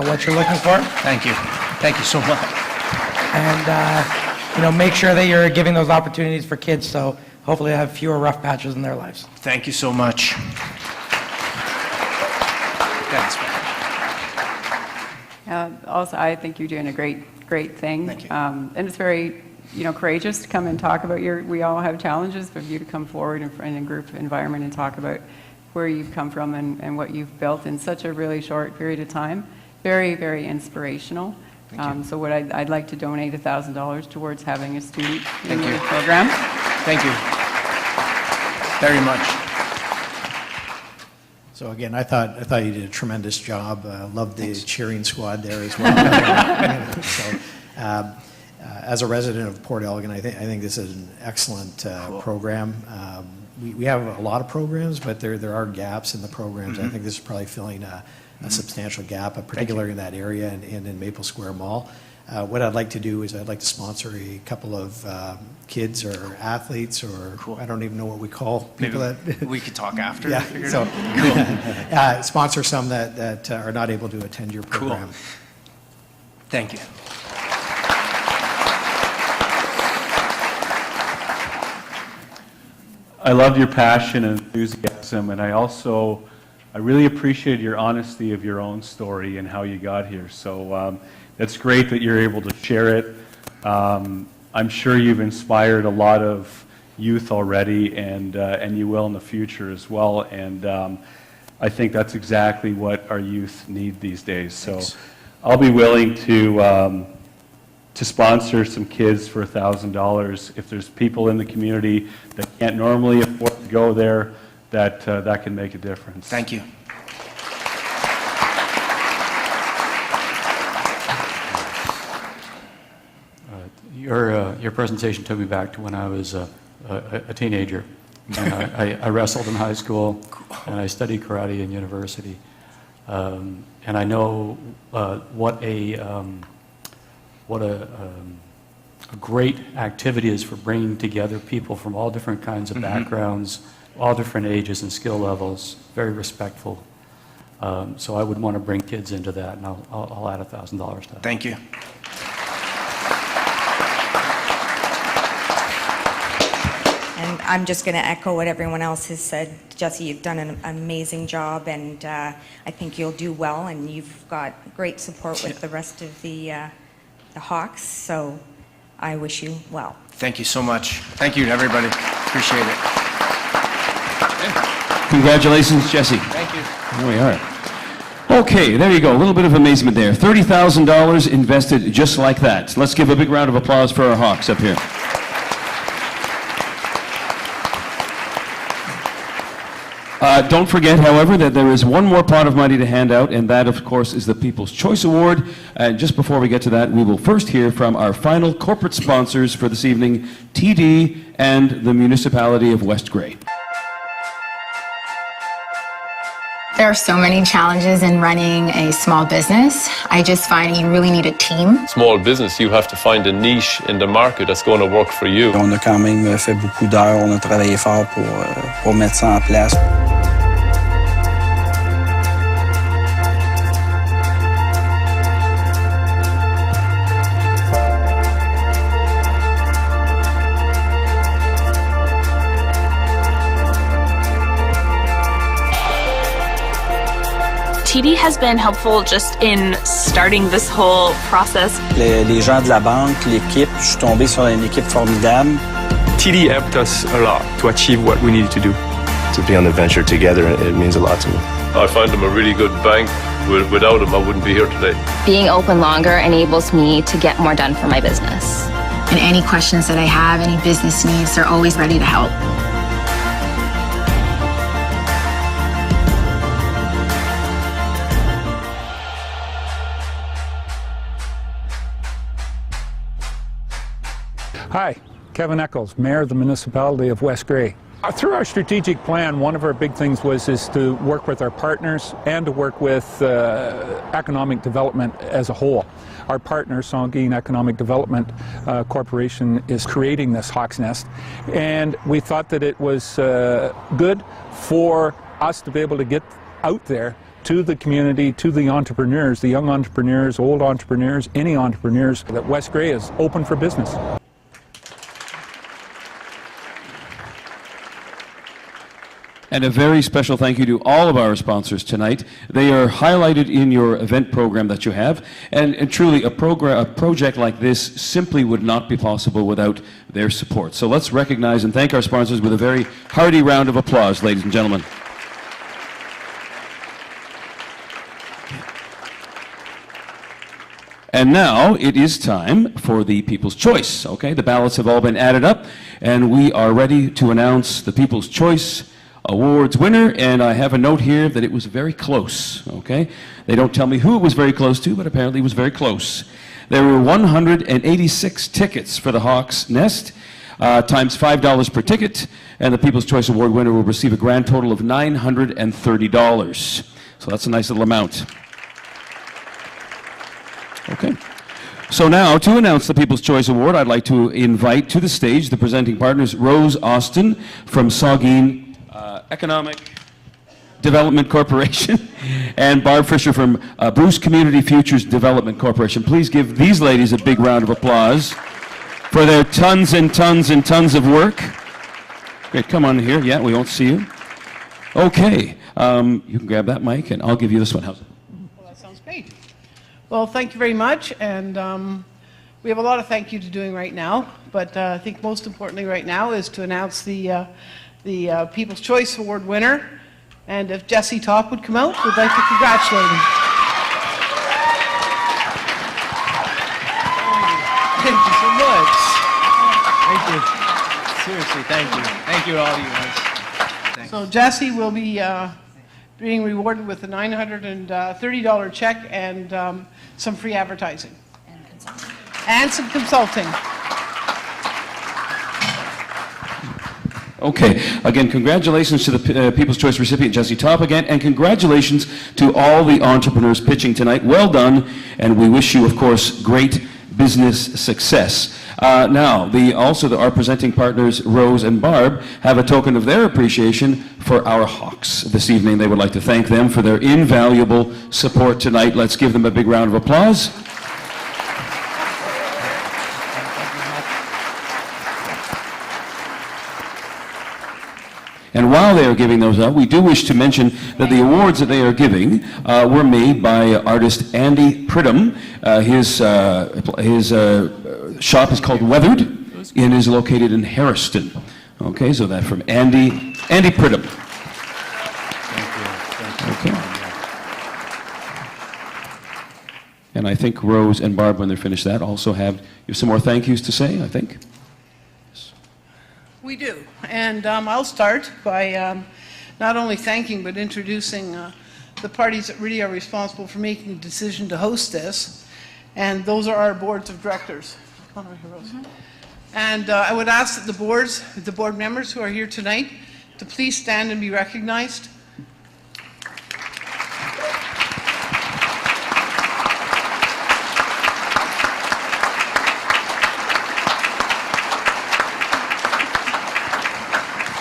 what you're looking for. Thank you. Thank you so much. And, make sure that you're giving those opportunities for kids so hopefully they have fewer rough patches in their lives. Thank you so much. Thanks. Also, I think you're doing a great thing. Thank you. And it's very, courageous to come and talk about we all have challenges, but for you to come forward in a group environment and talk about where you've come from and what you've built in such a really short period of time, very, very inspirational. So what I'd like to donate $1,000 towards having a student in the program. Thank you very much. So again, I thought you did a tremendous job. Loved the cheering squad there as well. So, as a resident of Port Elgin, I think this is an excellent program. We have a lot of programs, but there are gaps in the programs. I think this is probably filling a substantial gap, particularly in that area and in Maple Square Mall. What I'd like to do is I'd like to sponsor a couple of kids or athletes, or I don't even know what we call people that we could talk after. Yeah, so sponsor some that are not able to attend your program. Cool. Thank you. I loved your passion and enthusiasm, and I really appreciate your honesty of your own story and how you got here. So it's great that you're able to share it. I'm sure you've inspired a lot of youth already, and you will in the future as well. And I think that's exactly what our youth need these days. So I'll be willing to sponsor some kids for $1,000 if there's people in the community that can't normally afford to go there, that can make a difference. Thank you. Your presentation took me back to when I was a teenager. And I wrestled in high school, and I studied karate in university. And I know what a great activity is for bringing together people from all different kinds of backgrounds, all different ages and skill levels, very respectful. So I would want to bring kids into that, and I'll add $1,000 to that. Thank you. And I'm just going to echo what everyone else has said. Jesse, you've done an amazing job, and I think you'll do well, and you've got great support with the rest of the Hawks, so I wish you well. Thank you so much. Thank you to everybody. Appreciate it. Congratulations, Jesse. Thank you. Here we are. Okay, there you go. A little bit of amazement there. $30,000 invested just like that. Let's give a big round of applause for our Hawks up here. Don't forget, however, that there is one more pot of money to hand out, and that, of course, is the People's Choice Award. And just before we get to that, we will first hear from our final corporate sponsors for this evening, TD and the Municipality of West Grey. There are so many challenges in running a small business. I just find you really need a team. Small business, you have to find a niche in the market that's going to work for you. On a quand même fait beaucoup d'heures, on a travaillé fort pour mettre ça en place. TD has been helpful just in starting this whole process. Les gens de la banque, l'équipe, je suis tombé sur une équipe formidable. TD helped us a lot to achieve what we needed to do. To be on the venture together, it means a lot to me. I find them a really good bank. Without them, I wouldn't be here today. Being open longer enables me to get more done for my business. And any questions that I have, any business needs, they're always ready to help. Hi, Kevin Eccles, Mayor of the Municipality of West Grey. Through our strategic plan, one of our big things is to work with our partners and to work with economic development as a whole. Our partner, Saugeen Economic Development Corporation, is creating this Hawk's Nest, and we thought that it was good for us to be able to get out there to the community, to the entrepreneurs, the young entrepreneurs, old entrepreneurs, any entrepreneurs, that West Grey is open for business. And a very special thank you to all of our sponsors tonight. They are highlighted in your event program that you have. And truly, a project like this simply would not be possible without their support. So let's recognize and thank our sponsors with a very hearty round of applause, ladies and gentlemen. And now it is time for the People's Choice. Okay, the ballots have all been added up, and we are ready to announce the People's Choice Awards winner, and I have a note here that it was very close, okay? They don't tell me who it was very close to, but apparently it was very close. There were 186 tickets for the Hawk's Nest, times $5 per ticket, and the People's Choice Award winner will receive a grand total of $930. So that's a nice little amount. Okay. So now, to announce the People's Choice Award, I'd like to invite to the stage the presenting partners, Rose Austin from Saugeen Economic Development Corporation and Barb Fisher from Bruce Community Futures Development Corporation. Please give these ladies a big round of applause for their tons and tons and tons of work. Great, come on here. Yeah, we won't see you. Okay, you can grab that mic and I'll give you this one. How's it? Well, that sounds great. Well, thank you very much, and we have a lot of thank you to doing right now, but I think most importantly right now is to announce the People's Choice Award winner, and if Jesse Top would come out, we'd like to congratulate him. Thank you so much. Thank you. Seriously, thank you. Thank you to all you guys. Thanks. So Jesse will be being rewarded with a $930 check and some free advertising. And some consulting. Okay, again, congratulations to the People's Choice recipient, Jesse Top, again, and congratulations to all the entrepreneurs pitching tonight. Well done, and we wish you, of course, great business success. Now, our presenting partners, Rose and Barb, have a token of their appreciation for our Hawks this evening. They would like to thank them for their invaluable support tonight. Let's give them a big round of applause. And while they are giving those out, we do wish to mention that the awards that they are giving were made by artist Andy Pridham. His shop is called Weathered and is located in Harriston. Okay, so that from Andy Pridham. Okay. And I think Rose and Barb, when they're finished that, also have some more thank yous to say, I think. We do. And I'll start by not only thanking but introducing the parties that really are responsible for making the decision to host this. And those are our boards of directors. Come on over here, Rose. And I would ask that the board members who are here tonight to please stand and be recognized.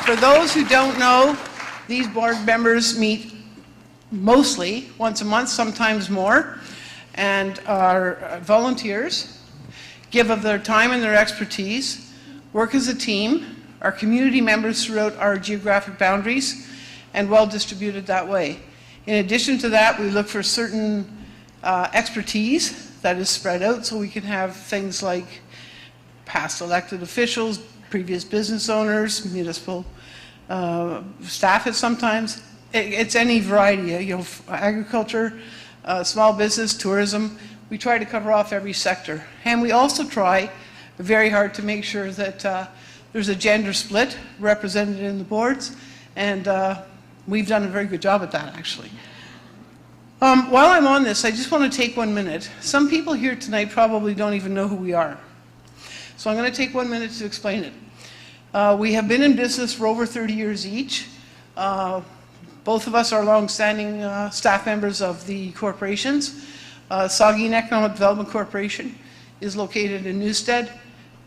For those who don't know, these board members meet mostly once a month, sometimes more, and are volunteers, give of their time and their expertise, work as a team, are community members throughout our geographic boundaries, and well distributed that way. In addition to that, we look for certain expertise that is spread out, so we can have things like past elected officials, previous business owners, municipal staff at sometimes. It's any variety, agriculture, small business, tourism. We try to cover off every sector. And we also try very hard to make sure that there's a gender split represented in the boards, and we've done a very good job at that, actually. While I'm on this, I just want to take 1 minute. Some people here tonight probably don't even know who we are. So I'm going to take 1 minute to explain it. We have been in business for over 30 years each. Both of us are long-standing staff members of the corporations. Saugeen Economic Development Corporation is located in Newstead,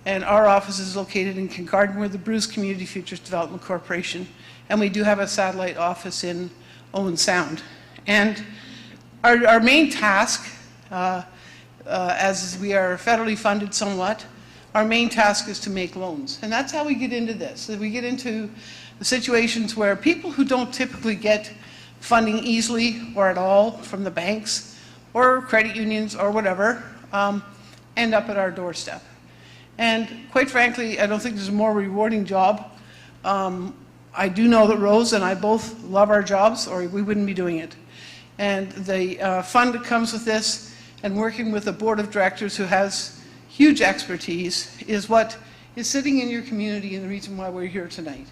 and our office is located in Kincardine. We're the Bruce Community Futures Development Corporation, and we do have a satellite office in Owen Sound. And our main task, as we are federally funded somewhat, our main task is to make loans. And that's how we get into this. We get into the situations where people who don't typically get funding easily or at all from the banks or credit unions or whatever end up at our doorstep. And quite frankly, I don't think there's a more rewarding job. I do know that Rose and I both love our jobs, or we wouldn't be doing it. And the fun that comes with this, and working with a board of directors who has huge expertise, is what is sitting in your community and the reason why we're here tonight.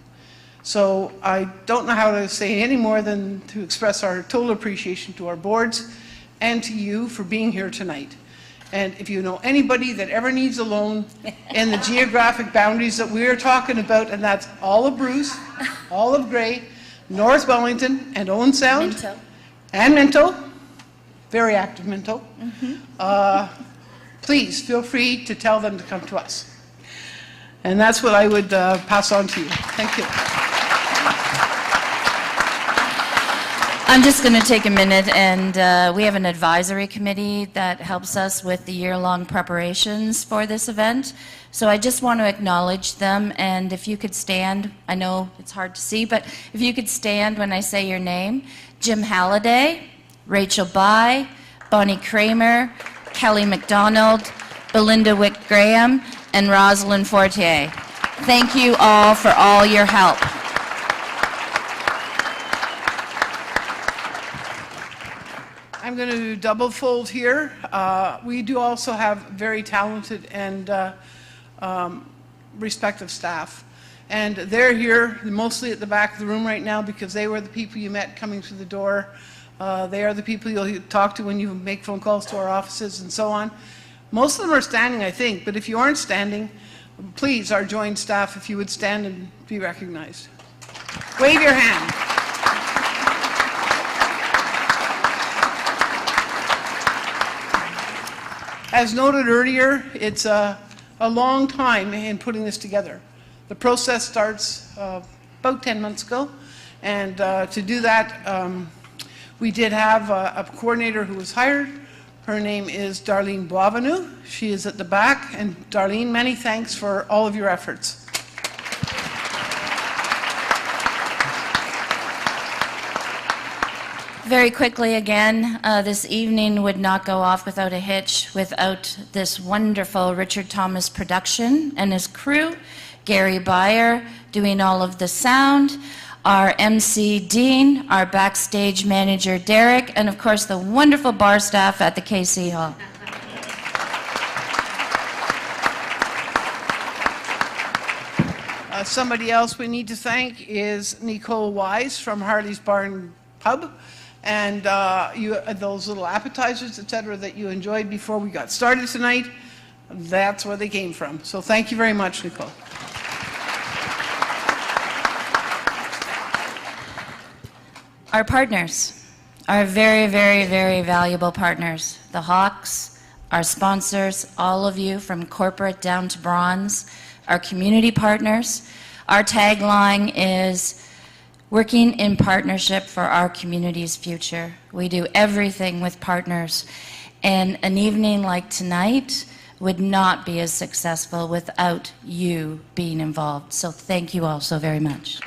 So I don't know how to say any more than to express our total appreciation to our boards and to you for being here tonight. And if you know anybody that ever needs a loan in the geographic boundaries that we're talking about, and that's all of Bruce, all of Grey, North Wellington, and Owen Sound, Minto. And Minto, very active Minto, please feel free to tell them to come to us. And that's what I would pass on to you. Thank you. I'm just going to take a minute, and we have an advisory committee that helps us with the year-long preparations for this event. So I just want to acknowledge them, and if you could stand, I know it's hard to see, but if you could stand when I say your name. Jim Halliday, Rachel By, Bonnie Kramer, Kelly McDonald, Belinda Wick-Graham, and Rosalind Fortier. Thank you all for all your help. I'm going to double fold here. We do also have very talented and respective staff. And they're here mostly at the back of the room right now because they were the people you met coming through the door. They are the people you'll talk to when you make phone calls to our offices and so on. Most of them are standing, I think, but if you aren't standing, please, our joint staff, if you would stand and be recognized. Wave your hand. As noted earlier, it's a long time in putting this together. The process starts about 10 months ago, and to do that, we did have a coordinator who was hired. Her name is Darlene Boisvenu. She is at the back, and Darlene, many thanks for all of your efforts. Very quickly again, this evening would not go off without a hitch, without this wonderful Richard Thomas production and his crew, Gary Byer doing all of the sound, our MC Dean, our backstage manager Derek, and of course the wonderful bar staff at the KC Hall. Somebody else we need to thank is Nicole Wise from Harley's Barn Pub, and those little appetizers, etc., that you enjoyed before we got started tonight, that's where they came from. So thank you very much, Nicole. Our partners, our very, very, very valuable partners, the Hawks, our sponsors, all of you from corporate down to bronze, our community partners. Our tagline is working in partnership for our community's future. We do everything with partners, and an evening like tonight would not be as successful without you being involved. So thank you all so very much.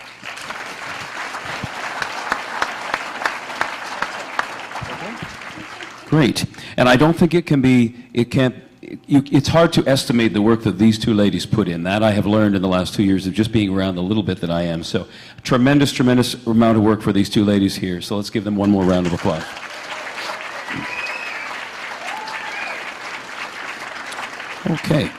Great. And I don't think it's hard to estimate the work that these two ladies put in. That I have learned in the last 2 years of just being around the little bit that I am. So tremendous, tremendous amount of work for these two ladies here. So let's give them one more round of applause. Okay.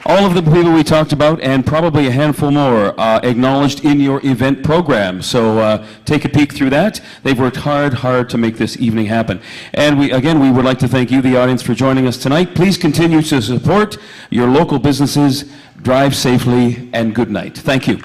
All of the people we talked about, and probably a handful more, acknowledged in your event program. So take a peek through that. They've worked hard to make this evening happen. And we would like to thank you, the audience, for joining us tonight. Please continue to support your local businesses. Drive safely, and good night. Thank you.